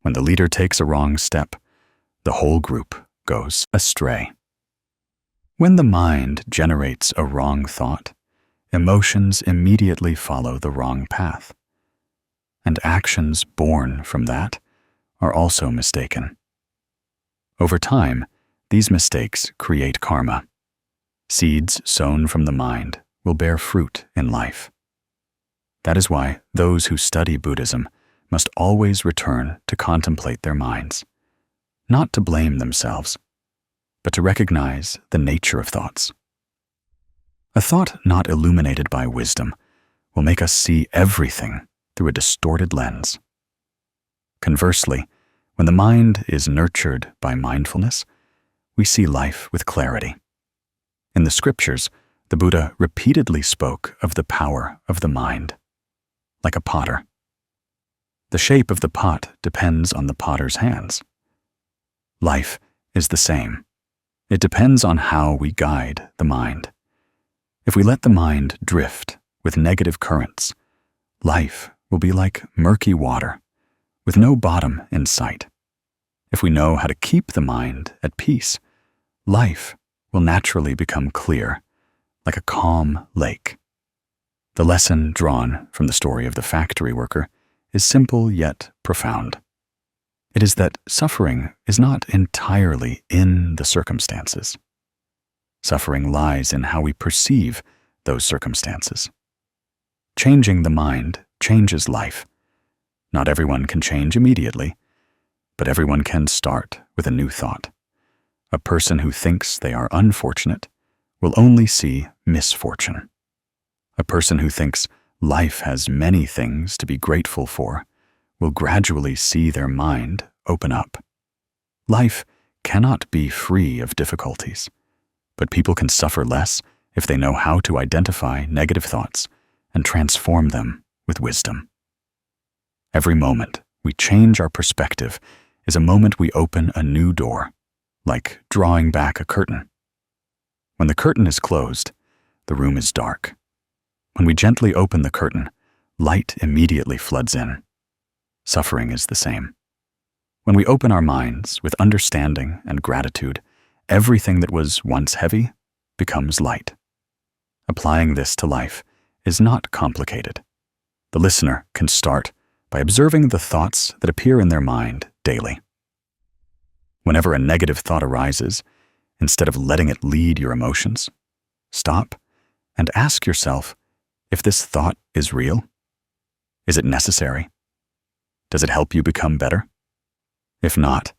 When the leader takes a wrong step, the whole group goes astray. When the mind generates a wrong thought, emotions immediately follow the wrong path, and actions born from that are also mistaken. Over time, these mistakes create karma. Seeds sown from the mind will bear fruit in life. That is why those who study Buddhism must always return to contemplate their minds, not to blame themselves, but to recognize the nature of thoughts. A thought not illuminated by wisdom will make us see everything through a distorted lens. Conversely, when the mind is nurtured by mindfulness, we see life with clarity. In the scriptures, the Buddha repeatedly spoke of the power of the mind, like a potter. The shape of the pot depends on the potter's hands. Life is the same. It depends on how we guide the mind. If we let the mind drift with negative currents, life will be like murky water, with no bottom in sight. If we know how to keep the mind at peace, life will naturally become clear, like a calm lake. The lesson drawn from the story of the factory worker is simple yet profound. It is that suffering is not entirely in the circumstances. Suffering lies in how we perceive those circumstances. Changing the mind changes life. Not everyone can change immediately, but everyone can start with a new thought. A person who thinks they are unfortunate will only see misfortune. A person who thinks life has many things to be grateful for will gradually see their mind open up. Life cannot be free of difficulties, but people can suffer less if they know how to identify negative thoughts and transform them with wisdom. Every moment we change our perspective is a moment we open a new door, like drawing back a curtain. When the curtain is closed, the room is dark. When we gently open the curtain, light immediately floods in. Suffering is the same. When we open our minds with understanding and gratitude, everything that was once heavy becomes light. Applying this to life is not complicated. The listener can start by observing the thoughts that appear in their mind daily. Whenever a negative thought arises, instead of letting it lead your emotions, stop and ask yourself if this thought is real. Is it necessary? Does it help you become better? If not,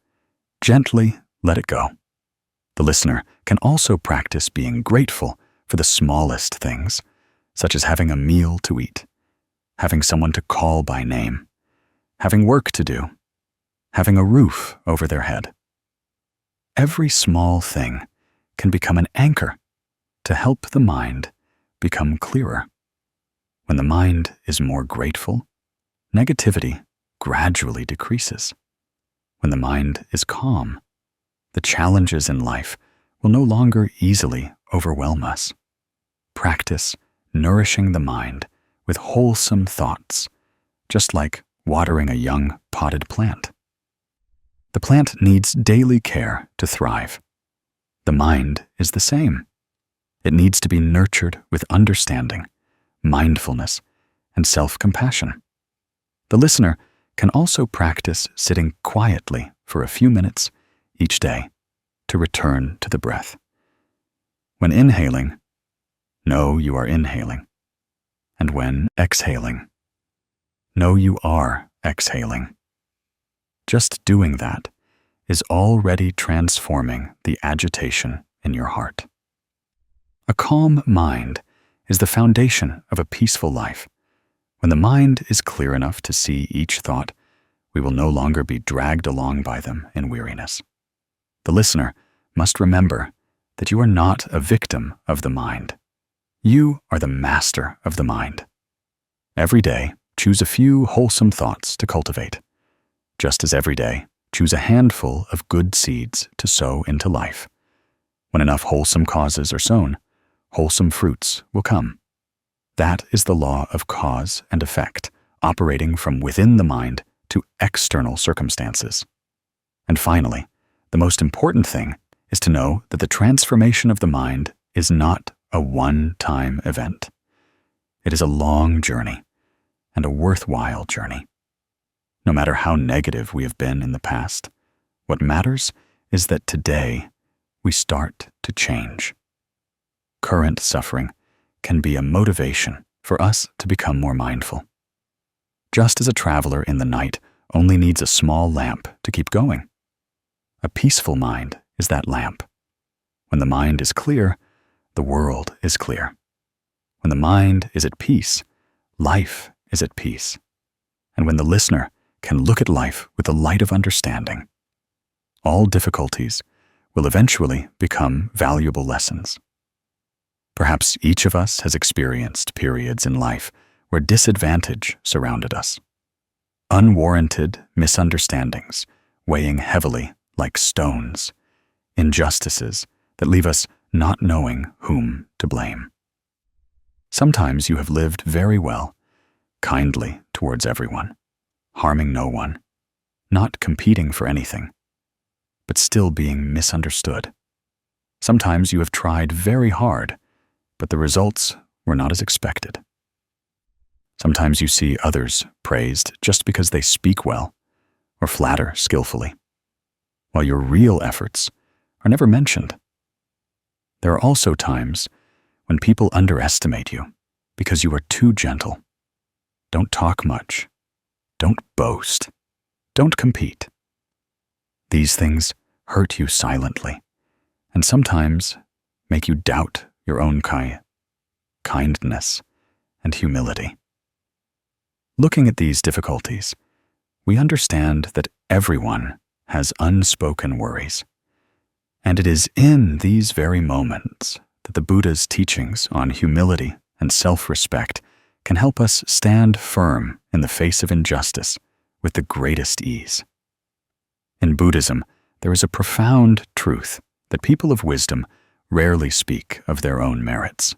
gently let it go. The listener can also practice being grateful for the smallest things, such as having a meal to eat, having someone to call by name, having work to do, having a roof over their head. Every small thing can become an anchor to help the mind become clearer. When the mind is more grateful, negativity gradually decreases. When the mind is calm, the challenges in life will no longer easily overwhelm us. Practice nourishing the mind with wholesome thoughts, just like watering a young potted plant. The plant needs daily care to thrive. The mind is the same. It needs to be nurtured with understanding, mindfulness, and self-compassion. The listener can also practice sitting quietly for a few minutes each day to return to the breath. When inhaling, know you are inhaling. And when exhaling, know you are exhaling. Just doing that is already transforming the agitation in your heart. A calm mind is the foundation of a peaceful life. When the mind is clear enough to see each thought, we will no longer be dragged along by them in weariness. The listener must remember that you are not a victim of the mind. You are the master of the mind. Every day, choose a few wholesome thoughts to cultivate. Just as every day, choose a handful of good seeds to sow into life. When enough wholesome causes are sown, wholesome fruits will come. That is the law of cause and effect, operating from within the mind to external circumstances. And finally, the most important thing is to know that the transformation of the mind is not a one-time event. It is a long journey and a worthwhile journey. No matter how negative we have been in the past, what matters is that today we start to change. Current suffering can be a motivation for us to become more mindful. Just as a traveler in the night only needs a small lamp to keep going. A peaceful mind is that lamp, When the mind is clear, the world is clear. When the mind is at peace, life is at peace. And when the listener can look at life with the light of understanding, all difficulties will eventually become valuable lessons. Perhaps each of us has experienced periods in life where disadvantage surrounded us. Unwarranted misunderstandings weighing heavily like stones, injustices that leave us not knowing whom to blame. Sometimes you have lived very well, kindly towards everyone, harming no one, not competing for anything, but still being misunderstood. Sometimes you have tried very hard, but the results were not as expected. Sometimes you see others praised just because they speak well or flatter skillfully, while your real efforts are never mentioned. There are also times when people underestimate you because you are too gentle. Don't talk much. Don't boast. Don't compete. These things hurt you silently, and sometimes make you doubt your own kindness and humility. Looking at these difficulties, we understand that everyone has unspoken worries. And it is in these very moments that the Buddha's teachings on humility and self-respect can help us stand firm in the face of injustice with the greatest ease. In Buddhism, there is a profound truth that people of wisdom rarely speak of their own merits.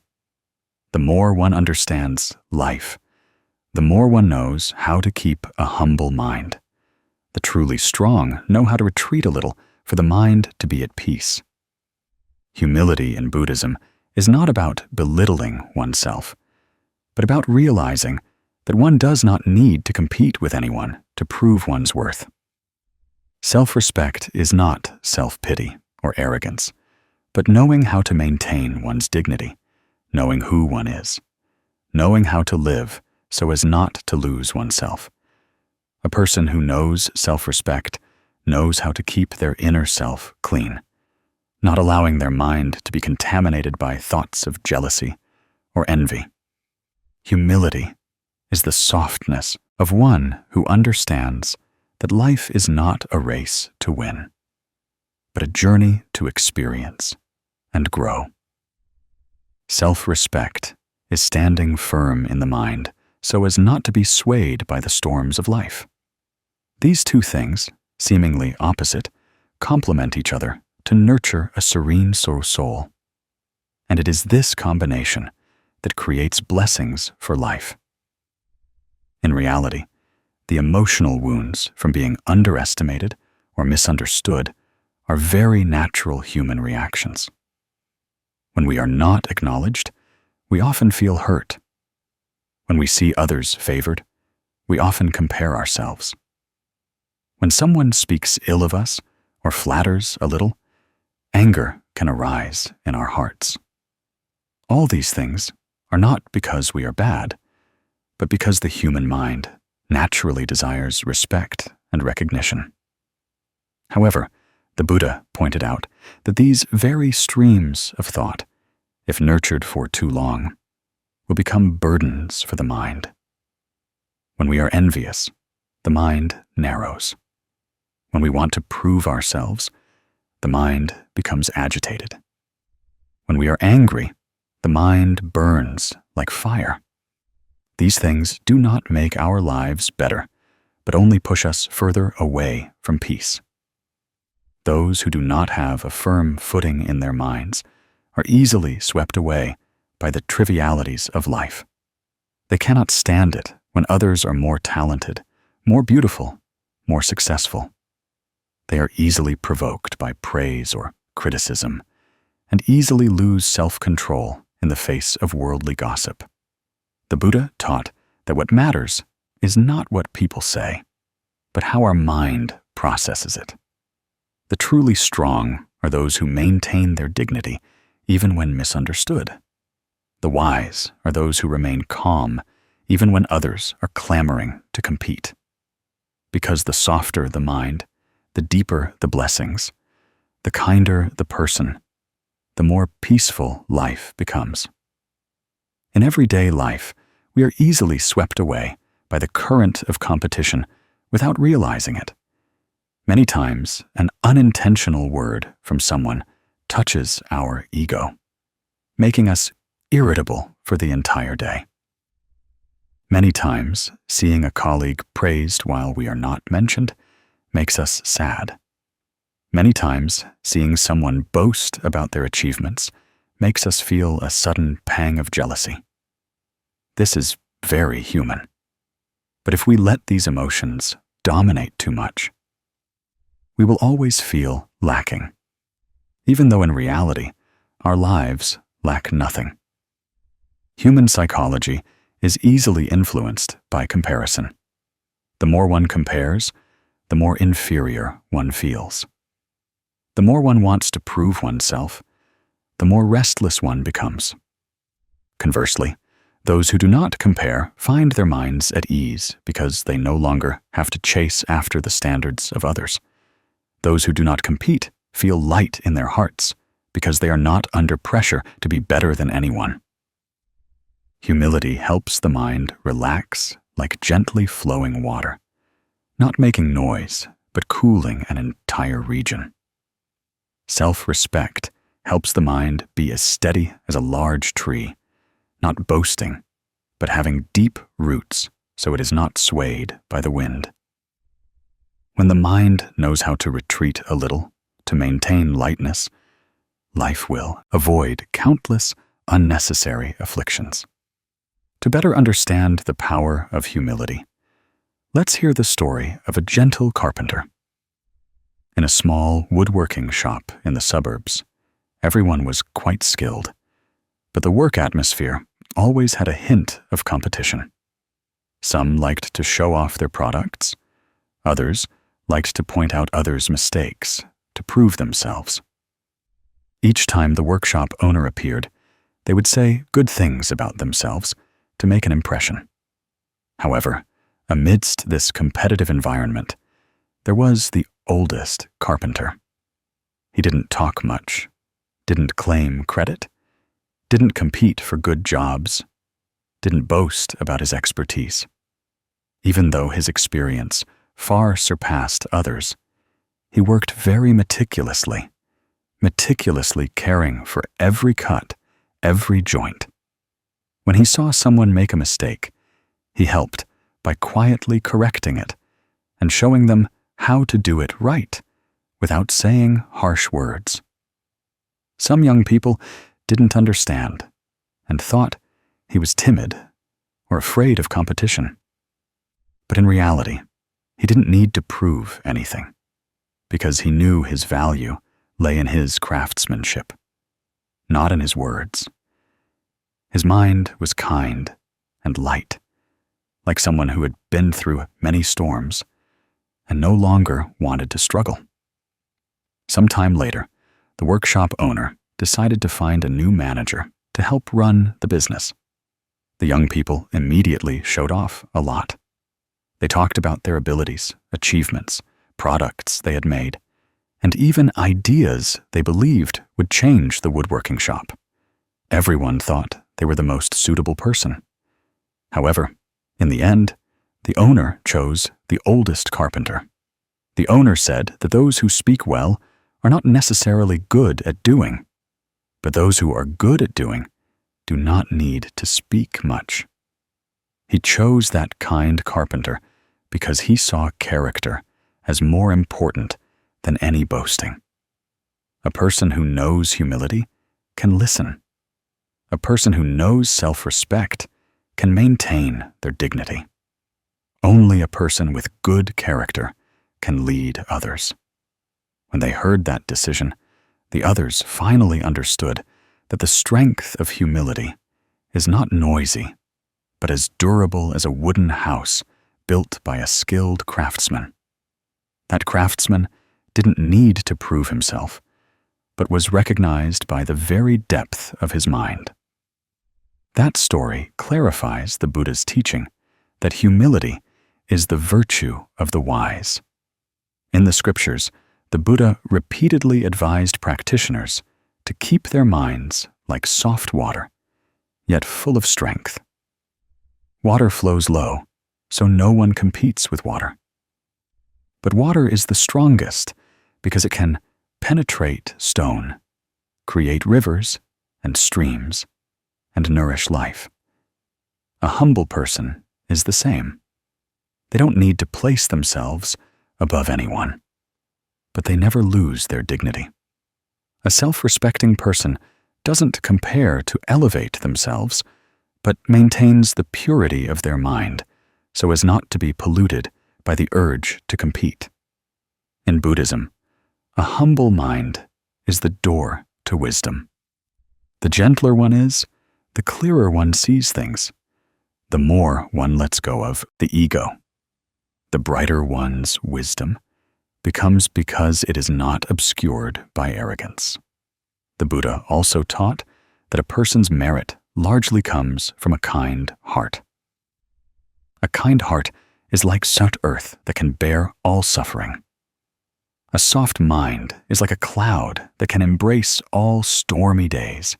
The more one understands life, the more one knows how to keep a humble mind. The truly strong know how to retreat a little for the mind to be at peace. Humility in Buddhism is not about belittling oneself, but about realizing that one does not need to compete with anyone to prove one's worth. Self-respect is not self-pity or arrogance, but knowing how to maintain one's dignity, knowing who one is, knowing how to live so as not to lose oneself. A person who knows self-respect knows how to keep their inner self clean, not allowing their mind to be contaminated by thoughts of jealousy or envy. Humility is the softness of one who understands that life is not a race to win, but a journey to experience and grow. Self-respect is standing firm in the mind so as not to be swayed by the storms of life. These two things, seemingly opposite, complement each other to nurture a serene soul. And it is this combination that creates blessings for life. In reality, the emotional wounds from being underestimated or misunderstood are very natural human reactions. When we are not acknowledged, we often feel hurt. When we see others favored, we often compare ourselves. When someone speaks ill of us or flatters a little, anger can arise in our hearts. All these things are not because we are bad, but because the human mind naturally desires respect and recognition. However, the Buddha pointed out that these very streams of thought, if nurtured for too long, will become burdens for the mind. When we are envious, the mind narrows. When we want to prove ourselves, the mind becomes agitated. When we are angry, the mind burns like fire. These things do not make our lives better, but only push us further away from peace. Those who do not have a firm footing in their minds are easily swept away by the trivialities of life. They cannot stand it when others are more talented, more beautiful, more successful. They are easily provoked by praise or criticism, and easily lose self-control in the face of worldly gossip. The Buddha taught that what matters is not what people say, but how our mind processes it. The truly strong are those who maintain their dignity even when misunderstood. The wise are those who remain calm even when others are clamoring to compete. Because the softer the mind, the deeper the blessings, the kinder the person, the more peaceful life becomes. In everyday life, we are easily swept away by the current of competition without realizing it. Many times, an unintentional word from someone touches our ego, making us irritable for the entire day. Many times, seeing a colleague praised while we are not mentioned makes us sad. Many times, seeing someone boast about their achievements makes us feel a sudden pang of jealousy. This is very human. But if we let these emotions dominate too much, we will always feel lacking, even though in reality, our lives lack nothing. Human psychology is easily influenced by comparison. The more one compares, the more inferior one feels. The more one wants to prove oneself, the more restless one becomes. Conversely, those who do not compare find their minds at ease because they no longer have to chase after the standards of others. Those who do not compete feel light in their hearts because they are not under pressure to be better than anyone. Humility helps the mind relax like gently flowing water, not making noise, but cooling an entire region. Self-respect helps the mind be as steady as a large tree, not boasting, but having deep roots so it is not swayed by the wind. When the mind knows how to retreat a little to maintain lightness, life will avoid countless unnecessary afflictions. To better understand the power of humility, let's hear the story of a gentle carpenter. In a small woodworking shop in the suburbs, everyone was quite skilled, but the work atmosphere always had a hint of competition. Some liked to show off their products, others liked to point out others' mistakes to prove themselves. Each time the workshop owner appeared, they would say good things about themselves to make an impression. However, amidst this competitive environment, there was the oldest carpenter. He didn't talk much, didn't claim credit, didn't compete for good jobs, didn't boast about his expertise. Even though his experience far surpassed others, he worked very meticulously caring for every cut, every joint. When he saw someone make a mistake, he helped by quietly correcting it and showing them how to do it right without saying harsh words. Some young people didn't understand and thought he was timid or afraid of competition. But in reality, he didn't need to prove anything because he knew his value lay in his craftsmanship, not in his words. His mind was kind and light, like someone who had been through many storms and no longer wanted to struggle. Some time later, the workshop owner decided to find a new manager to help run the business. The young people immediately showed off a lot. They talked about their abilities, achievements, products they had made, and even ideas they believed would change the woodworking shop. Everyone thought they were the most suitable person. However, in the end, the owner chose the oldest carpenter. The owner said that those who speak well are not necessarily good at doing, but those who are good at doing do not need to speak much. He chose that kind carpenter because he saw character as more important than any boasting. A person who knows humility can listen. A person who knows self-respect can maintain their dignity. Only a person with good character can lead others. When they heard that decision, the others finally understood that the strength of humility is not noisy, but as durable as a wooden house built by a skilled craftsman. That craftsman didn't need to prove himself, but was recognized by the very depth of his mind. That story clarifies the Buddha's teaching that humility is the virtue of the wise. In the scriptures, the Buddha repeatedly advised practitioners to keep their minds like soft water, yet full of strength. Water flows low, so no one competes with water. But water is the strongest because it can penetrate stone, create rivers and streams, and nourish life. A humble person is the same. They don't need to place themselves above anyone, but they never lose their dignity. A self-respecting person doesn't compare to elevate themselves, but maintains the purity of their mind so as not to be polluted by the urge to compete. In Buddhism, a humble mind is the door to wisdom. The gentler one is, the clearer one sees things, the more one lets go of the ego. The brighter one's wisdom becomes because it is not obscured by arrogance. The Buddha also taught that a person's merit largely comes from a kind heart. A kind heart is like soft earth that can bear all suffering. A soft mind is like a cloud that can embrace all stormy days.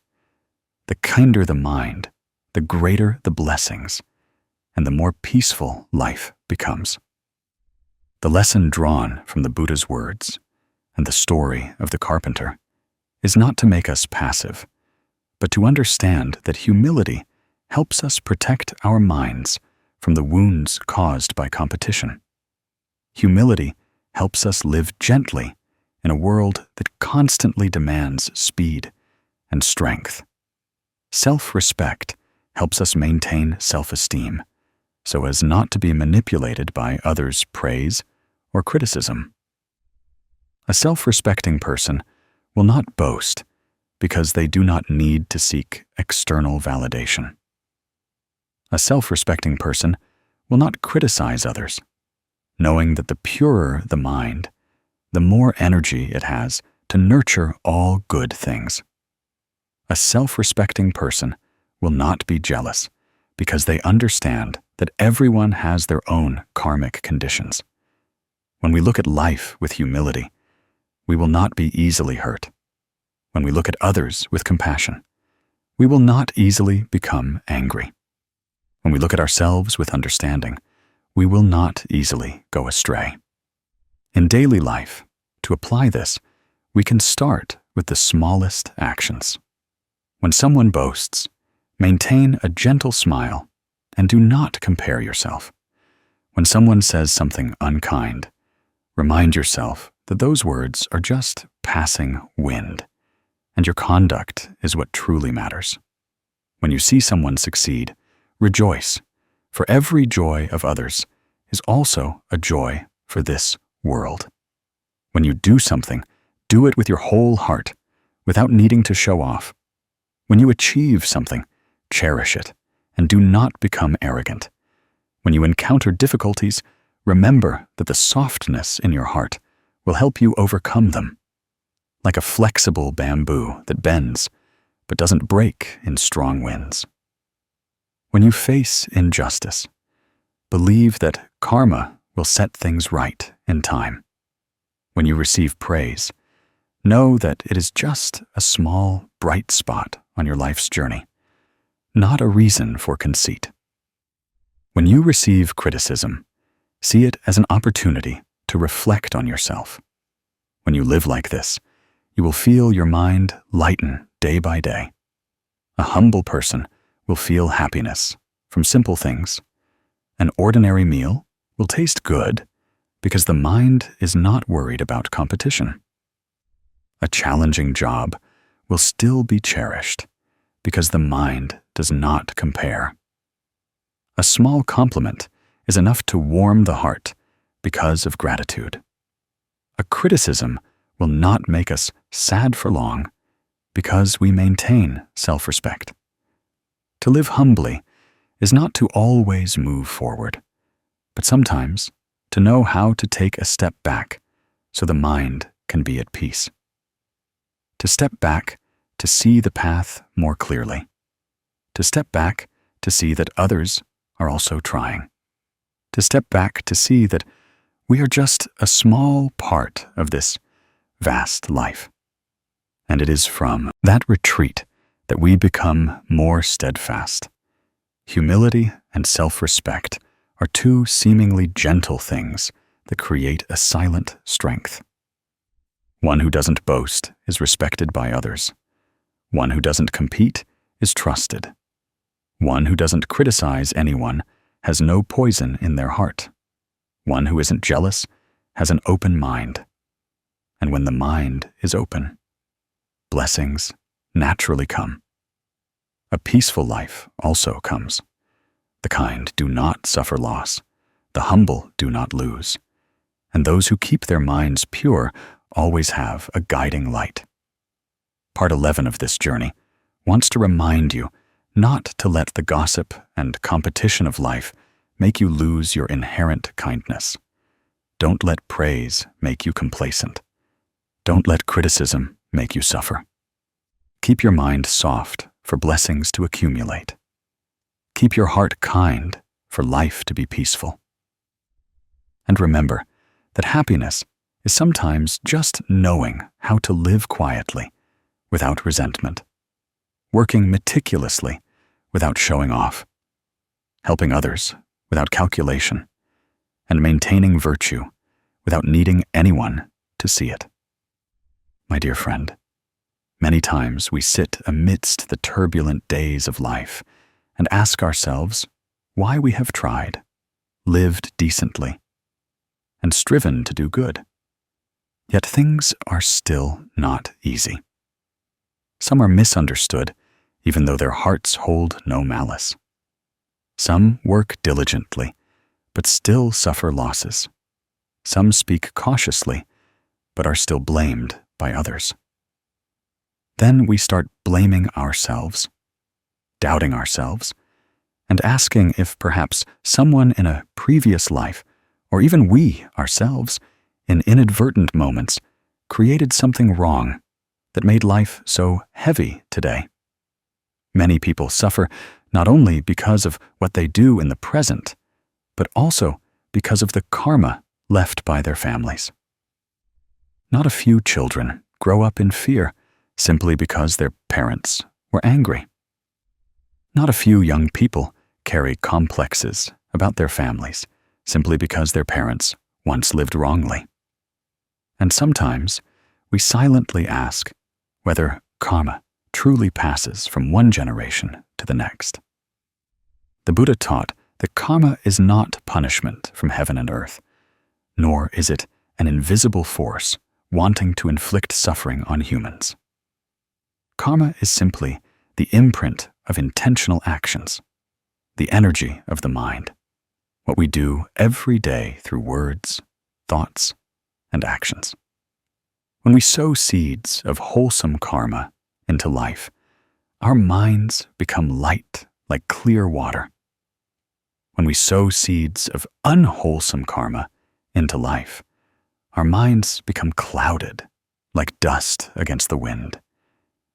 The kinder the mind, the greater the blessings, and the more peaceful life becomes. The lesson drawn from the Buddha's words and the story of the carpenter is not to make us passive, but to understand that humility helps us protect our minds from the wounds caused by competition. Humility helps us live gently in a world that constantly demands speed and strength. Self-respect helps us maintain self-esteem so as not to be manipulated by others' praise or criticism. A self-respecting person will not boast because they do not need to seek external validation. A self-respecting person will not criticize others, knowing that the purer the mind, the more energy it has to nurture all good things. A self-respecting person will not be jealous because they understand that everyone has their own karmic conditions. When we look at life with humility, we will not be easily hurt. When we look at others with compassion, we will not easily become angry. When we look at ourselves with understanding, we will not easily go astray. In daily life, to apply this, we can start with the smallest actions. When someone boasts, maintain a gentle smile and do not compare yourself. When someone says something unkind, remind yourself that those words are just passing wind, and your conduct is what truly matters. When you see someone succeed, rejoice, for every joy of others is also a joy for this world. When you do something, do it with your whole heart, without needing to show off. When you achieve something, cherish it, and do not become arrogant. When you encounter difficulties, remember that the softness in your heart will help you overcome them. Like a flexible bamboo that bends, but doesn't break in strong winds. When you face injustice, believe that karma will set things right in time. When you receive praise, know that it is just a small, bright spot on your life's journey, not a reason for conceit. When you receive criticism, see it as an opportunity to reflect on yourself. When you live like this, you will feel your mind lighten day by day. A humble person will feel happiness from simple things. An ordinary meal will taste good because the mind is not worried about competition. A challenging job will still be cherished because the mind does not compare. A small compliment is enough to warm the heart because of gratitude. A criticism will not make us sad for long because we maintain self-respect. To live humbly is not to always move forward, but sometimes to know how to take a step back so the mind can be at peace. To step back to see the path more clearly. To step back to see that others are also trying. To step back to see that we are just a small part of this vast life. And it is from that retreat that we become more steadfast. Humility and self-respect are two seemingly gentle things that create a silent strength. One who doesn't boast is respected by others. One who doesn't compete is trusted. One who doesn't criticize anyone has no poison in their heart. One who isn't jealous has an open mind. And when the mind is open, blessings naturally come. A peaceful life also comes. The kind do not suffer loss. The humble do not lose. And those who keep their minds pure always have a guiding light. Part 11 of this journey wants to remind you not to let the gossip and competition of life make you lose your inherent kindness. Don't let praise make you complacent. Don't let criticism make you suffer. Keep your mind soft for blessings to accumulate. Keep your heart kind for life to be peaceful. And remember that happiness is sometimes just knowing how to live quietly without resentment, working meticulously without showing off, helping others without calculation, and maintaining virtue without needing anyone to see it. My dear friend, many times we sit amidst the turbulent days of life and ask ourselves why we have tried, lived decently, and striven to do good. Yet things are still not easy. Some are misunderstood, even though their hearts hold no malice. Some work diligently, but still suffer losses. Some speak cautiously, but are still blamed by others. Then we start blaming ourselves, doubting ourselves, and asking if perhaps someone in a previous life, or even we ourselves, in inadvertent moments, created something wrong that made life so heavy today. Many people suffer not only because of what they do in the present, but also because of the karma left by their families. Not a few children grow up in fear simply because their parents were angry. Not a few young people carry complexes about their families simply because their parents once lived wrongly. And sometimes we silently ask whether karma truly passes from one generation to the next. The Buddha taught that karma is not punishment from heaven and earth, nor is it an invisible force wanting to inflict suffering on humans. Karma is simply the imprint of intentional actions, the energy of the mind, what we do every day through words, thoughts, and actions. When we sow seeds of wholesome karma into life, our minds become light like clear water. When we sow seeds of unwholesome karma into life, our minds become clouded like dust against the wind,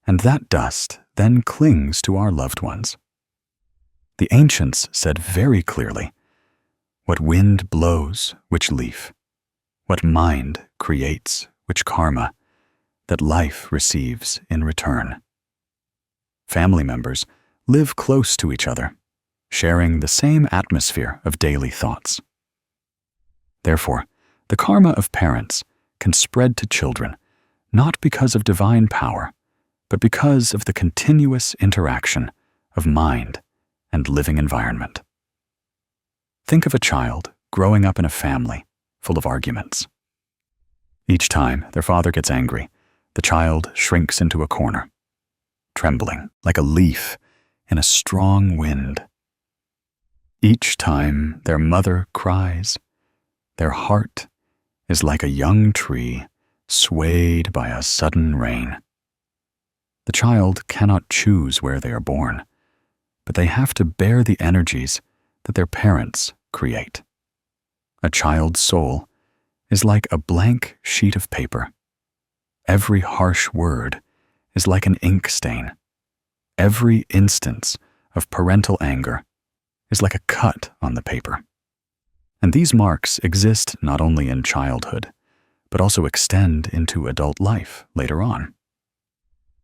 and that dust then clings to our loved ones. The ancients said very clearly, "What wind blows, which leaf, what mind creates, which karma, that life receives in return." Family members live close to each other, sharing the same atmosphere of daily thoughts. Therefore, the karma of parents can spread to children not because of divine power, but because of the continuous interaction of mind and living environment. Think of a child growing up in a family full of arguments. Each time their father gets angry, the child shrinks into a corner, trembling like a leaf in a strong wind. Each time their mother cries, their heart is like a young tree swayed by a sudden rain. The child cannot choose where they are born, but they have to bear the energies that their parents create. A child's soul is like a blank sheet of paper. Every harsh word is like an ink stain. Every instance of parental anger is like a cut on the paper. And these marks exist not only in childhood, but also extend into adult life later on.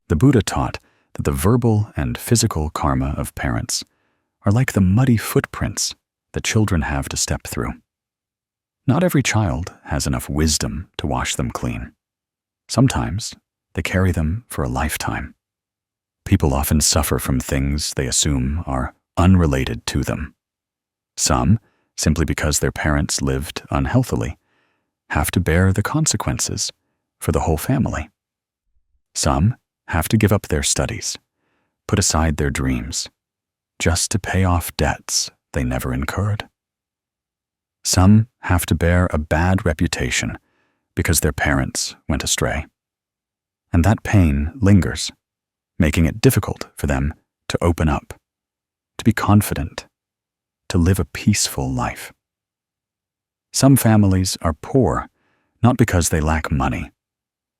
The Buddha taught that the verbal and physical karma of parents are like the muddy footprints that children have to step through. Not every child has enough wisdom to wash them clean. Sometimes they carry them for a lifetime. People often suffer from things they assume are unrelated to them. Some, simply because their parents lived unhealthily, have to bear the consequences for the whole family. Some have to give up their studies, put aside their dreams, just to pay off debts they never incurred. Some have to bear a bad reputation because their parents went astray. And that pain lingers, making it difficult for them to open up, to be confident, to live a peaceful life. Some families are poor not because they lack money,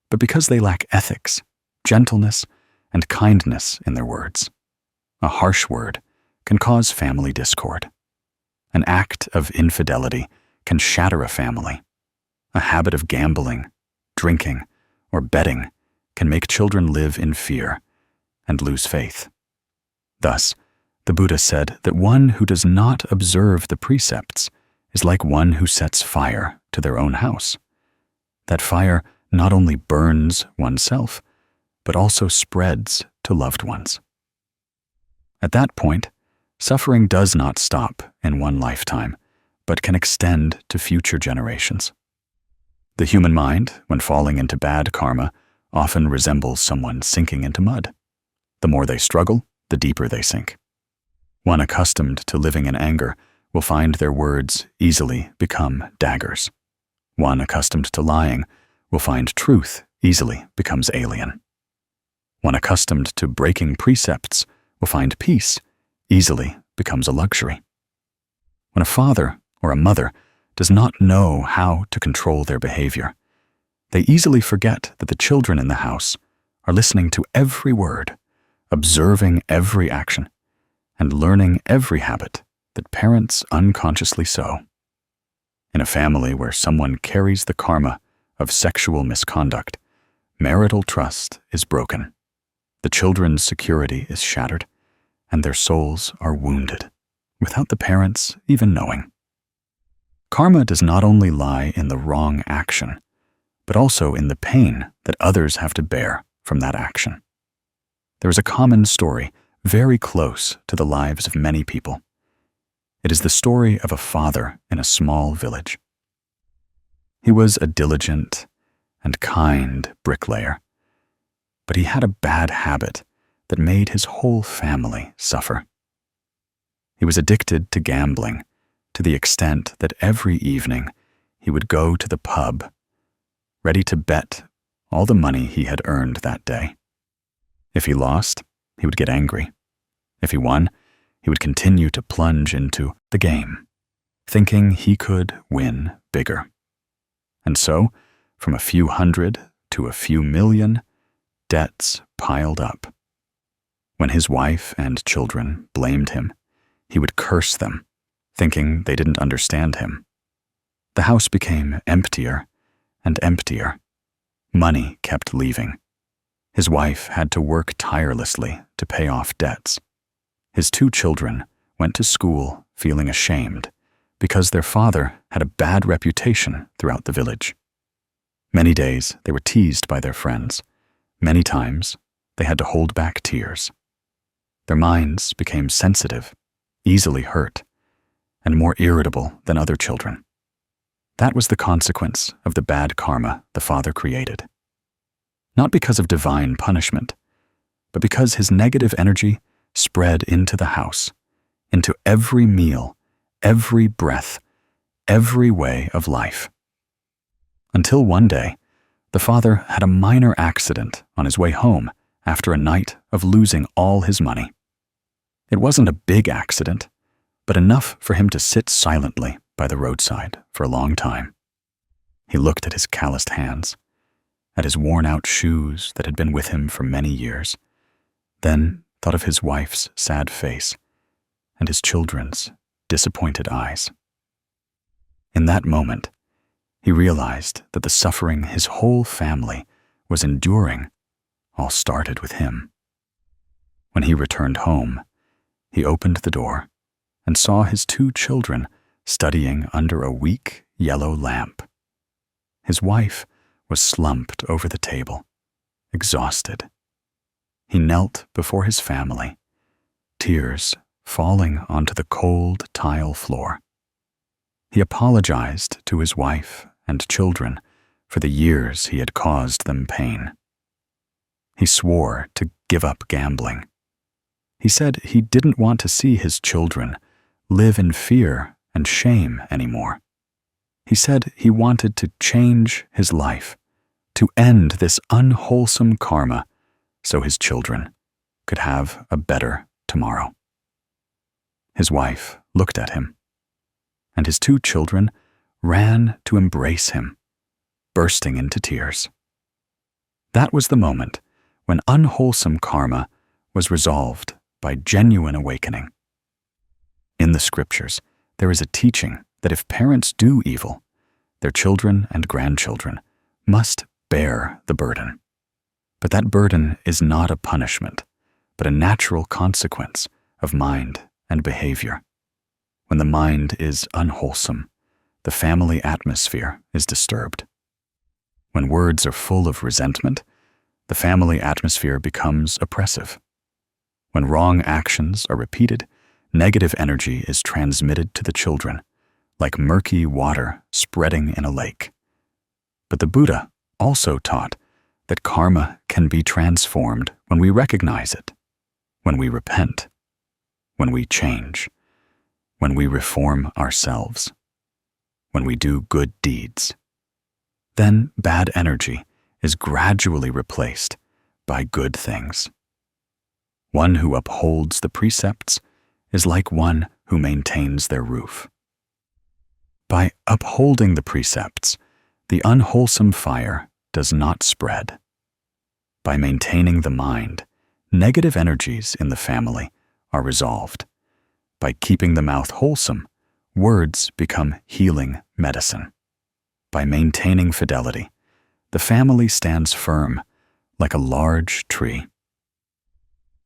but because they lack ethics, gentleness, and kindness in their words. A harsh word can cause family discord. An act of infidelity can shatter a family. A habit of gambling, drinking, or betting can make children live in fear and lose faith. Thus, the Buddha said that one who does not observe the precepts is like one who sets fire to their own house. That fire not only burns oneself, but also spreads to loved ones. At that point, suffering does not stop in one lifetime, but can extend to future generations. The human mind, when falling into bad karma, often resembles someone sinking into mud. The more they struggle, the deeper they sink. One accustomed to living in anger will find their words easily become daggers. One accustomed to lying will find truth easily becomes alien. One accustomed to breaking precepts will find peace easily becomes a luxury. When a father or a mother does not know how to control their behavior, they easily forget that the children in the house are listening to every word, observing every action, and learning every habit that parents unconsciously sow. In a family where someone carries the karma of sexual misconduct, marital trust is broken. The children's security is shattered, and their souls are wounded, without the parents even knowing. Karma does not only lie in the wrong action, but also in the pain that others have to bear from that action. There is a common story very close to the lives of many people. It is the story of a father in a small village. He was a diligent and kind bricklayer, but he had a bad habit that made his whole family suffer. He was addicted to gambling to the extent that every evening he would go to the pub, ready to bet all the money he had earned that day. If he lost, he would get angry. If he won, he would continue to plunge into the game, thinking he could win bigger. And so, from a few hundred to a few million, debts piled up. When his wife and children blamed him, he would curse them, thinking they didn't understand him. The house became emptier and emptier. Money kept leaving. His wife had to work tirelessly to pay off debts. His 2 children went to school feeling ashamed because their father had a bad reputation throughout the village. Many days they were teased by their friends. Many times they had to hold back tears. Their minds became sensitive, easily hurt, and more irritable than other children. That was the consequence of the bad karma the father created. Not because of divine punishment, but because his negative energy spread into the house, into every meal, every breath, every way of life. Until one day, the father had a minor accident on his way home after a night of losing all his money. It wasn't a big accident, but enough for him to sit silently by the roadside for a long time. He looked at his calloused hands, at his worn-out shoes that had been with him for many years, then thought of his wife's sad face and his children's disappointed eyes. In that moment, he realized that the suffering his whole family was enduring all started with him. When he returned home, he opened the door and saw his 2 children studying under a weak yellow lamp. His wife was slumped over the table, exhausted. He knelt before his family, tears falling onto the cold tile floor. He apologized to his wife and children for the years he had caused them pain. He swore to give up gambling. He said he didn't want to see his children live in fear and shame anymore. He said he wanted to change his life, to end this unwholesome karma so his children could have a better tomorrow. His wife looked at him, and his 2 children ran to embrace him, bursting into tears. That was the moment when unwholesome karma was resolved by genuine awakening. In the scriptures, there is a teaching that if parents do evil, their children and grandchildren must bear the burden. But that burden is not a punishment, but a natural consequence of mind and behavior. When the mind is unwholesome, the family atmosphere is disturbed. When words are full of resentment, the family atmosphere becomes oppressive. When wrong actions are repeated, negative energy is transmitted to the children, like murky water spreading in a lake. But the Buddha also taught that karma can be transformed when we recognize it, when we repent, when we change, when we reform ourselves, when we do good deeds. Then bad energy is gradually replaced by good things. One who upholds the precepts is like one who maintains their roof. By upholding the precepts, the unwholesome fire does not spread. By maintaining the mind, negative energies in the family are resolved. By keeping the mouth wholesome, words become healing medicine. By maintaining fidelity, the family stands firm like a large tree.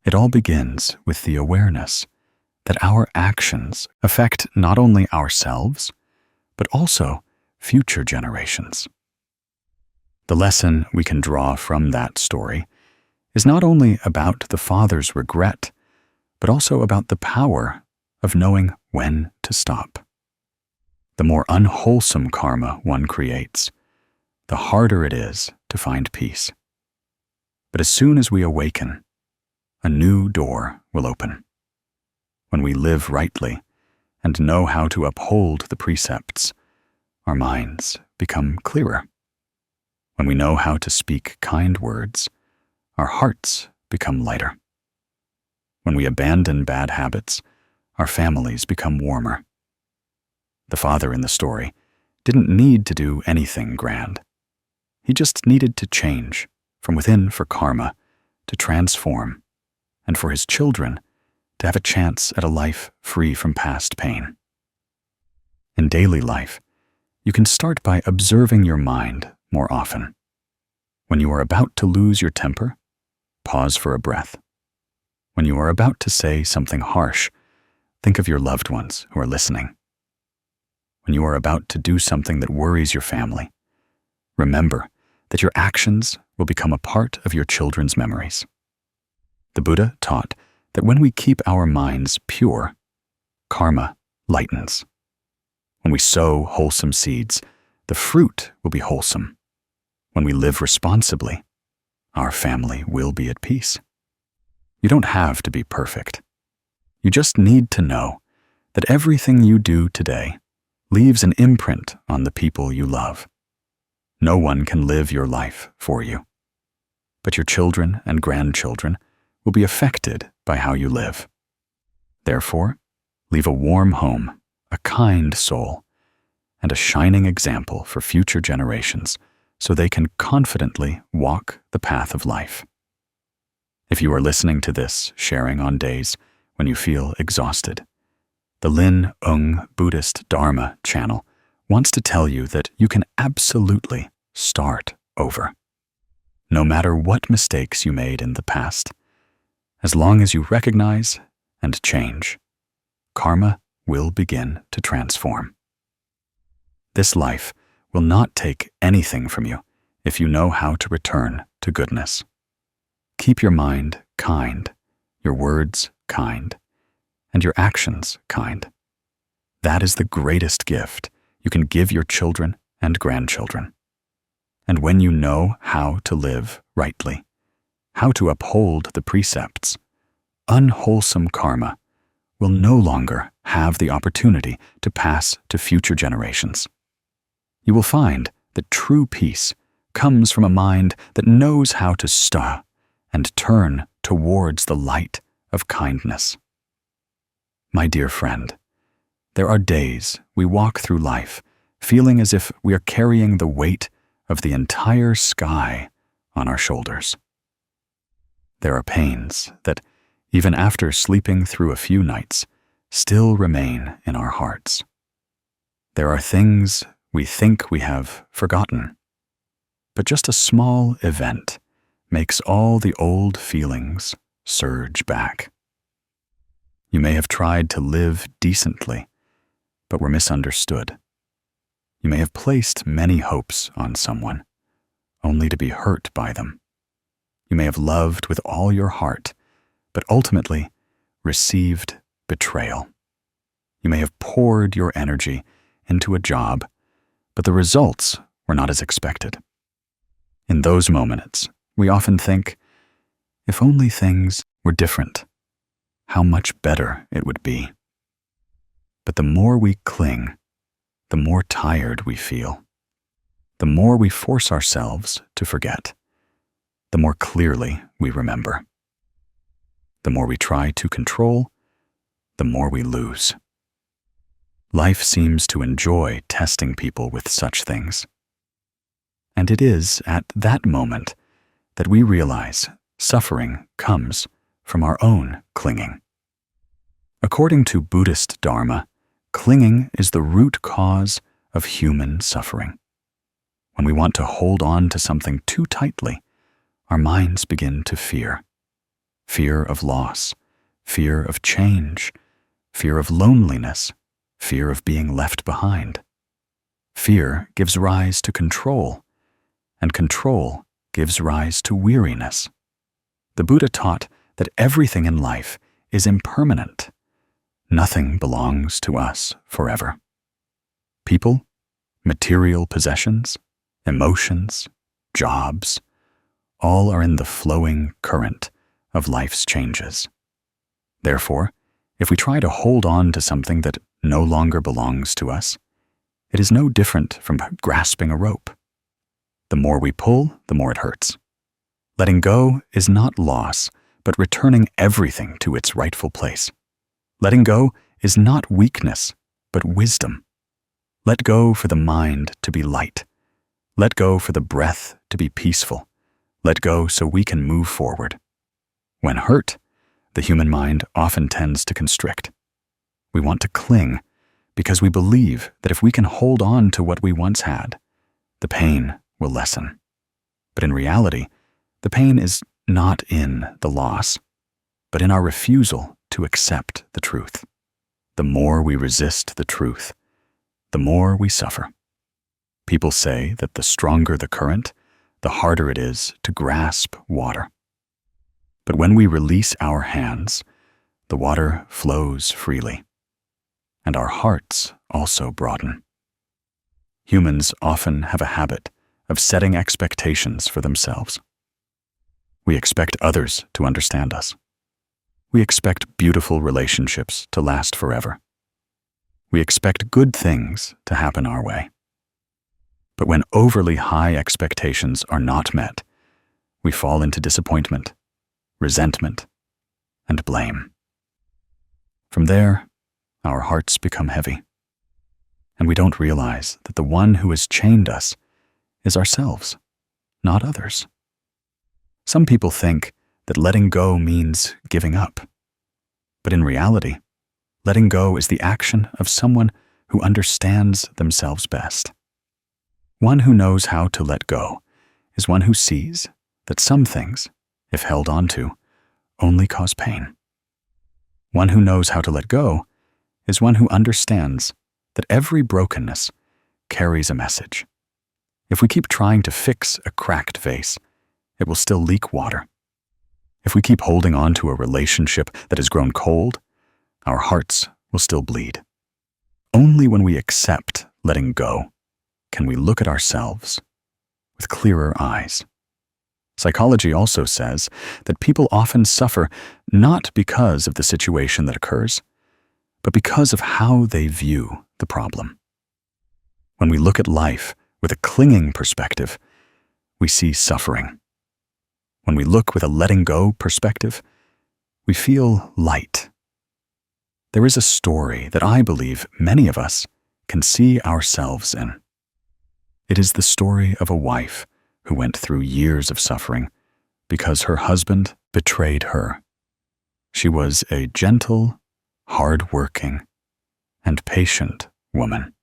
It all begins with the awareness that our actions affect not only ourselves, but also future generations. The lesson we can draw from that story is not only about the father's regret, but also about the power of knowing when to stop. The more unwholesome karma one creates, the harder it is to find peace. But as soon as we awaken, a new door will open. When we live rightly and know how to uphold the precepts, our minds become clearer. When we know how to speak kind words, our hearts become lighter. When we abandon bad habits, our families become warmer. The father in the story didn't need to do anything grand. He just needed to change from within for karma to transform, and for his children to have a chance at a life free from past pain. In daily life, you can start by observing your mind more often. When you are about to lose your temper, pause for a breath. When you are about to say something harsh, think of your loved ones who are listening. When you are about to do something that worries your family, remember that your actions will become a part of your children's memories. The Buddha taught that when we keep our minds pure, karma lightens. When we sow wholesome seeds, the fruit will be wholesome. When we live responsibly, our family will be at peace. You don't have to be perfect. You just need to know that everything you do today leaves an imprint on the people you love. No one can live your life for you, but your children and grandchildren will be affected by how you live. Therefore, leave a warm home, a kind soul, and a shining example for future generations so they can confidently walk the path of life. If you are listening to this sharing on days when you feel exhausted, the Lin Ung Buddhist Dharma channel wants to tell you that you can absolutely start over. no matter what mistakes you made in the past. As long as you recognize and change, karma will begin to transform. This life will not take anything from you if you know how to return to goodness. Keep your mind kind, your words kind, and your actions kind. That is the greatest gift you can give your children and grandchildren. And when you know how to live rightly, how to uphold the precepts, unwholesome karma will no longer have the opportunity to pass to future generations. You will find that true peace comes from a mind that knows how to stop and turn towards the light of kindness. My dear friend, there are days we walk through life feeling as if we are carrying the weight of the entire sky on our shoulders. There are pains that, even after sleeping through a few nights, still remain in our hearts. There are things we think we have forgotten, but just a small event makes all the old feelings surge back. You may have tried to live decently, but were misunderstood. You may have placed many hopes on someone, only to be hurt by them. You may have loved with all your heart, but ultimately received betrayal. You may have poured your energy into a job, but the results were not as expected. In those moments, we often think, if only things were different, how much better it would be. But the more we cling, the more tired we feel. The more we force ourselves to forget, the more clearly we remember. The more we try to control, the more we lose. Life seems to enjoy testing people with such things. And it is at that moment that we realize suffering comes from our own clinging. According to Buddhist Dharma, clinging is the root cause of human suffering. When we want to hold on to something too tightly, our minds begin to fear. Fear of loss, fear of change, fear of loneliness, fear of being left behind. Fear gives rise to control, and control gives rise to weariness. The Buddha taught that everything in life is impermanent. Nothing belongs to us forever. People, material possessions, emotions, jobs, all are in the flowing current of life's changes. Therefore, if we try to hold on to something that no longer belongs to us, it is no different from grasping a rope. The more we pull, the more it hurts. Letting go is not loss, but returning everything to its rightful place. Letting go is not weakness, but wisdom. Let go for the mind to be light. Let go for the breath to be peaceful. Let go so we can move forward. When hurt, the human mind often tends to constrict. We want to cling because we believe that if we can hold on to what we once had, the pain will lessen. But in reality, the pain is not in the loss, but in our refusal to accept the truth. The more we resist the truth, the more we suffer. People say that the stronger the current, the harder it is to grasp water. But when we release our hands, the water flows freely, and our hearts also broaden. Humans often have a habit of setting expectations for themselves. We expect others to understand us. We expect beautiful relationships to last forever. We expect good things to happen our way. But when overly high expectations are not met, we fall into disappointment, resentment, and blame. From there, our hearts become heavy, and we don't realize that the one who has chained us is ourselves, not others. Some people think that letting go means giving up. But in reality, letting go is the action of someone who understands themselves best. One who knows how to let go is one who sees that some things, if held onto, only cause pain. One who knows how to let go is one who understands that every brokenness carries a message. If we keep trying to fix a cracked vase, it will still leak water. If we keep holding on to a relationship that has grown cold, our hearts will still bleed. Only when we accept letting go can we look at ourselves with clearer eyes. Psychology also says that people often suffer not because of the situation that occurs, but because of how they view the problem. When we look at life with a clinging perspective, we see suffering. When we look with a letting go perspective, we feel light. There is a story that I believe many of us can see ourselves in. It is the story of a wife who went through years of suffering because her husband betrayed her. She was a gentle, hard-working, and patient woman,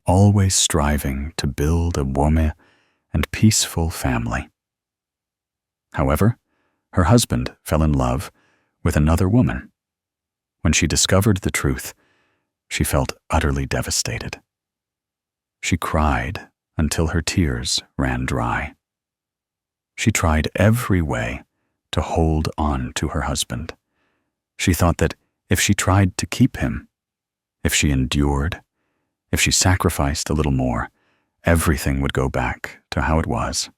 always striving to build a warm and peaceful family. However, her husband fell in love with another woman. When she discovered the truth, she felt utterly devastated. She cried until her tears ran dry. She tried every way to hold on to her husband. She thought that if she tried to keep him, if she endured, if she sacrificed a little more, everything would go back to how it was.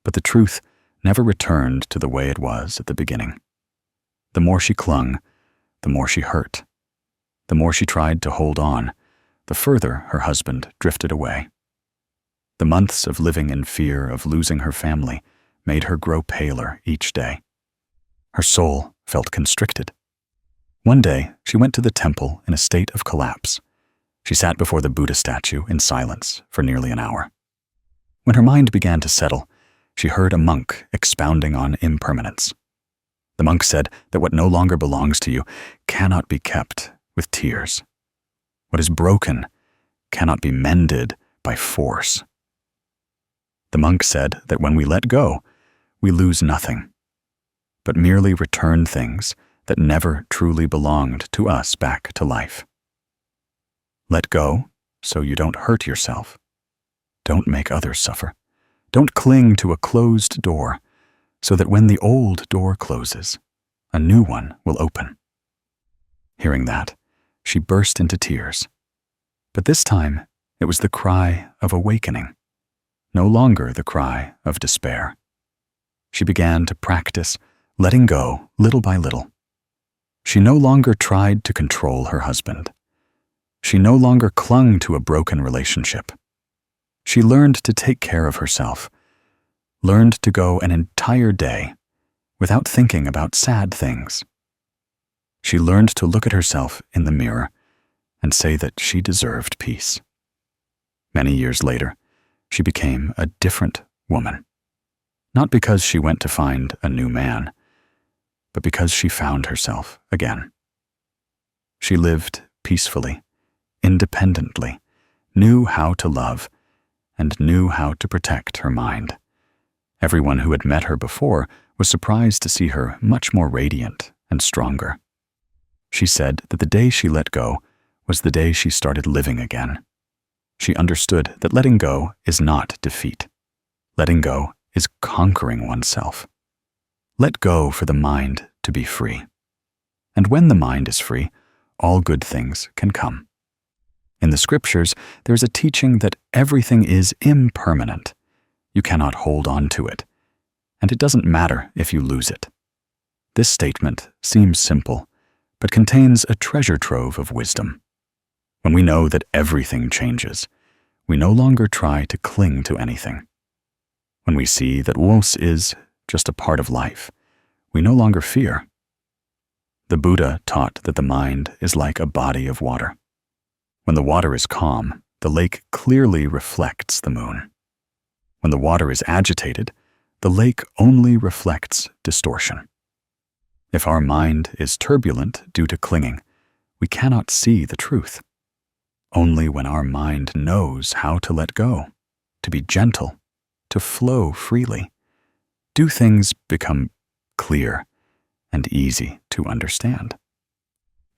But the truth never returned to the way it was at the beginning. The more she clung, the more she hurt. The more she tried to hold on, the further her husband drifted away. The months of living in fear of losing her family made her grow paler each day. Her soul felt constricted. One day, she went to the temple in a state of collapse. She sat before the Buddha statue in silence for nearly an hour. When her mind began to settle, she heard a monk expounding on impermanence. The monk said that what no longer belongs to you cannot be kept with tears. What is broken cannot be mended by force. The monk said that when we let go, we lose nothing, but merely return things that never truly belonged to us back to life. Let go so you don't hurt yourself. Don't make others suffer. Don't cling to a closed door so that when the old door closes, a new one will open. Hearing that, she burst into tears. But this time, it was the cry of awakening, no longer the cry of despair. She began to practice letting go little by little. She no longer tried to control her husband. She no longer clung to a broken relationship. She learned to take care of herself, learned to go an entire day without thinking about sad things. She learned to look at herself in the mirror and say that she deserved peace. Many years later, she became a different woman, not because she went to find a new man, but because she found herself again. She lived peacefully, independently, knew how to love, and knew how to protect her mind. Everyone who had met her before was surprised to see her much more radiant and stronger. She said that the day she let go was the day she started living again. She understood that letting go is not defeat. Letting go is conquering oneself. Let go for the mind to be free. And when the mind is free, all good things can come. In the scriptures, there's a teaching that everything is impermanent. You cannot hold on to it, and it doesn't matter if you lose it. This statement seems simple, but contains a treasure trove of wisdom. When we know that everything changes, we no longer try to cling to anything. When we see that loss is just a part of life, we no longer fear. The Buddha taught that the mind is like a body of water. When the water is calm, the lake clearly reflects the moon. When the water is agitated, the lake only reflects distortion. If our mind is turbulent due to clinging, we cannot see the truth. Only when our mind knows how to let go, to be gentle, to flow freely, do things become clear and easy to understand.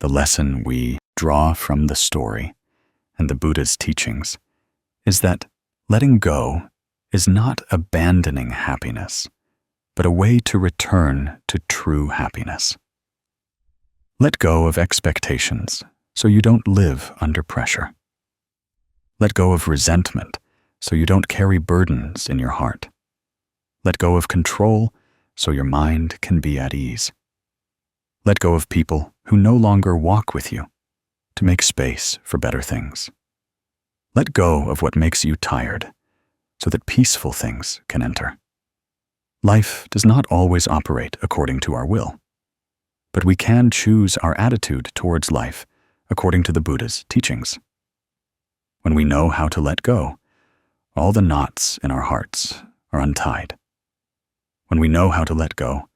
The lesson we draw from the story and the Buddha's teachings is that letting go is not abandoning happiness, but a way to return to true happiness. Let go of expectations so you don't live under pressure. Let go of resentment so you don't carry burdens in your heart. Let go of control so your mind can be at ease. Let go of people who no longer walk with you to make space for better things. Let go of what makes you tired so that peaceful things can enter. Life does not always operate according to our will, but we can choose our attitude towards life according to the Buddha's teachings. When we know how to let go, all the knots in our hearts are untied. When we know how to let go,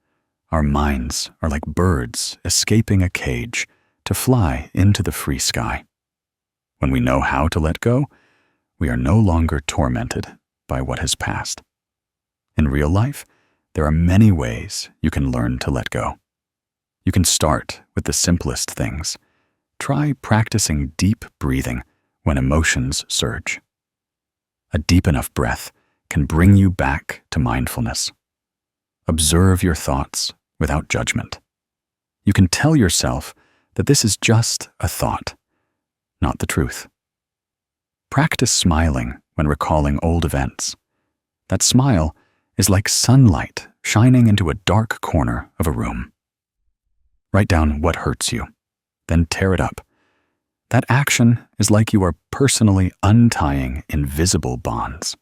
our minds are like birds escaping a cage to fly into the free sky. When we know how to let go, we are no longer tormented by what has passed. In real life, there are many ways you can learn to let go. You can start with the simplest things. Try practicing deep breathing when emotions surge. A deep enough breath can bring you back to mindfulness. Observe your thoughts without judgment. You can tell yourself that this is just a thought, not the truth. Practice smiling when recalling old events. That smile is like sunlight shining into a dark corner of a room. Write down what hurts you, then tear it up. That action is like you are personally untying invisible bonds.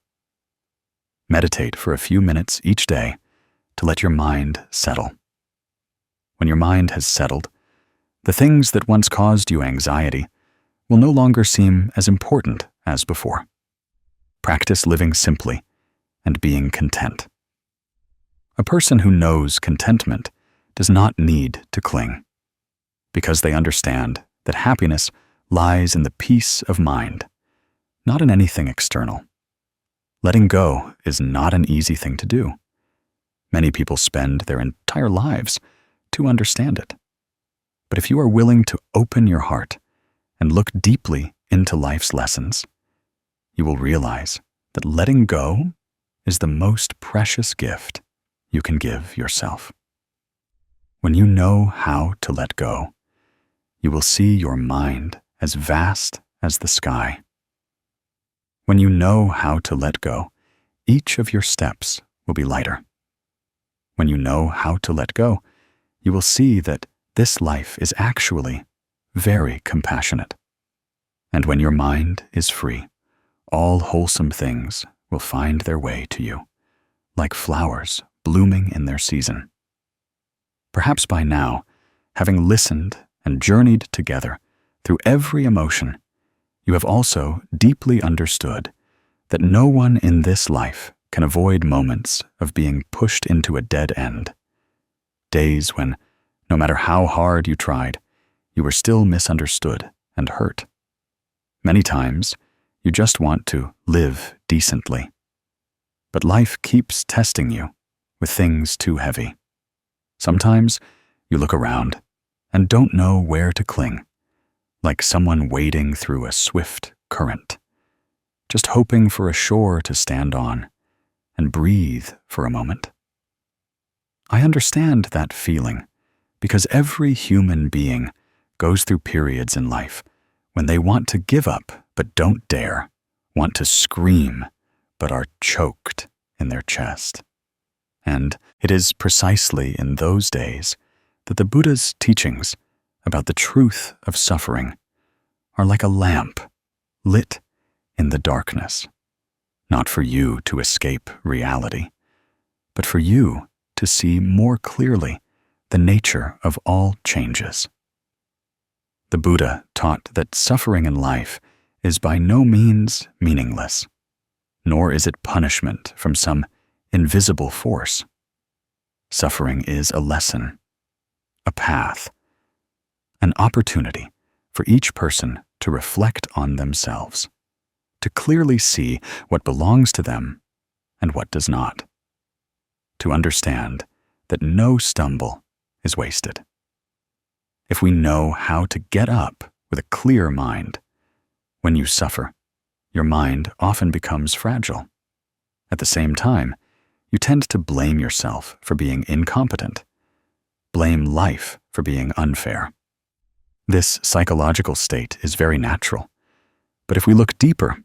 Meditate for a few minutes each day to let your mind settle. When your mind has settled, the things that once caused you anxiety will no longer seem as important as before. Practice living simply and being content. A person who knows contentment does not need to cling, because they understand that happiness lies in the peace of mind, not in anything external. Letting go is not an easy thing to do. Many people spend their entire lives to understand it. But if you are willing to open your heart and look deeply into life's lessons, you will realize that letting go is the most precious gift you can give yourself. When you know how to let go, you will see your mind as vast as the sky. When you know how to let go, each of your steps will be lighter. When you know how to let go, you will see that this life is actually very compassionate. And when your mind is free, all wholesome things will find their way to you, like flowers blooming in their season. Perhaps by now, having listened and journeyed together through every emotion, you have also deeply understood that no one in this life can avoid moments of being pushed into a dead end. Days when, no matter how hard you tried, you were still misunderstood and hurt. Many times, you just want to live decently. But life keeps testing you with things too heavy. Sometimes you look around and don't know where to cling, like someone wading through a swift current, just hoping for a shore to stand on and breathe for a moment. I understand that feeling because every human being goes through periods in life when they want to give up but don't dare, want to scream but are choked in their chest. And it is precisely in those days that the Buddha's teachings about the truth of suffering are like a lamp lit in the darkness, not for you to escape reality, but for you to see more clearly the nature of all changes. The Buddha taught that suffering in life is by no means meaningless, nor is it punishment from some invisible force. Suffering is a lesson, a path, an opportunity for each person to reflect on themselves, to clearly see what belongs to them and what does not, to understand that no stumble is wasted. If we know how to get up with a clear mind, when you suffer, your mind often becomes fragile. At the same time, you tend to blame yourself for being incompetent, blame life for being unfair. This psychological state is very natural, but if we look deeper,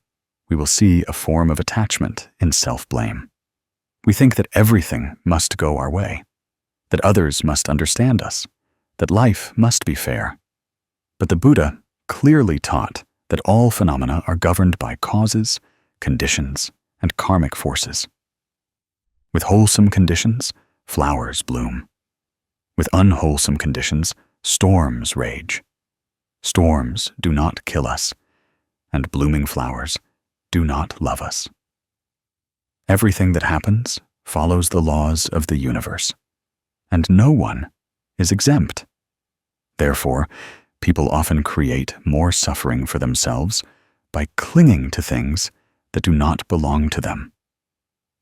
we will see a form of attachment in self-blame. We think that everything must go our way, that others must understand us, that life must be fair. But the Buddha clearly taught that all phenomena are governed by causes, conditions, and karmic forces. With wholesome conditions, flowers bloom. With unwholesome conditions, storms rage. Storms do not kill us, and blooming flowers do not love us. Everything that happens follows the laws of the universe, and no one is exempt. Therefore, people often create more suffering for themselves by clinging to things that do not belong to them.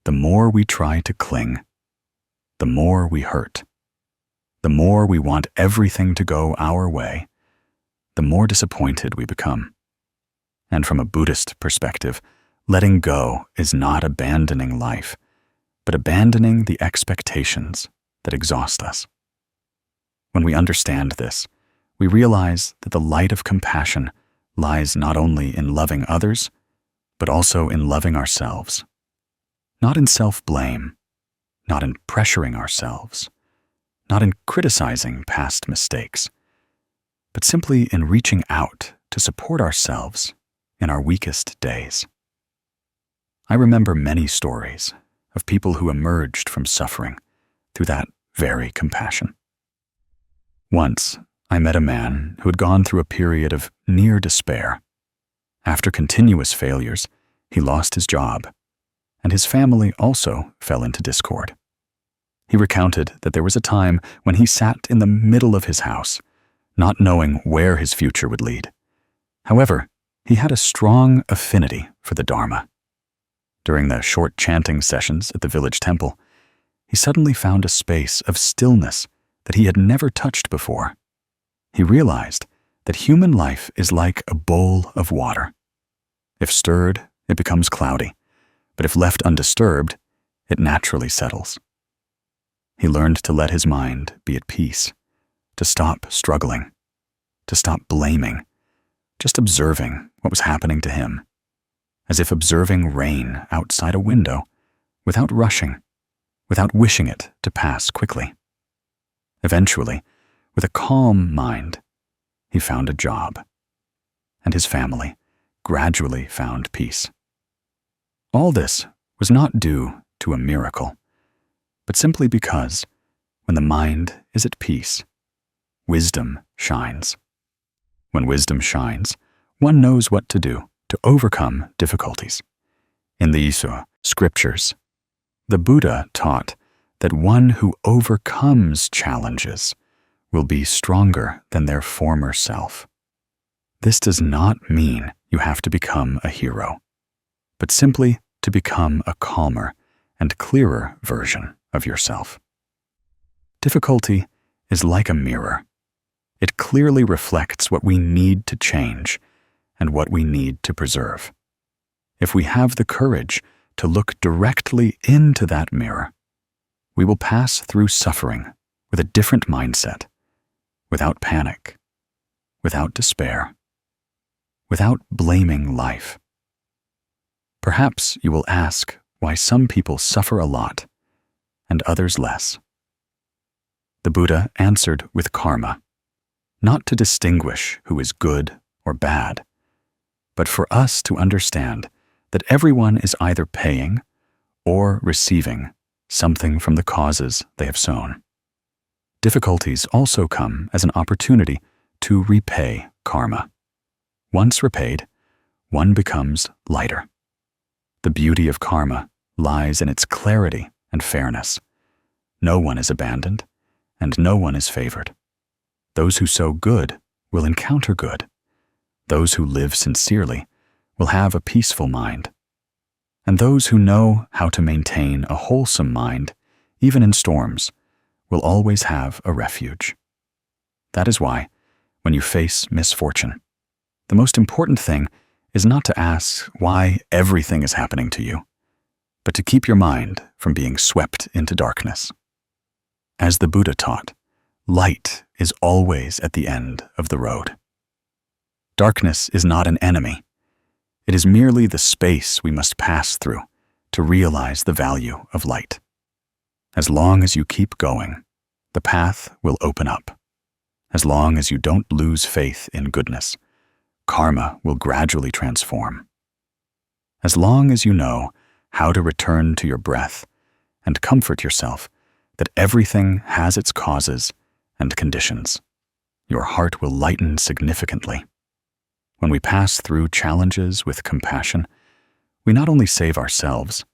The more we try to cling, the more we hurt. The more we want everything to go our way, the more disappointed we become. And from a Buddhist perspective, letting go is not abandoning life, but abandoning the expectations that exhaust us. When we understand this, we realize that the light of compassion lies not only in loving others, but also in loving ourselves. Not in self-blame, not in pressuring ourselves, not in criticizing past mistakes, but simply in reaching out to support ourselves in our weakest days. I remember many stories of people who emerged from suffering through that very compassion. Once, I met a man who had gone through a period of near despair. After continuous failures, he lost his job, and his family also fell into discord. He recounted that there was a time when he sat in the middle of his house, not knowing where his future would lead. However, he had a strong affinity for the Dharma. During the short chanting sessions at the village temple, he suddenly found a space of stillness that he had never touched before. He realized that human life is like a bowl of water. If stirred, it becomes cloudy, but if left undisturbed, it naturally settles. He learned to let his mind be at peace, to stop struggling, to stop blaming, just observing what was happening to him, as if observing rain outside a window, without rushing, without wishing it to pass quickly. Eventually, with a calm mind, he found a job, and his family gradually found peace. All this was not due to a miracle, but simply because, when the mind is at peace, wisdom shines. When wisdom shines, one knows what to do to overcome difficulties. In the scriptures, the Buddha taught that one who overcomes challenges will be stronger than their former self. This does not mean you have to become a hero, but simply to become a calmer and clearer version of yourself. Difficulty is like a mirror. It clearly reflects what we need to change and what we need to preserve. If we have the courage to look directly into that mirror, we will pass through suffering with a different mindset, without panic, without despair, without blaming life. Perhaps you will ask why some people suffer a lot and others less. The Buddha answered with karma, not to distinguish who is good or bad, but for us to understand that everyone is either paying or receiving something from the causes they have sown. Difficulties also come as an opportunity to repay karma. Once repaid, one becomes lighter. The beauty of karma lies in its clarity and fairness. No one is abandoned, and no one is favored. Those who sow good will encounter good. Those who live sincerely will have a peaceful mind. And those who know how to maintain a wholesome mind even in storms, will always have a refuge. That is why, when you face misfortune, the most important thing is not to ask why everything is happening to you, but to keep your mind from being swept into darkness. As the Buddha taught, light is always at the end of the road. Darkness is not an enemy. It is merely the space we must pass through to realize the value of light. As long as you keep going, the path will open up. As long as you don't lose faith in goodness, karma will gradually transform. As long as you know how to return to your breath and comfort yourself that everything has its causes and conditions, your heart will lighten significantly. When we pass through challenges with compassion, we not only save ourselves,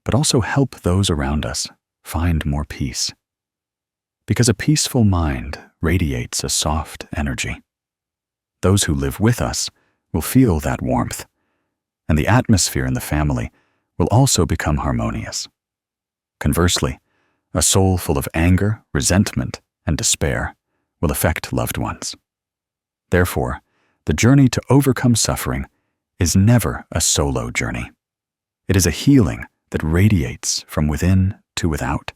but also help those around us find more peace. Because a peaceful mind radiates a soft energy. Those who live with us will feel that warmth, and the atmosphere in the family will also become harmonious. Conversely, a soul full of anger, resentment, and despair will affect loved ones. Therefore, the journey to overcome suffering is never a solo journey. It is a healing that radiates from within to without,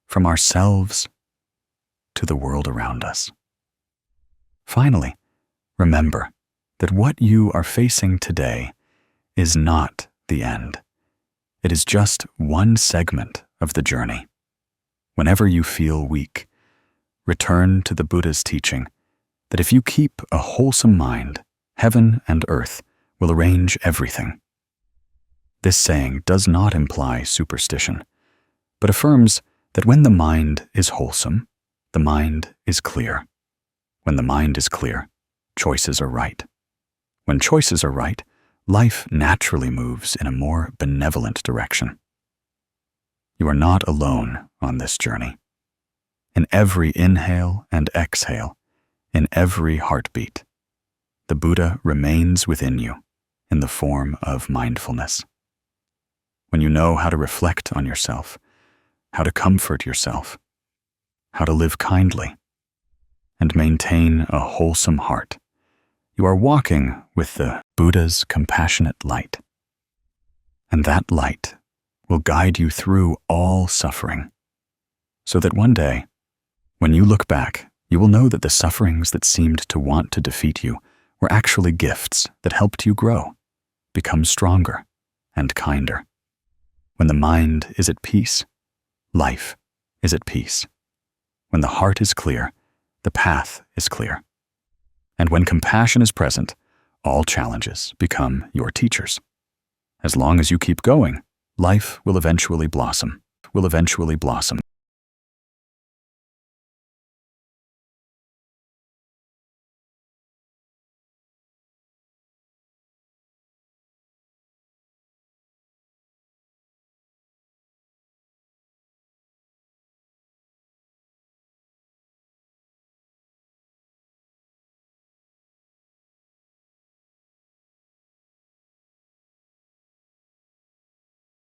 from ourselves to the world around us. Finally, remember that what you are facing today is not the end. It is just one segment of the journey. Whenever you feel weak, return to the Buddha's teaching that if you keep a wholesome mind, heaven and earth will arrange everything. This saying does not imply superstition, but affirms that when the mind is wholesome, the mind is clear. When the mind is clear, choices are right. When choices are right, life naturally moves in a more benevolent direction. You are not alone on this journey. In every inhale and exhale, in every heartbeat, the Buddha remains within you in the form of mindfulness. When you know how to reflect on yourself, how to comfort yourself, how to live kindly, and maintain a wholesome heart, you are walking with the Buddha's compassionate light. And that light will guide you through all suffering, so that one day, when you look back, you will know that the sufferings that seemed to want to defeat you were actually gifts that helped you grow, become stronger and kinder. When the mind is at peace, life is at peace. When the heart is clear, the path is clear. And when compassion is present, all challenges become your teachers. As long as you keep going, life will eventually blossom.